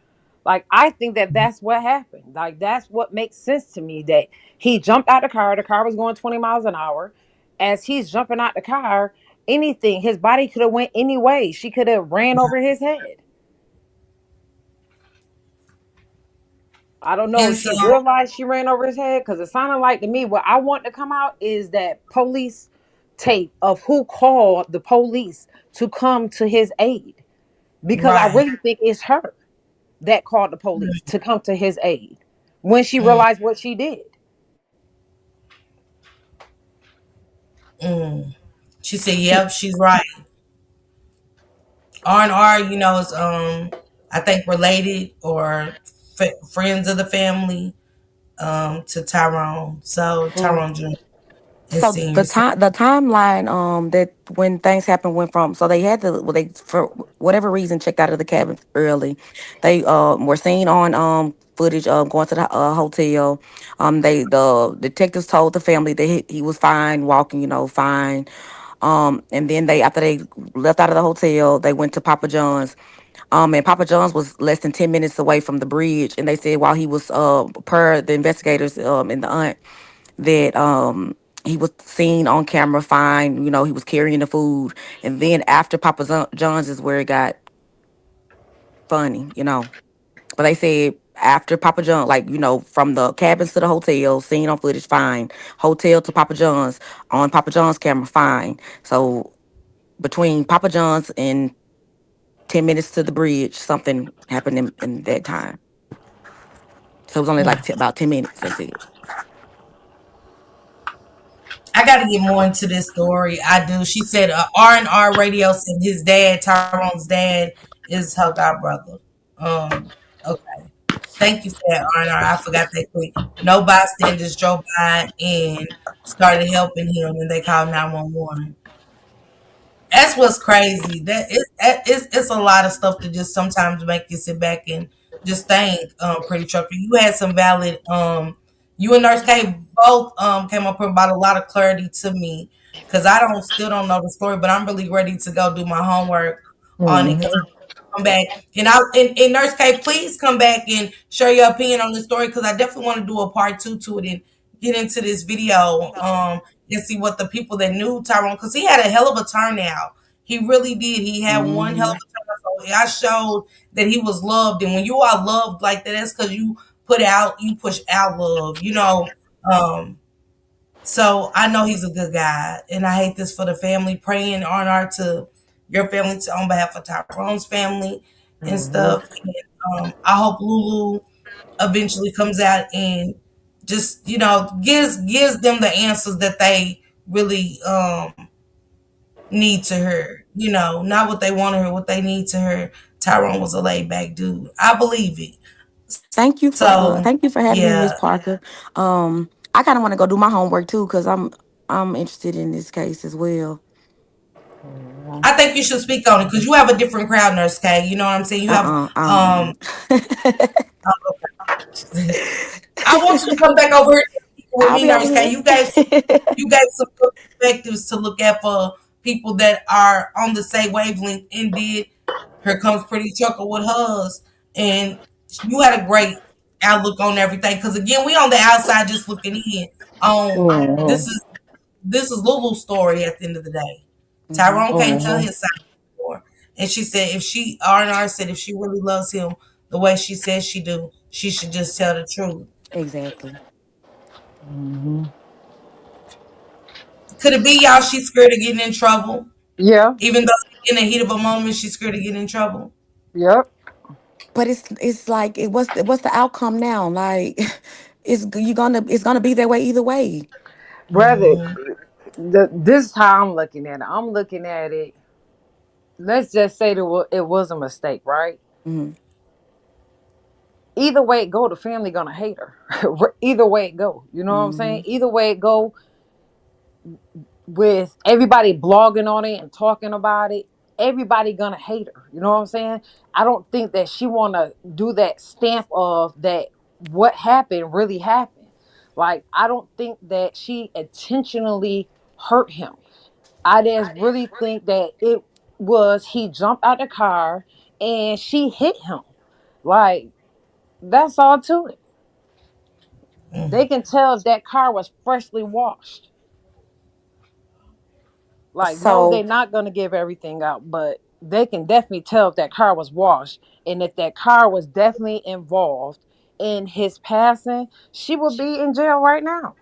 Like I think that that's what happened. Like that's what makes sense to me. That he jumped out the car. The car was going 20 miles an hour. As he's jumping out the car, anything his body could have went any way. She could have ran over his head. I don't know And if so, she realized she ran over his head, because it sounded like to me what I want to come out is that police tape of who called the police to come to his aid. Because I right. really think it's her that called the police to come to his aid when she Mm, realized what she did. mm. She said, "Yep, she's right." R&R, is I think related or friends of the family. to Tyrone. So Well, Tyrone Jr. and so senior. So the timeline that when things happened went from, so they had to, well, they for whatever reason checked out of the cabin early. They were seen on footage going to the hotel. They the detectives told the family that he was fine walking, fine. And then they, after they left out of the hotel, they went to Papa John's. And Papa John's was less than 10 minutes away from the bridge. And they said while he was per the investigators and the aunt, that he was seen on camera fine. He was carrying the food. And then after John's is where it got funny. But they said after Papa John, like, from the cabins to the hotel, seen on footage, fine. Hotel to Papa John's, on Papa John's camera, fine. So between Papa John's and 10 minutes to the bridge, something happened in that time. So it was only like about 10 minutes. That's it. I got to get more into this story. I do. She said R&R Radio said his dad, Tyrone's dad, is her godbrother. Okay. Thank you for that, R&R. I forgot that quick. No bystanders drove by and started helping him, and they called 911. That's what's crazy. It's a lot of stuff to just sometimes make you sit back and just think. Pretty Trucker, you had some valid. You and Nurse K both came up with about a lot of clarity to me because I still don't know the story, but I'm really ready to go do my homework on it. Mhm. Come back and Nurse K, please come back and share your opinion on the story because I definitely want to do a part two to it and get into this video and see what the people that knew Tyrone, because he had a hell of a turnout. He really did. He had one hell of Hmm. a turnout. So I showed that he was loved, and when you are loved like that, that's because you push out love. Um, so I know he's a good guy, and I hate this for the family. Praying on our to your family on behalf of Tyrone's family and Mhm. stuff. And, I hope Lulu eventually comes out and just gives them the answers that they really need to hear. Not what they want to hear, what they need to hear. Tyrone was a laid back dude. I believe it. So Thank you for having me, Miss yeah, Parker. I kind of want to go do my homework too because I'm interested in this case as well. Mhm. I think you should speak on it because you have a different crowd, Nurse K. You know what I'm saying? You have um I want you to come back over here and speak with I'll me, be over Nurse K. here. You gave some good perspectives to look at for people that are on the same wavelength and did Here Comes Pretty Chuckle with hers. And you had a great outlook on everything. Because again, we on the outside just looking in. Um, this Mhm. is this is Lulu's story at the end of the day. Hmm. Tyrone can't tell Mhm. his side anymore. And she said if she R&R said if she really loves him the way she says she do, she should just tell the truth. Exactly. Mhm. Could it be y'all she's scared of getting in trouble? Yeah. Even though in the heat of a moment she's scared of getting in trouble. Yep. But it's like what's the outcome now? Like it's gonna be that way either way. Brother, Hmm. this is how I'm looking at it. I'm looking at it. Let's just say it was a mistake, right? Hmm. Either way it go, the family gonna hate her. Either way it go, you know what I'm saying? Hmm. Either way it go, with everybody blogging on it and talking about it, everybody gonna hate her. You know what I'm saying? I don't think that she wanna do that stamp of that what happened really happened. Like I don't think that she intentionally hurt him. I just really think that it was he jumped out the car and she hit him. Like that's all to it. They can tell if that car was freshly washed. Like, no, So they're not gonna give everything out, but they can definitely tell if that car was washed and if that car was definitely involved in his passing, she would be in jail right now.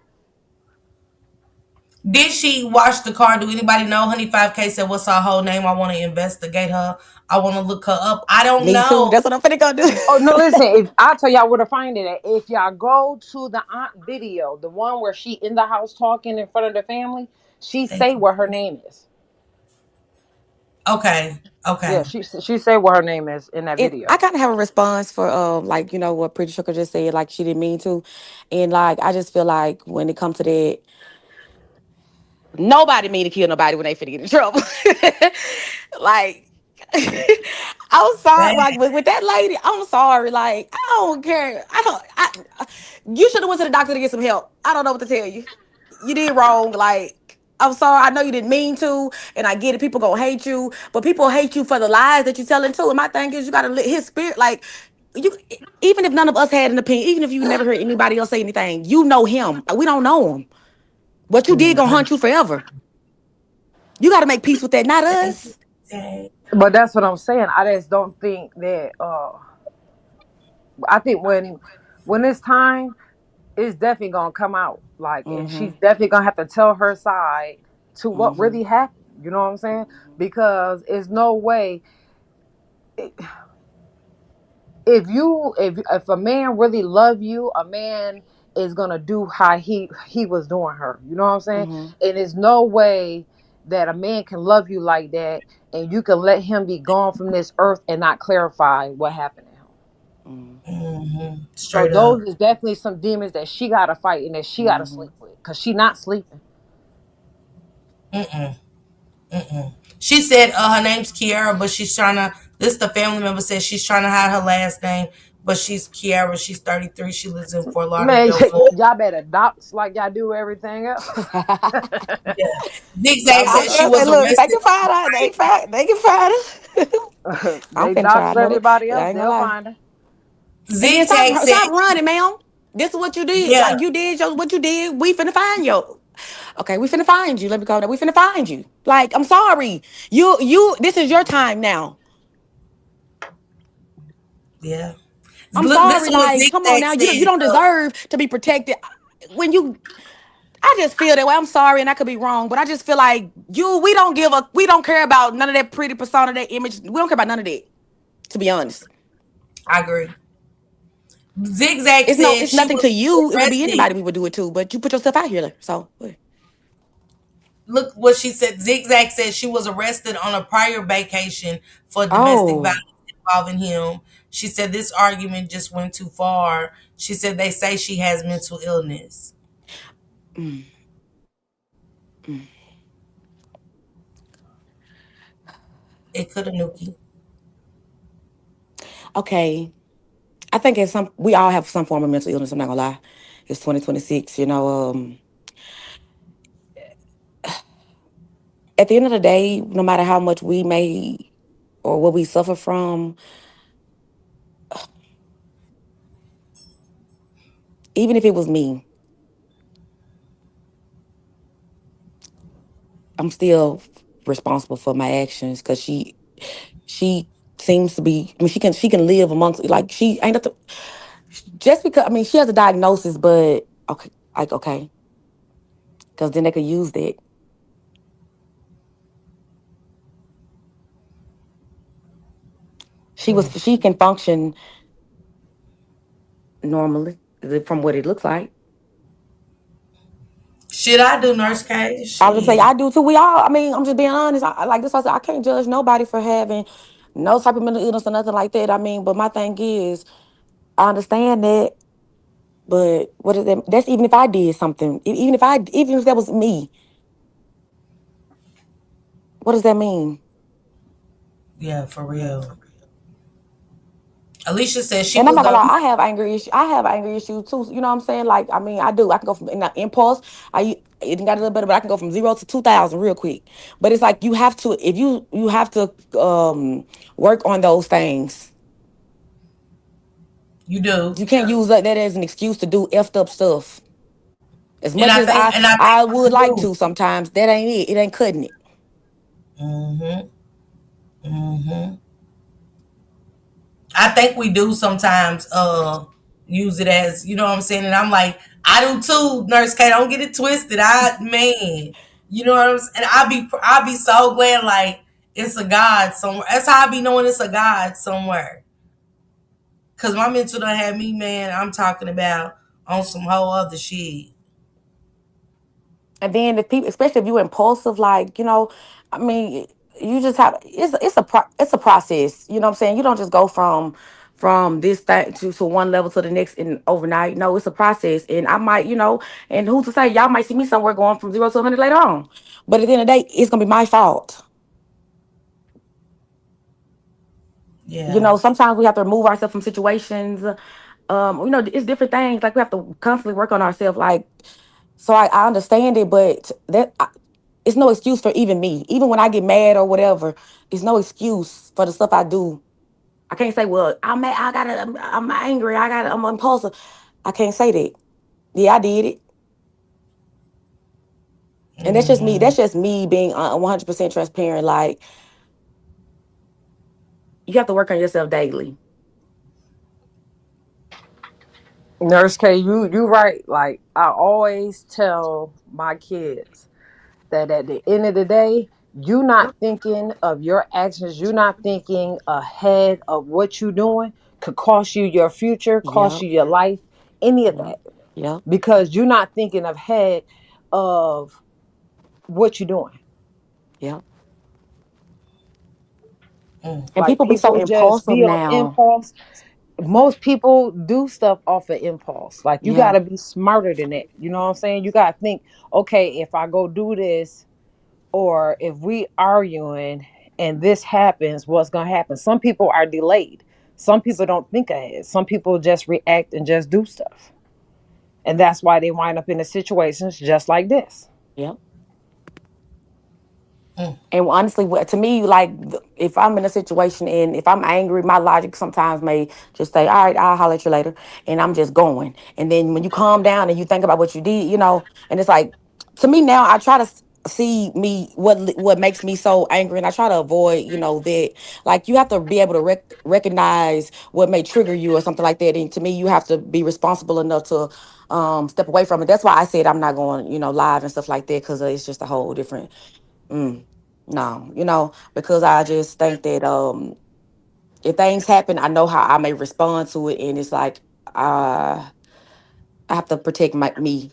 Did she wash the car? Do anybody know? Honey 5K said, what's her whole name? I want to investigate her. I want to look her up. I don't me too. know. That's what I'm finna go do. Oh no, listen, if I tell y'all where to find it at, if y'all go to the aunt video, the one where she in the house talking in front of the family, she Thank say you. what her name is. Okay. Yeah, Okay. she said what her name is in that I video. kind of have a response for like what Pretty Sugar just said, like she didn't mean to, and like I just feel like when it comes to that, nobody mean to kill nobody when they finna get in trouble. Like, I'm sorry, That, like with that lady, I'm sorry. Like, I don't care. You should have went to the doctor to get some help. I don't know what to tell you. You did wrong. Like, I'm sorry. I know you didn't mean to, and I get it. People gonna hate you, but people hate you for the lies that you're telling too. And my thing is, you gotta let his spirit. Like, you. Even if none of us had an opinion, even if you never heard anybody else say anything, you know him. We don't know him. What you did gonna mhm. haunt you forever. You got to make peace with that, not Thank you. us. Dang. But that's what I'm saying. I just don't think that. I think when it's time, it's definitely gonna come out. Like, and Mm-hmm. she's definitely gonna have to tell her side to what Mm-hmm. really happened. You know what I'm saying? Mm-hmm. Because it's no way if a man really love you, a man is gonna do how he was doing her. You know what I'm saying? Mm-hmm. And there's no way that a man can love you like that, and you can let him be gone from this earth and not clarify what happened to him. So Straight up. those is definitely some demons that she gotta fight and that she gotta Mm-hmm. sleep with, cause she not sleeping. Mm-mm. Mm-mm. She said her name's Kiara, but she's trying to. This the family member said she's trying to hide her last name, but she's Kiara. She's 33. She lives in Fort Man, Lauderdale, Florida. y'all better dox like y'all do everything else. Yeah. Y'all Zigzag I said was better she gonna say, was look, they arrested can on a find her. They can find her. I'm they finna try. dox I know that. everybody I else, ain't gonna they'll lie. find her. And then Zigzag said, stop running, ma'am. This is what you did. yeah, Like you did what you did. We finna find you. Okay, we finna find you. Let me go there. We finna find you. Like, I'm sorry. This is your time now. yeah. I'm Look, this sorry. is what Like, come on Zigzag now. You said. don't deserve to be protected. When you I just feel that way. I'm sorry, and I could be wrong, but I just feel like we don't care about none of that pretty persona, that image. We don't care about none of that, to be honest. I agree. Zigzag said It's she nothing was to you. It would be arrested. anybody we would do it to, but you put yourself out here. So Look what she said. Zigzag said she was arrested on a prior vacation for domestic oh. violence involving him. She said this argument just went too far. She said they say she has mental illness. Mm, mm. It could have Nuki. Okay. I think we all have some form of mental illness, I'm not gonna lie. It's 2026, at the end of the day, no matter how much we may or what we suffer from, even if it was me, I'm still responsible for my actions because she seems to be. I mean, she can live amongst, like, she ain't nothing, just because. I mean, she has a diagnosis, but okay, like, okay, because then they could use that. She can function normally from what it looks like. Should I do Nurse K? I would say Shit. I do too. We all. I mean, I'm just being honest. Like this, I said I can't judge nobody for having no type of mental illness or nothing like that. I mean, but my thing is, I understand that. But what is that? That's even if I did something. Even if that was me, what does that mean? Yeah, for real. Alicia said she And I'm was not gonna gonna. lie, I have anger issues. I have anger issues too. You know what I'm saying? Like, I mean, I do. I can go from in impulse. It got a little better, but I can go from 0 to 2,000 real quick. But it's like you have to, if you have to work on those things. You do, You can't use that as an excuse to do effed up stuff. As and much as I think I what would you like do. to sometimes, that ain't it. It ain't cutting it. Mm-hmm. Mm-hmm. I think we do sometimes use it as, you know what I'm saying? And I'm like, I do too, Nurse K. Don't get it twisted. I man, you know what I'm saying? And I be so glad like it's a God somewhere. That's how I be knowing it's a God somewhere. Cause my mental done had me, man, I'm talking about on some whole other shit. And then if people, especially if you're impulsive, like, I mean, you just have it's a process. You know what I'm saying? You don't just go from this thing to one level to the next in overnight. No, it's a process. And I might, and who's to say y'all might see me somewhere going from 0 to 100 later on. But at the end of the day, it's gonna be my fault. Yeah. Sometimes we have to remove ourselves from situations. It's different things. Like we have to constantly work on ourselves. Like, so I understand it, but it's no excuse for even me. Even when I get mad or whatever, it's no excuse for the stuff I do. I can't say, well, I'm mad, I'm angry, I'm impulsive. I can't say that. Yeah, I did it. And that's just me. Hmm. That's just me being 100% transparent. Like, you have to work on yourself daily. Nurse K, you right. Like I always tell my kids that at the end of the day, you not thinking of your actions, you not thinking ahead of what you doing could cost you your future, cost Yep. you your life, any of Yep. that. Yep. Because you're not thinking ahead of what you're doing. Yep. Mm. And Like people be so people just impulsive be on now. impulse. Most people do stuff off of impulse. Like you got Yeah. to be smarter than that. You know what I'm saying? You got to think, okay, if I go do this, or if we arguing and this happens, what's going to happen? Some people are delayed. Some people don't think ahead. Some people just react and just do stuff. And that's why they wind up in the situations just like this. Yep. Mm. And honestly, to me, like if I'm in a situation and if I'm angry, my logic sometimes may just say, "All right, I'll holler at you later," and I'm just going. And then when you calm down and you think about what you did, and it's like, to me now, I try to see me what makes me so angry, and I try to avoid, that. Like you have to be able to recognize what may trigger you or something like that. And to me, you have to be responsible enough to step away from it. That's why I said I'm not going, live and stuff like that because it's just a whole different. Mm, no, because I just think that if things happen, I know how I may respond to it, and it's like uh, I have to protect me.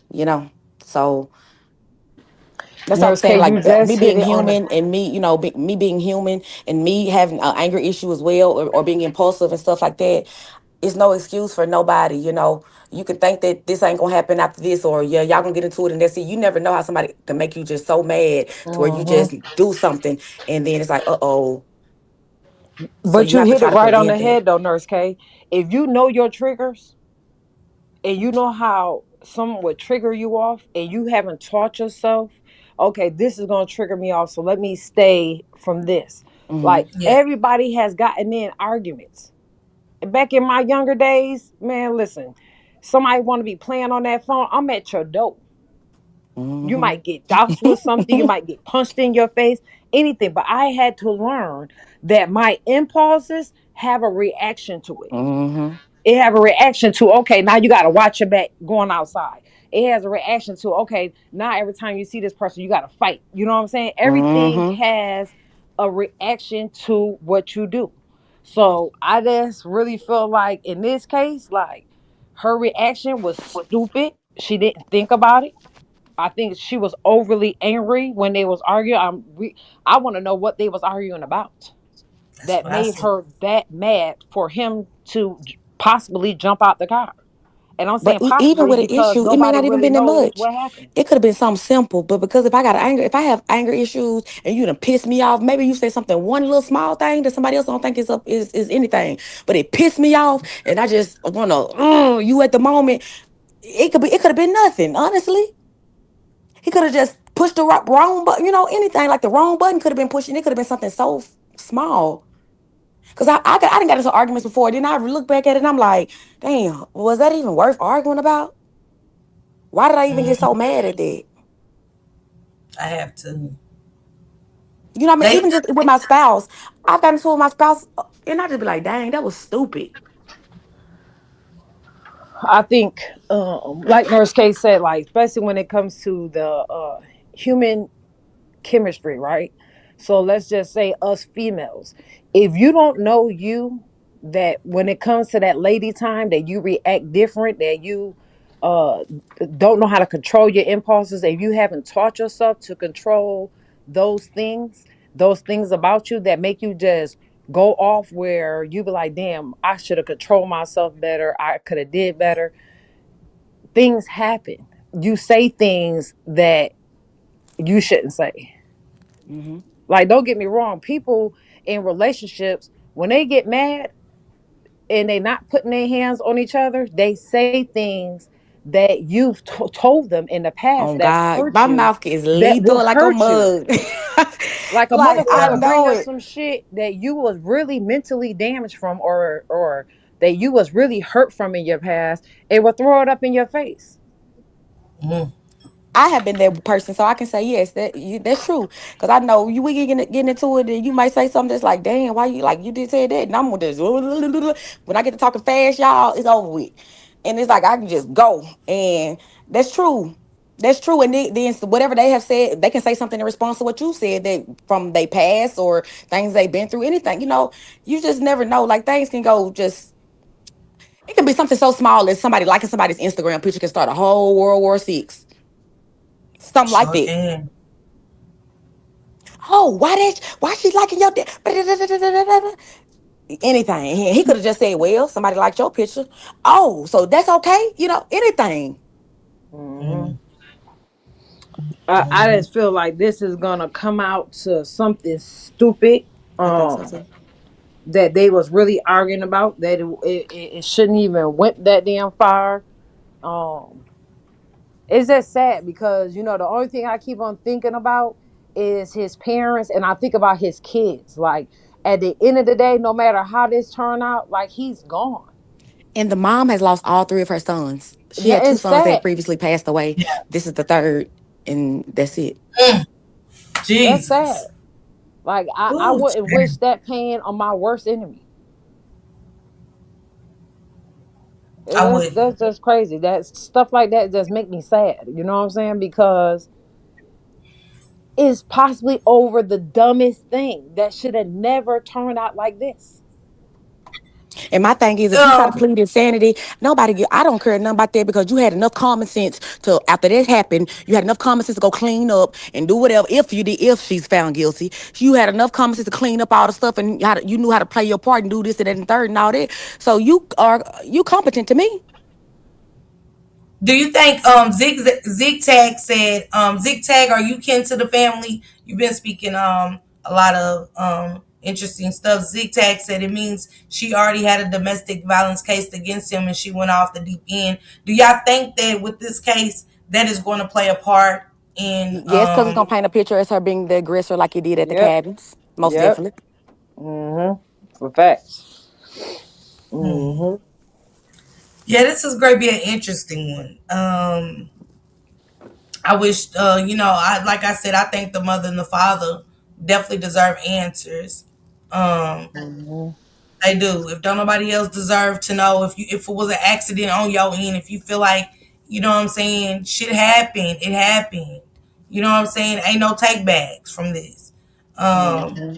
So that's what I'm Nurse saying. K, Like you just me hit being it on the human, and me being human, and me having an anger issue as well, or being impulsive and stuff like that. It's no excuse for nobody. You can think that this ain't gonna happen after this, or yeah, y'all gonna get into it, and that's it. You never know how somebody can make you just so mad to where you just Mhm. do something, and then it's like, uh-oh. So But you you have to hit it try to right on the prevent that. head though, Nurse K. If you know your triggers and you know how someone would trigger you off and you haven't taught yourself, okay, this is going to trigger me off, so let me stay from this. Hmm. Like Yeah. everybody has gotten in arguments. Back in my younger days, man, listen, somebody want to be playing on that phone, I'm at your door. You Hmm. might get doused with something, you might get punched in your face, anything. But I had to learn that my impulses have a reaction to it. Hmm. It have a reaction to, okay, now you got to watch your back going outside. It has a reaction to, okay, now every time you see this person you got to fight. You know what I'm saying? Everything Hmm. has a reaction to what you do. So I just really feel like in this case, like her reaction was stupid. She didn't think about it. I think she was overly angry when they was arguing. I want to know what they was arguing about That's that what I made said. her that mad for him to possibly jump out the car. And I'm But saying even possibly with an because issue, it may nobody not even really been that knows much. what happened. It could have been something simple, but because if I have anger issues and you done piss me off, maybe you say something, one little small thing that somebody else don't think is anything, but it pissed me off, and I just wanna, you at the moment. It could have been nothing, honestly. He could have just pushed the wrong button, anything like the wrong button could have been pushed, and it could have been something so small. Cause I didn't get into arguments before. Then I look back at it and I'm like, damn, was that even worth arguing about? Why did I even get so Mm. mad at that? I have to. You know what I mean? They Even just with my spouse, I've gotten into it with my spouse, and I just be like, dang, that was stupid. I think, like Nurse K said, like especially when it comes to the human chemistry, right? So let's just say us females. If you don't know you, that when it comes to that lady time, that you react different, that you uh don't know how to control your impulses, if you haven't taught yourself to control those things, those things about you that make you just go off where you be like, damn, I should have controlled myself better. I could have did better. Things happen. You say things that you shouldn't say. Hmm. Like, don't get me wrong, people in relationships, when they get mad and they not putting their hands on each other, they say things that you've told them in the past Oh that God, hurt my you, mouth is that will lethal like a hurt you. mug. Like a Like I motherfucker bring know up it. some shit that you was really mentally damaged from, or that you was really hurt from in your past, it will throw it up in your face. Mm. I have been that person, so I can say yes, that's true. Cause I know you we getting into it, and you might say something that's like, "Damn, why you like you did say that?" And I'm gonna just when I get to talking fast, y'all, it's over with, and it's like I can just go, and that's true. That's true, and then whatever they have said, they can say something in response to what you said that from their past or things they've been through. Anything, you just never know. Like things can go just. It can be something so small as somebody liking somebody's Instagram picture can start a whole World War VI, something like Sure that. can. Oh, why she liking your anything? He could have just said, well, somebody liked your picture. Oh, so that's okay, anything. Hmm. Mm. I Mm. just feel like this is gonna come out to something stupid. I think so Um, too. that they was really arguing about that it shouldn't even went that damn far. Um, it's just sad because the only thing I keep on thinking about is his parents, and I think about his kids. Like at the end of the day, no matter how this turn out, like he's gone. And the mom has lost all three of her sons. She Yeah, had two it's sons that sad. had previously passed away. Yeah. This is the third, and that's it. Mm. That's sad. Jesus. Like I Ooh, wouldn't wish that pain on my worst enemy. I That's wouldn't. just crazy. That stuff like that just make me sad. You know what I'm saying? Because it's possibly over the dumbest thing that should have never turned out like this. And my thing is, if you try to Um, plead insanity, I don't care nothing about that because you had enough common sense to, after that happened, you had enough common sense to go clean up and do whatever. If she's found guilty, you had enough common sense to clean up all the stuff and you knew how to play your part and do this and that and third and all that. So you competent to me. do you think Zig Tag said Zig Tag, are you kin to the family? You've been speaking a lot of interesting stuff. Zig Tag said it means she already had a domestic violence case against him and she went off the deep end. Do y'all think that with this case that is going to play a part in Yes, because it's gonna paint a picture as her being the aggressor like you did at the Yep. cabins. Most Yep. definitely. For facts. hmm. hmm Yeah, this is going to be an interesting one. I wish, I like I said, I think the mother and the father definitely deserve answers. Um, hmm they do. If don't nobody else deserve to know, if it was an accident on your end, if you feel like, you know what I'm saying, shit happened, it happened. You know what I'm saying? Ain't no take backs from this. Um, hmm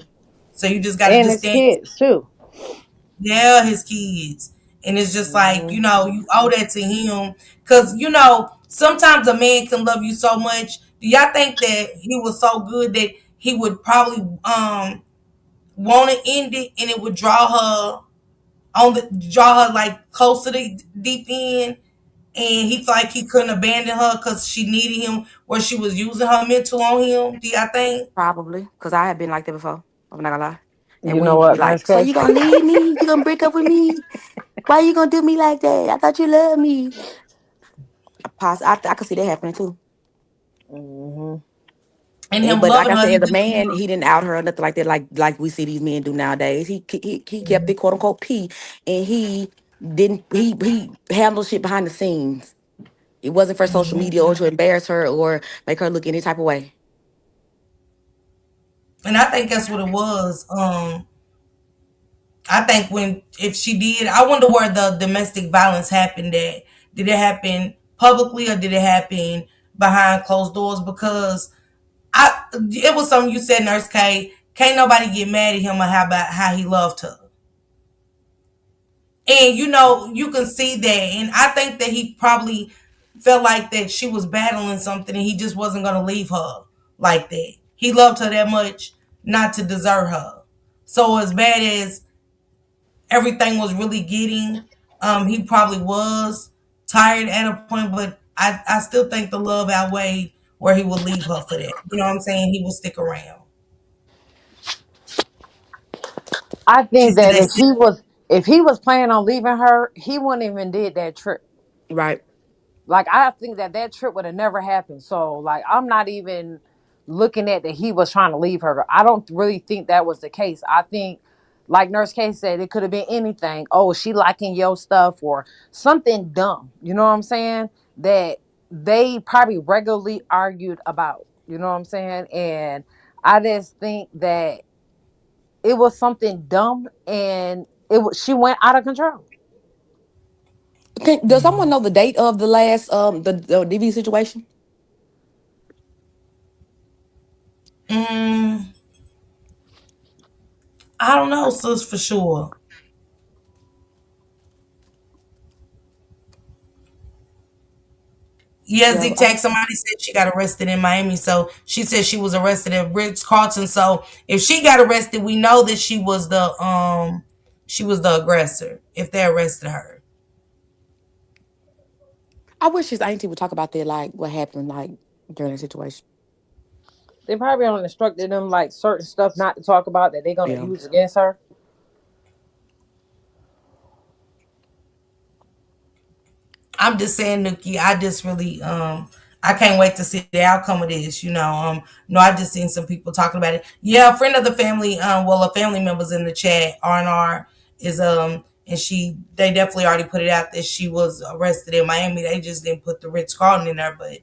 so you just got to And just his stand. kids too. Yeah, his kids. And it's just like, hmm you owe that to him. Because, sometimes a man can love you so much. Do y'all think that he was so good that he would probably want to end it and it would draw her like close to the deep end? And he felt like he couldn't abandon her because she needed him where she was using her mental on him. Do y'all think? Probably. Because I have been like that before. I'm not gonna lie. And You when he know would be what, Miss like, so K? you gonna leave me? You gonna break up with me? Why you gonna do me like that? I thought you loved me. I could see that happening too. hmm And him But like loving I her, said, he as a just man, he didn't out her or nothing like that, like we see these men do nowadays. He kept it quote unquote P, and he didn't he handled shit behind the scenes. It wasn't for social Mhm. media or to embarrass her or make her look any type of way. And I think that's what it was. I think if she did, I wonder where the domestic violence happened at. Did it happen publicly or did it happen behind closed doors? Because it was something you said, Nurse K. Can't nobody get mad at him or how about how he loved her. And you can see that. And I think that he probably felt like that she was battling something and he just wasn't gonna leave her like that. He loved her that much not to desert her. So as bad as everything was really getting, he probably was tired at a point, but I still think the love outweighed where he would leave her for that. You know what I'm saying? He would stick around. I She think said that they if he was planning on leaving her, he wouldn't even did that trip. Right. Like I think that that trip would have never happened. So like I'm not even looking at that he was trying to leave her. I don't really think that was the case. I think like Nurse K said, it could have been anything. Oh, she liking your stuff or something dumb. You know what I'm saying? That they probably regularly argued about. You know what I'm saying? And I just think that it was something dumb and she went out of control. Does someone know the date of the last the DV situation? mm, I don't know, sis, for sure. Yes, Yeah. the text somebody said she got arrested in Miami. So she said she was arrested at Ritz Carlton. So if she got arrested, we know that she was the aggressor. If they arrested her, I wish his auntie would talk about that, like what happened, like during the situation. They probably only instructed them like certain stuff not to talk about that they're gonna Yeah. use against her. I'm just saying, Nuki. I just really I can't wait to see the outcome of this. No, I just seen some people talking about it. Yeah, a friend of the family, well, a family member's in the chat. R&R is and they definitely already put it out that she was arrested in Miami. They just didn't put the Ritz Carlton in there, but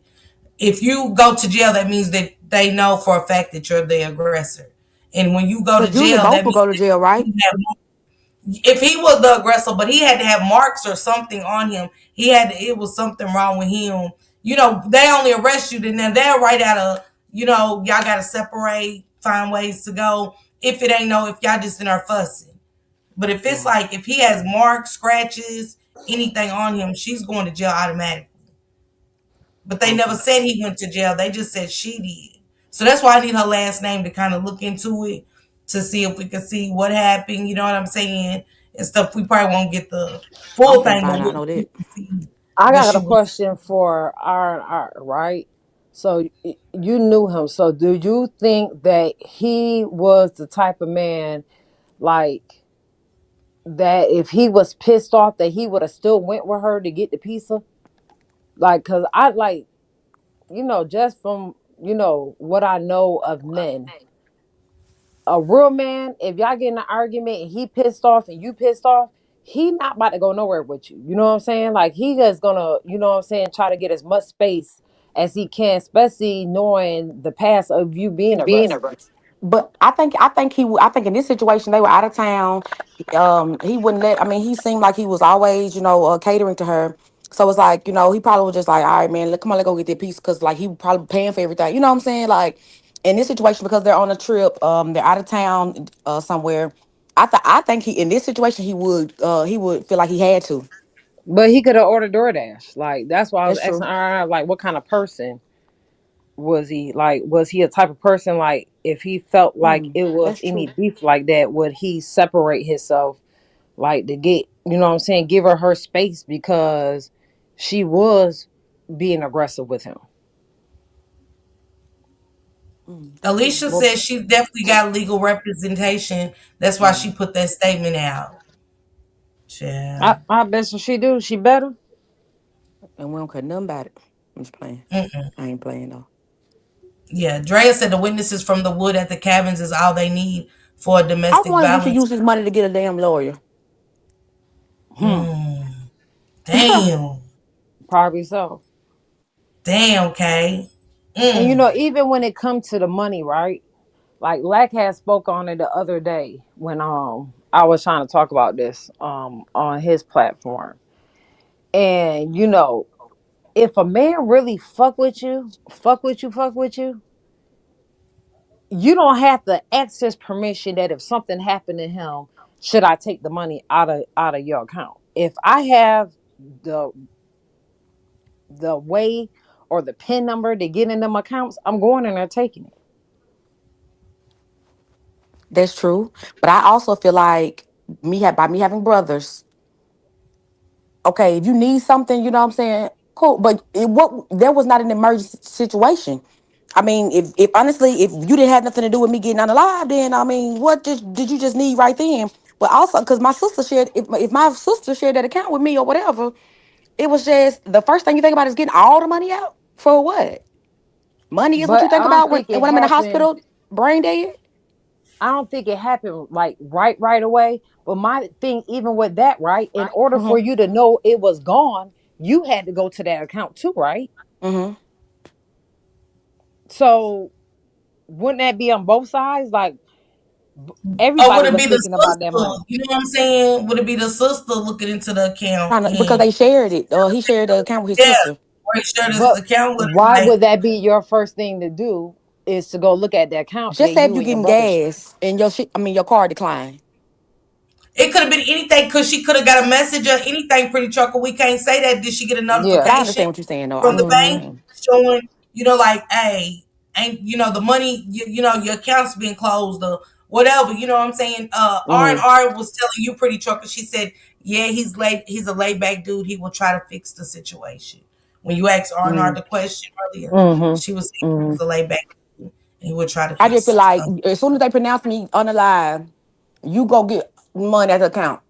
if you go to jail, that means that they know for a fact that you're the aggressor. And when you go to Because usually jail, both that will means go to that jail, right? you have, if he was the aggressor, but he had to have marks or something on him. It was something wrong with him. They only arrest you, then they'll write out y'all got to separate, find ways to go. If it ain't if y'all just in there fussing. But if it's Yeah. like, if he has marks, scratches, anything on him, she's going to jail automatically. But they never Okay. said he went to jail. They just said she did. So that's why I need her last name to kind of look into it to see if we can see what happened. You know what I'm saying? And stuff. We probably won't get the I'm full finna thing, but find out. Know we that. can see I what got she a went. question for R&R, right? So you knew him. So do you think that he was the type of man like that if he was pissed off that he would have still went with her to get the pizza? Like, cause I like, just from, what I know of men, a real man, if y'all get in an argument and he pissed off and you pissed off, he not about to go nowhere with you. You know what I'm saying? Like he just gonna, try to get as much space as he can, especially knowing the past of you being aggressive. But I think in this situation they were out of town. He wouldn't let. I mean, he seemed like he was always, catering to her. So it's like, he probably was just like, all right, man, come on, let's go get that piece, because like he was probably paying for everything. You know what I'm saying? Like in this situation, because they're on a trip, they're out of town, somewhere. I think he in this situation he would feel like he had to. But he could have ordered DoorDash. Like that's why I was That's asking true. R, like what kind of person was he? Like was he a type of person like if he felt like it was That's any true. beef like that, would he separate himself like to get, what I'm saying, give her space because she was being aggressive with him. That's true. Alicia Well, says she definitely got legal representation. That's why she mm, put that statement out. I, Yeah. I bet you she do. She better. and we don't care nothing about it. I'm just playing. Mm-mm. I ain't playing though. Yeah. Drea said the witnesses from the wood at the cabins is all they need for a I domestic wonder if he violence. used his money to get a damn lawyer. Hmm. Damn. Probably so. Damn, Kay. And Mm. even when it comes to the money, right? Like Lack had spoke on it the other day when I was trying to talk about this on his platform. And if a man really fuck with you, you don't have to ask his permission that if something happened to him, should I take the money out of your account? If I have the the way or the pin number to get in them accounts, I'm going in there taking it. That's true. But I also feel like by me having brothers, okay, if you need something, you know what I'm saying? Cool. But what there was not an emergency situation. I mean, if honestly, if you didn't have nothing to do with me getting out alive, then I mean, what did you just need right then? But also, because my sister shared, if my sister shared that account with me or whatever, it was just the first thing you think about is getting all the money out for what? Money is what But you think I don't about think it when I'm in the happened. hospital, brain dead. I don't think it happened like right away. But my thing, even with that, right, in order for Mm-hmm. you to know it was gone, you had to go to that account too, right? Mm-hmm. So wouldn't that be on both sides? Like Or would everybody it was be the thinking about that sister? money. You know what I'm saying? Would it be the sister looking into the account Trying to, because and they shared it. He shared the account with his yeah, sister. make sure this But account with why like would that be your first thing to do? Is to go look at the account that Just say if you you and your getting brother share. gas and your shit, I mean your car declined. it could have been anything because she could have got a message or anything. Pretty trucker, we can't say that. Did she get a Yeah. But I notification understand what you're saying though. I from the understand what you're Mm-hmm. bank saying. showing like, hey, ain't the money? Your account's being closed or whatever. You know what I'm saying? R and Mm-hmm. R was telling you, pretty trucker. She said, yeah, he's late. He's a laid back dude. He will try to fix the situation. When you asked R and R the question earlier, she was saying he Mm-hmm. was a laid back dude and he would try to I just feel fix like stuff. as soon as they pronounce me unalive, you go get money at the account.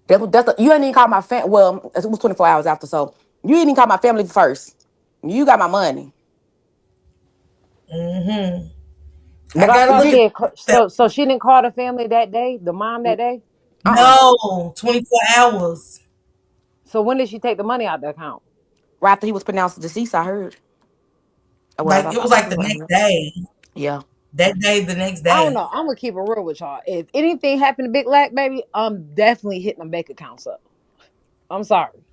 You ain't even call my fam. Well, it was 24 hours after, so you didn't even call my family first. You got my money. Hmm. I But I gotta Cause thought look she at had, that. so she didn't call the family that day, the mom that day. uh-uh. No, 24 hours. So when did she take the money out the account? Right after he was pronounced deceased, I heard. Well, Like it I was thought like it the was next right. day. Yeah. That day, the next I don't day. know. I'm gonna keep it real with y'all. If anything happened to Big Lack, baby, I'm definitely hitting them bank accounts up. I'm sorry.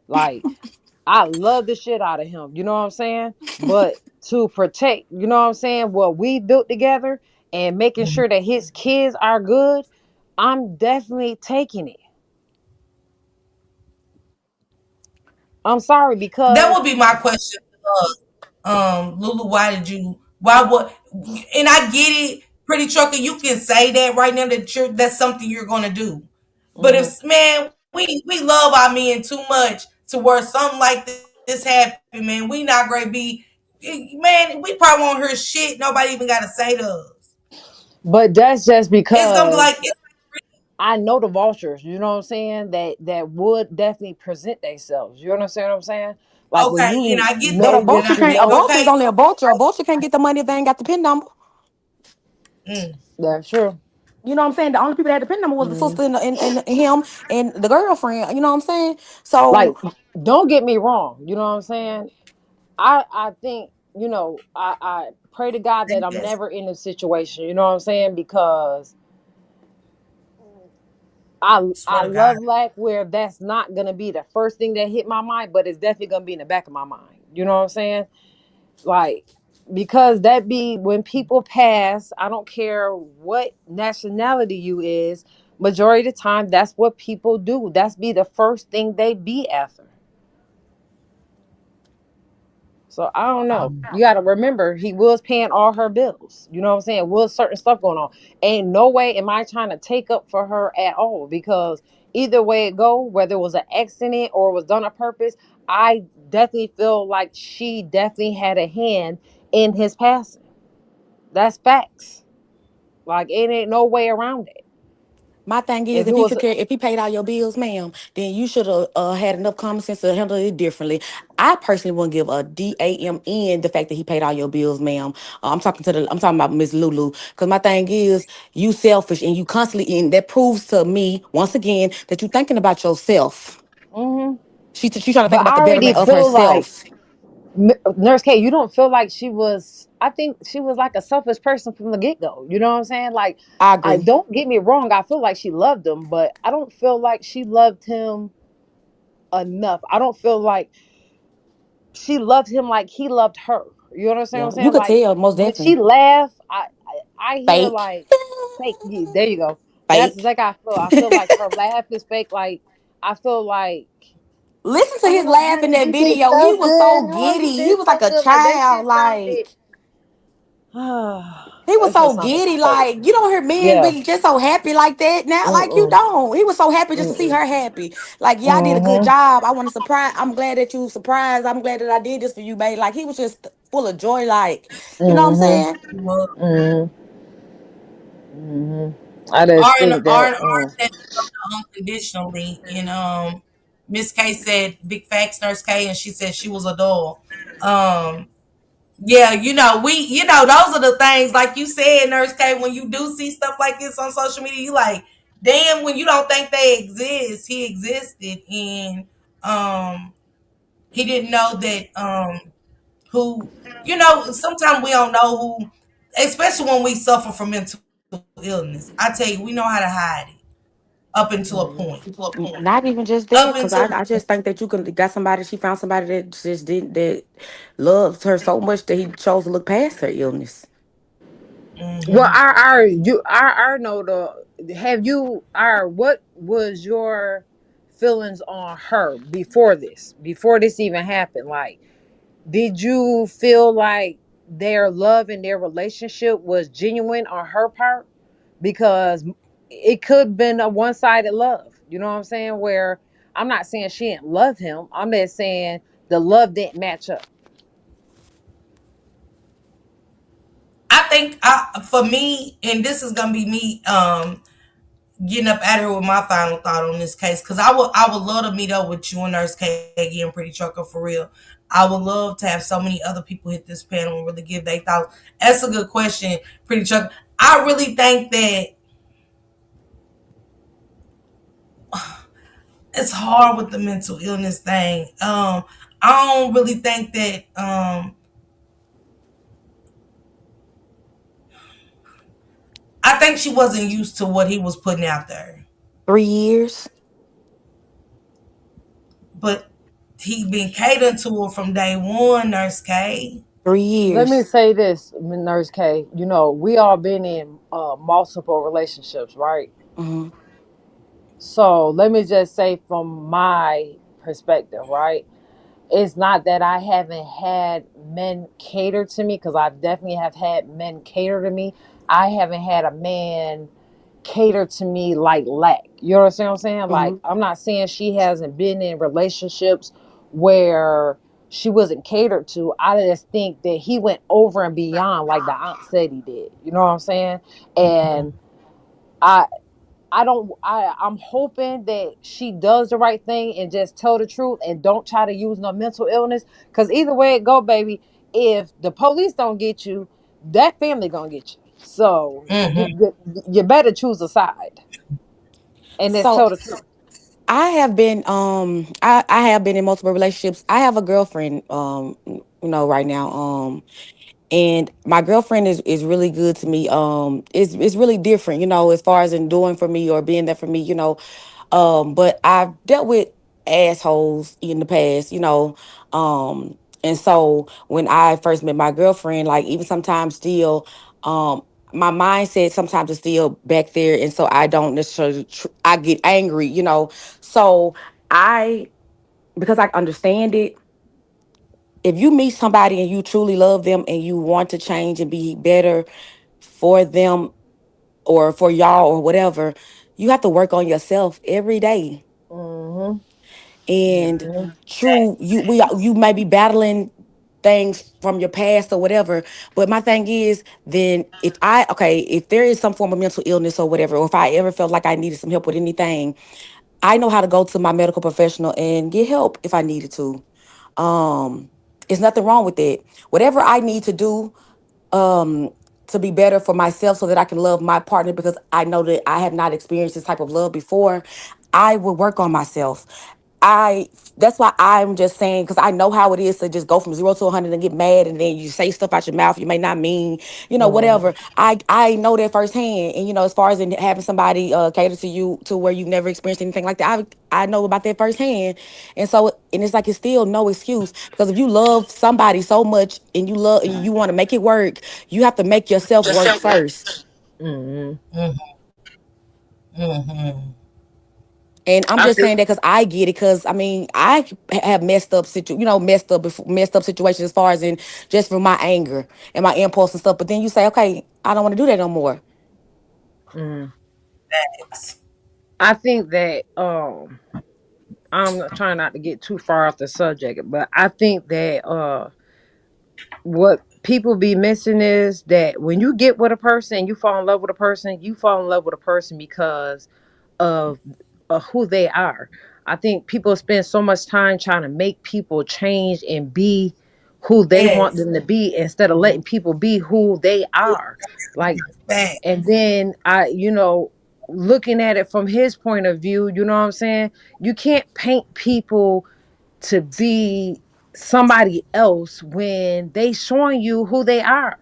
Like I love the shit out of him. You know what I'm saying? But to protect, you know what I'm saying, what we built together and making Mhm. sure that his kids are good, I'm definitely taking it. I'm sorry That because would be my question. Lulu, why did you? Why what? And I get it, pretty trucker. You can say that right now that that's something you're gonna do. But mhm. if man, we love our men too much to where something like this happen, man. We not gonna be, man. We probably won't hear shit. Nobody even got to say to us. But that's just It's gonna be like, because I know the vultures, you know what I'm saying, that would definitely present themselves. You understand what I'm saying? Like when okay, and you I get But know that, a your and vulture I can't. A creator, vulture is okay, only a vulture. A vulture can't get the money if they ain't got the pin number. mm, that's true. You know what I'm saying? The only people that had the pin number was the Mhm. sister and him and the girlfriend. You know what I'm saying? Like, So don't get me wrong. You know what I'm saying? I think, I pray to God that I'm yes, never in a situation, you know what I'm saying? Because swear I to God. love lack where that's not gonna be the first thing that hit my mind, but it's definitely gonna be in the back of my mind. You know what I'm saying? Like, because that be when people pass, I don't care what nationality you is, majority of the time that's what people do. That's be the first thing they be after. So I don't know. You got to remember, he was paying all her bills. You know what I'm saying? Was certain stuff going on. Ain't no way am I trying to take up for her at all because either way it go, whether it was an accident or it was done on purpose, I definitely feel like she definitely had a hand in his passing. That's facts. Like it ain't no way around it. my thing is, If it was, if he paid all your bills, ma'am, then you should have had enough common sense to handle it differently. I personally wouldn't give a damn in the fact that he paid all your bills, ma'am. I'm talking about Miss Lulu, because my thing is, you selfish and you constantly, and that proves to me once again that you thinking about yourself. hmm She trying to think but about I the already betterment of feel like herself. Nurse K, you don't feel like she was. I think she was like a selfish person from the get go. You know what I'm saying? Like, I I agree. don't get me wrong. I feel like she loved him, but I don't feel like she loved him enough. I don't feel like she loved him like he loved her. You understand what I'm Yeah, you saying? could Like tell most when she definitely. laugh, I hear Fake, like fake. Yeah, there you go. That's fake. like I feel. I feel like her laugh is fake. Like I feel like Listen to I don't his know, laugh in honey, that this is video. He so was so good, honey. giddy. He This was so like a good. Like that child. shit sounded. Like He was That's so just something giddy, crazy. like you don't hear men Yeah. really just so happy like that now. Like you Mm-mm. don't. He was so happy just to see Mm-mm. her happy. Like y'all did a good Mm-hmm. job. I want to surprise. I'm glad that you surprised. I'm glad that I did this for you, babe. Like he was just full of joy. Like you know what I'm Mm-hmm. saying? Well, Mm-hmm. Mm-hmm. I just Arn think that. said unconditionally, and Miss K said big facts, Nurse K, and she said she was a doll. Um, yeah, those are the things like you said, Nurse K. When you do see stuff like this on social media, you like, damn. When you don't think they exist, he existed, and um, he didn't know that who sometimes we don't know who, especially when we suffer from mental illness. I tell you, we know how to hide it up until a point. Mm-hmm. Not even just Up that, until because I just think that you can got somebody. She found somebody that just didn't that loves her so much that he chose to look past her illness. Well, hmm I know the. Have you? What was your feelings on her before this even happened? Like, did you feel like their love and their relationship was genuine on her part? Because it could have been a one-sided love. You know what I'm saying? Where I'm not saying she didn't love him. I'm just saying the love didn't match up. I think for me, and this is gonna be me getting up out of here with my final thought on this case, because I would love to meet up with you and Nurse K again, Pretty Trucker, for real. I would love to have so many other people hit this panel and really give their thoughts. That's a good question, Pretty Trucker. I really think that it's hard with the mental illness thing. I don't really think that I think she wasn't used to what he was putting out there. 3 years. But he been catering to her from day one, Nurse K. Three Let me years. say this, Nurse K. You know, we all been in multiple relationships, right? Mm-hmm. So let me just say from my perspective, right? It's not that I haven't had men cater to me, because I definitely have had men cater to me. I haven't had a man cater to me like lack. You understand what I'm saying? Like, Mm-hmm. I'm not saying she hasn't been in relationships where she wasn't catered to. I just think that he went over and beyond, like the aunt said he did. You know what I'm saying? And I I'm hoping that she does the right thing and just tell the truth and don't try to use no mental illness. Cause either way it go, baby, if the police don't get you, that family gonna get you. So Mm-hmm. you better choose a side and just So tell the truth. I have been in multiple relationships. I have a girlfriend right now. And my girlfriend is really good to me. It's really different, as far as in doing for me or being there for me, but I've dealt with assholes in the past, and so when I first met my girlfriend, like even sometimes still, my mindset sometimes is still back there, and so I don't necessarily I get angry, so I because I understand it. If you meet somebody and you truly love them and you want to change and be better for them or for y'all or whatever, you have to work on yourself every day. Mm-hmm. And Mm-hmm. true, you may be battling things from your past or whatever, but my thing is, then if there is some form of mental illness or whatever, or if I ever felt like I needed some help with anything, I know how to go to my medical professional and get help if I needed to. um it's nothing wrong with that. Whatever I need to do um to be better for myself so that I can love my partner, because I know that I have not experienced this type of love before, I will work on myself. I That's why I'm just saying, because I know how it is to just go from 0 to 100 and get mad, and then you say stuff out your mouth you may not mean, whatever. I know that firsthand, and as far as in having somebody cater to you to where you've never experienced anything like that, I know about that firsthand, and it's like it's still no excuse, because if you love somebody so much and you want to make it work, you have to make yourself work first. Mm-hmm. Mm-hmm. Mm-hmm. And I'm I just feel saying that because I get it. Because I mean, I have messed up situations as far as in just from my anger and my impulse and stuff. But then you say, okay, I don't want to do that no more. Mm. Facts. I think that I'm not trying not to get too far off the subject, but I think that what people be missing is that when you get with a person, you fall in love with a person, you fall in love with a person because of, who they are. I think people spend so much time trying to make people change and be who they want Yes. them to be instead of letting people be who they are. Like, Facts. and then looking at it from his point of view, you know what I'm saying? You can't paint people to be somebody else when they showing you who they are.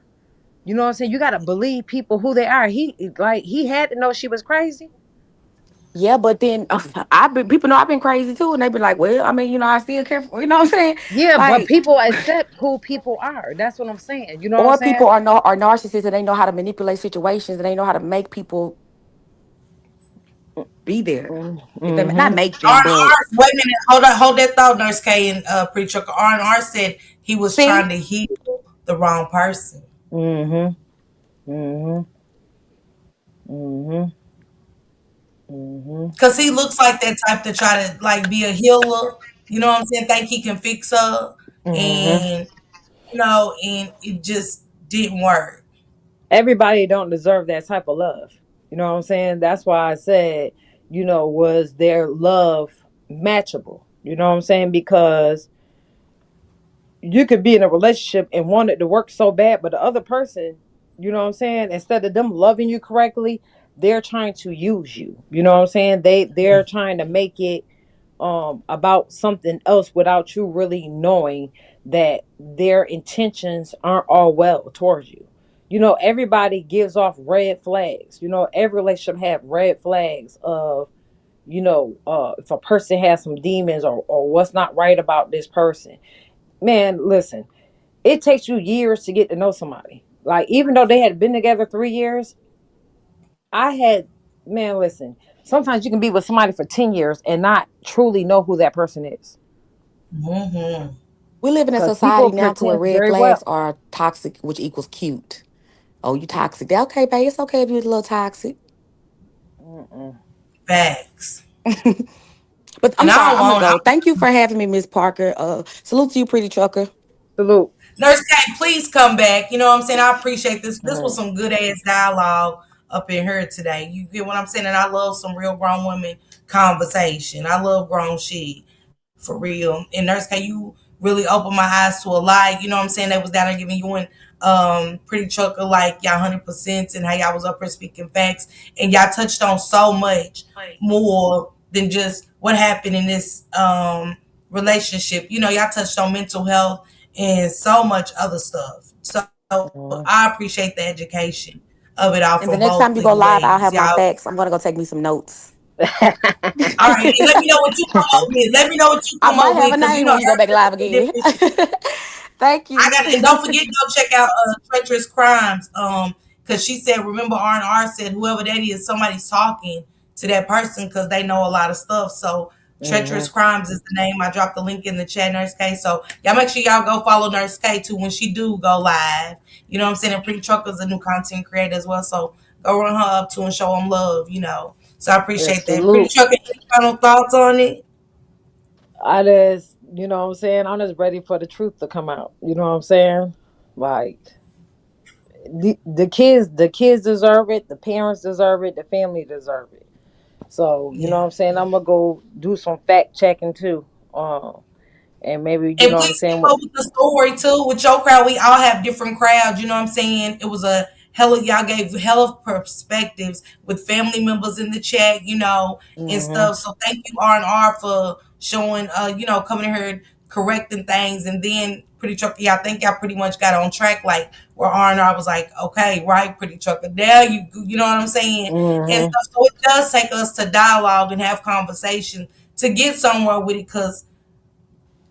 You know what I'm saying? You got to believe people who they are. He had to know she was crazy. Yeah, but then I've been people know I've been crazy too, and they be like, well, I mean, I still care for you know what I'm saying? Yeah, but Like, people accept who people are. That's what I'm saying. You know what I'm or saying? people are no are narcissists and they know how to manipulate situations and they know how to make people be there. If they not Mm-hmm. make R them, and but R. Wait a minute. Hold on. Hold that thought, Nurse K and Preacher. R&R said he was see, trying to heal the wrong person. Mm-hmm. Mm-hmm. Mm-hmm. Mm-hmm. Cause he looks like that type to try to like be a healer. You know what I'm saying? Think he can fix her, Mm-hmm. and and it just didn't work. Everybody don't deserve that type of love. You know what I'm saying? That's why I said, was their love matchable? You know what I'm saying? Because you could be in a relationship and want it to work so bad, but the other person, you know what I'm saying, instead of them loving you correctly, they're trying to use you. You know what I'm saying? They're trying to make it about something else without you really knowing that their intentions aren't all well towards you. Everybody gives off red flags. Every relationship have red flags of, if a person has some demons, or what's not right about this person. Man, listen, it takes you years to get to know somebody. Like, even though they had been together 3 years, I had, man, listen, sometimes you can be with somebody for 10 years and not truly know who that person is. Mm-hmm. we live in a Because people society now to where pretend red very flags well. are toxic, which equals cute. Oh, you toxic. They okay, babe. It's okay if you're a little toxic. Mm-mm. Facts. But And I'm I sorry, don't I'm gonna want go. Thank you for having me, Miss Parker. Salute to you, pretty trucker. Salute. Nurse K, please come back. You know what I'm saying? I appreciate this. This was Mm. some good ass dialogue up in here today. You get what I'm saying? And I love some real grown women conversation. I love grown shit. For real. And Nurse K, you really opened my eyes to a lot. You know what I'm saying? They was down there giving you and Pretty Trucker like y'all 100% and how y'all was up here speaking facts. And y'all touched on so much more than just what happened in this relationship. Y'all touched on mental health and so much other stuff. So Mm. I appreciate the education of it all And the from next both time you of go you live, I'll ladies. have my Y'all, facts. I'm gonna go take me some notes. all right, and let me know what you come up with. Let me know what you I come might up have with, a because name when you go back live again. different. Thank I you. got, and don't forget, go check out Treacherous Crimes. Because she said, remember R&R said whoever that is, somebody's talking to that person because they know a lot of stuff. So Treacherous Mhm. Crimes is the name. I dropped the link in the chat, Nurse K. So y'all make sure y'all go follow Nurse K too when she do go live. You know what I'm saying? And Pretty Trucker's a new content creator as well. So go run her up to and show them love. So I Yeah, appreciate that. Pretty salute. Trucker, any final thoughts on it? I just, what I'm saying? I'm just ready for the truth to come out. You know what I'm saying? Like, the kids deserve it, the parents deserve it, the family deserve it. So, you know Yeah. what I'm saying? I'm gonna go do some fact checking too. And maybe, And what I'm please keep saying, up with the story too. With your crowd, we all have different crowds. You know what I'm saying? It was a hell of y'all gave hell of perspectives with family members in the chat, and hmm stuff. So thank you R&R for showing, coming in here and correcting things, and then Pretty Trucker. I think y'all pretty much got on track, like where R&R was like, okay, right, Pretty Trucker. Now you know what I'm saying, and hmm stuff. So it does take us to dialogue and have conversation to get somewhere with it, because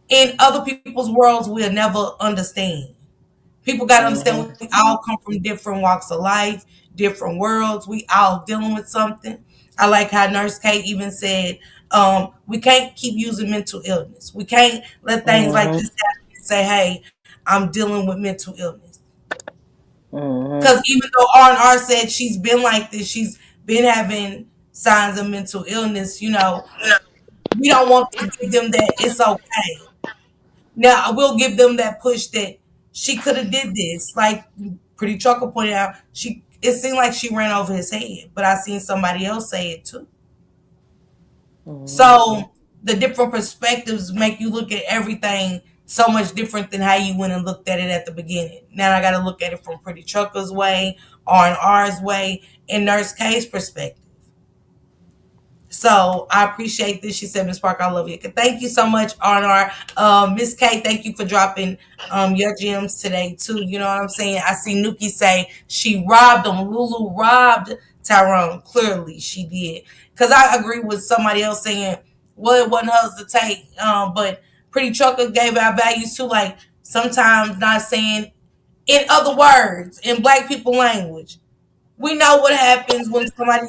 in other people's worlds we'll never understand. People got to understand hmm we all come from different walks of life, different worlds. We all dealing with something. I like how Nurse Kate even said, We can't keep using mental illness. We can't let things like Mm-hmm. this happen and say, "Hey, I'm dealing with mental illness." Mm-hmm. Because even though R&R said she's been like this, she's been having signs of mental illness. We don't want to give them that it's okay. Now I will give them that push that she could have did this. Like Pretty Trucker pointed out, it seemed like she ran over his head, but I seen somebody else say it too. Mm-hmm. So the different perspectives make you look at everything so much different than how you went and looked at it at the beginning. Now I got to look at it from Pretty Trucker's way, R&R's way, and Nurse K's perspective. So I appreciate this. She said, Miss Parker, I love you. Thank you so much, R&R. Miss K, thank you for dropping your gems today, too. You know what I'm saying? I see Nuki say she robbed him. Lulu robbed Tyrone. Clearly, she did. Because I agree with somebody else saying, well, it wasn't hers to take. But Pretty Trucker gave our values, too. Like, sometimes not saying, in other words, in black people language, we know what happens when somebody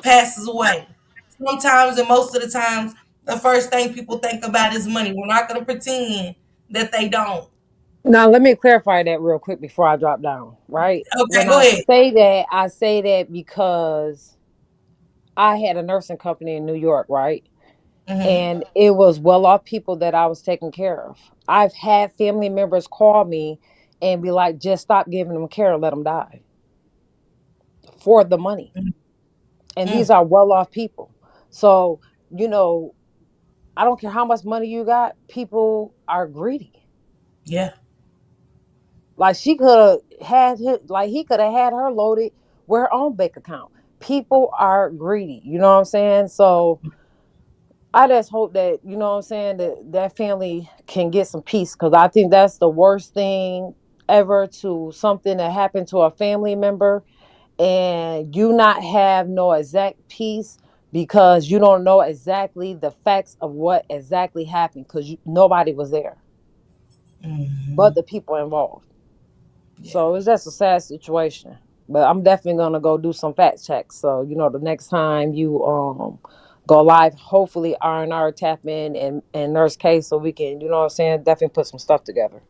passes away. Sometimes and most of the times, the first thing people think about is money. We're not going to pretend that they don't. Now, let me clarify that real quick before I drop down, right? Okay, When go ahead. I say that because I had a nursing company in New York, right? Hmm. And it was well off people that I was taking care of. I've had family members call me and be like, just stop giving them care and let them die for the money. And these Mm, are well off people. So, you know, I don't care how much money you got, people are greedy. yeah. Like she could have like he could have had her loaded with her own bank account. People are greedy, you know what I'm saying? So I just hope that, you know what I'm saying, that family can get some peace because I think that's the worst thing ever to something that happened to a family member and you not have no exact peace because you don't know exactly the facts of what exactly happened because nobody was there but Hmm. the people involved. Yeah. So it's just a sad situation. But I'm definitely gonna go do some fact checks. So the next time you go live, hopefully R&R tap in and Nurse K so we can, what I'm saying, definitely put some stuff together.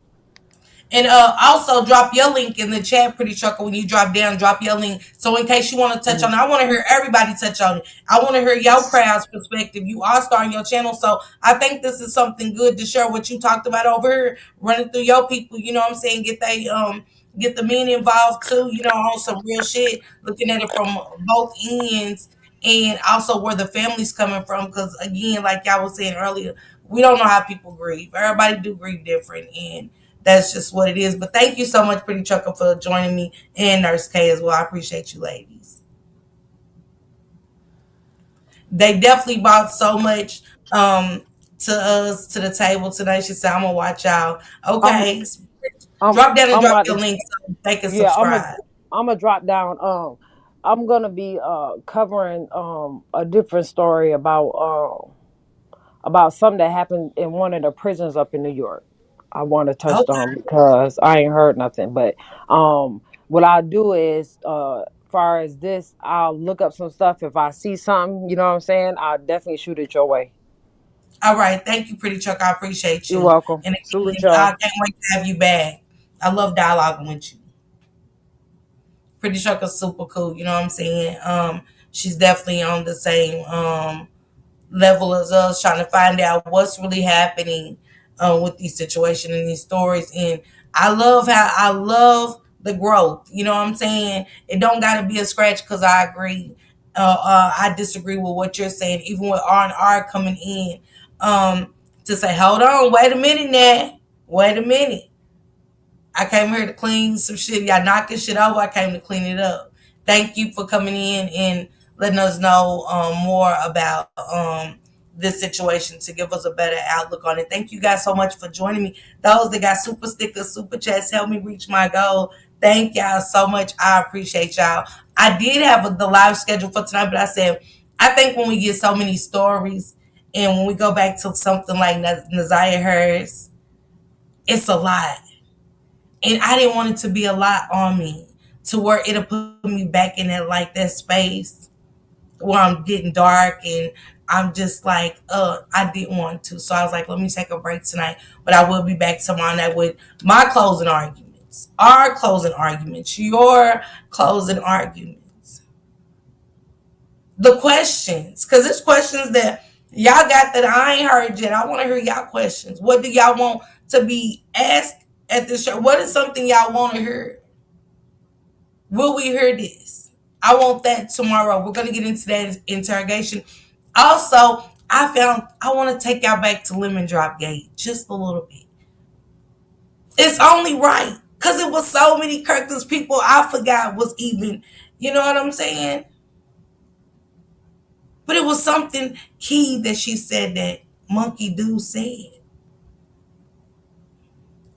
And also drop your link in the chat, Pretty Trucker. When you drop down, drop your link. So in case you want to touch on Mhm. it, I want to hear everybody touch on it. I want to hear your crowd's perspective. You are starting your channel. So I think this is something good to share what you talked about over here, running through your people, you know what I'm saying? Get the men involved too, on some real shit, looking at it from both ends and also where the family's coming from. Because again, like y'all was saying earlier, we don't know how people grieve. Everybody do grieve different, and that's just what it is. But thank you so much, Pretty Trucker, for joining me and Nurse K as well. I appreciate you, ladies. They definitely brought so much to us to the table tonight. She said, "I'm gonna watch out." I'm Okay, I'm drop down and I'm drop about your to link so they can yeah, subscribe. I'm gonna drop down I'm gonna be covering a different story about something that happened in one of the prisons up in New York. I want to touch Okay, on because I ain't heard nothing. But what I'll do is, far as this, I'll look up some stuff. If I see something, you know what I'm saying, I'll definitely shoot it your way. all right. Thank you, Pretty Trucker. I appreciate You're you. welcome. And Salute again, I y'all. can't wait to have you back. I love dialoguing with you. Pretty Trucker's super cool. You know what I'm saying? She's definitely on the same level as us, trying to find out what's really happening with these situations and these stories. And I love the growth. You know what I'm saying? It don't got to be a scratch because I agree. I disagree with what you're saying, even with R&R coming in to say, hold on, wait a minute now, wait a minute. I came here to clean some shit. Y'all knocking shit over. I came to clean it up. Thank you for coming in and letting us know more about this situation to give us a better outlook on it. Thank you guys so much for joining me. Those that got super stickers, super chats, help me reach my goal. Thank y'all so much. I appreciate y'all. I did have the live schedule for tonight, but I said I think when we get so many stories and when we go back to something like Naziah Harris, it's a lot, and I didn't want it to be a lot on me to where it'll put me back in that space where I'm getting dark and I'm just like, I didn't want to. So I was like, let me take a break tonight. But I will be back tomorrow night with my closing arguments, our closing arguments, your closing arguments. The questions, because it's questions that y'all got that I ain't heard yet. I want to hear y'all questions. What do y'all want to be asked at this show? What is something y'all want to hear? Will we hear this? I want that tomorrow. We're going to get into that interrogation. Also, I want to take y'all back to Lemon Drop Gate just a little bit. It's only right because it was so many characters, people I forgot was even, you know what I'm saying? But it was something key that she said that Monkey Dude said.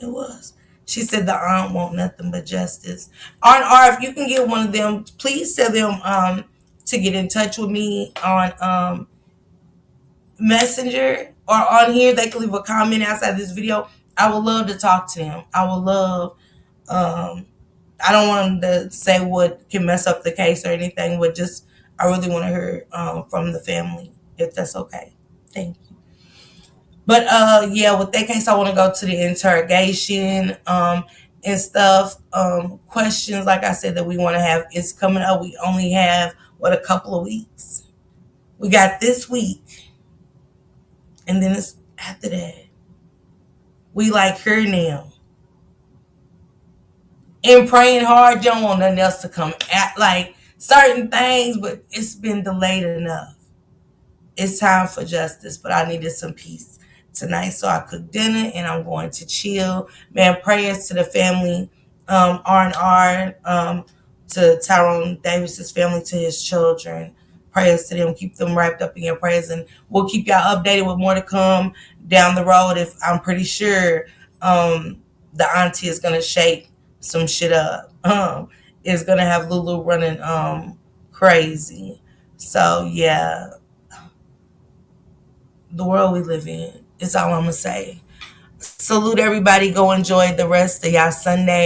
It was. She said the aunt want nothing but justice. R, if you can get one of them, please tell them to get in touch with me on Messenger or on here. They can leave a comment outside this video. I would love to talk to them. I would love. I don't want them to say what can mess up the case or anything, but just I really want to hear from the family if that's okay. Thank you. But yeah, with that case, I want to go to the interrogation and stuff. Questions, like I said, that we want to have is coming up. We only have a couple of weeks. We got this week, and then it's after that. We like her now. And praying hard, you don't want nothing else to come at like certain things, but it's been delayed enough. It's time for justice, but I needed some peace tonight. So I cooked dinner and I'm going to chill. Man, prayers to the family, R&R, to Tyrone Davis's family, to his children. Prayers to them. Keep them wrapped up in your prayers. And we'll keep y'all updated with more to come down the road. If I'm pretty sure the auntie is going to shake some shit up. Is going to have Lulu running crazy. So, yeah, the world we live in is all I'm gonna say. Salute everybody. Go enjoy the rest of y'all Sunday.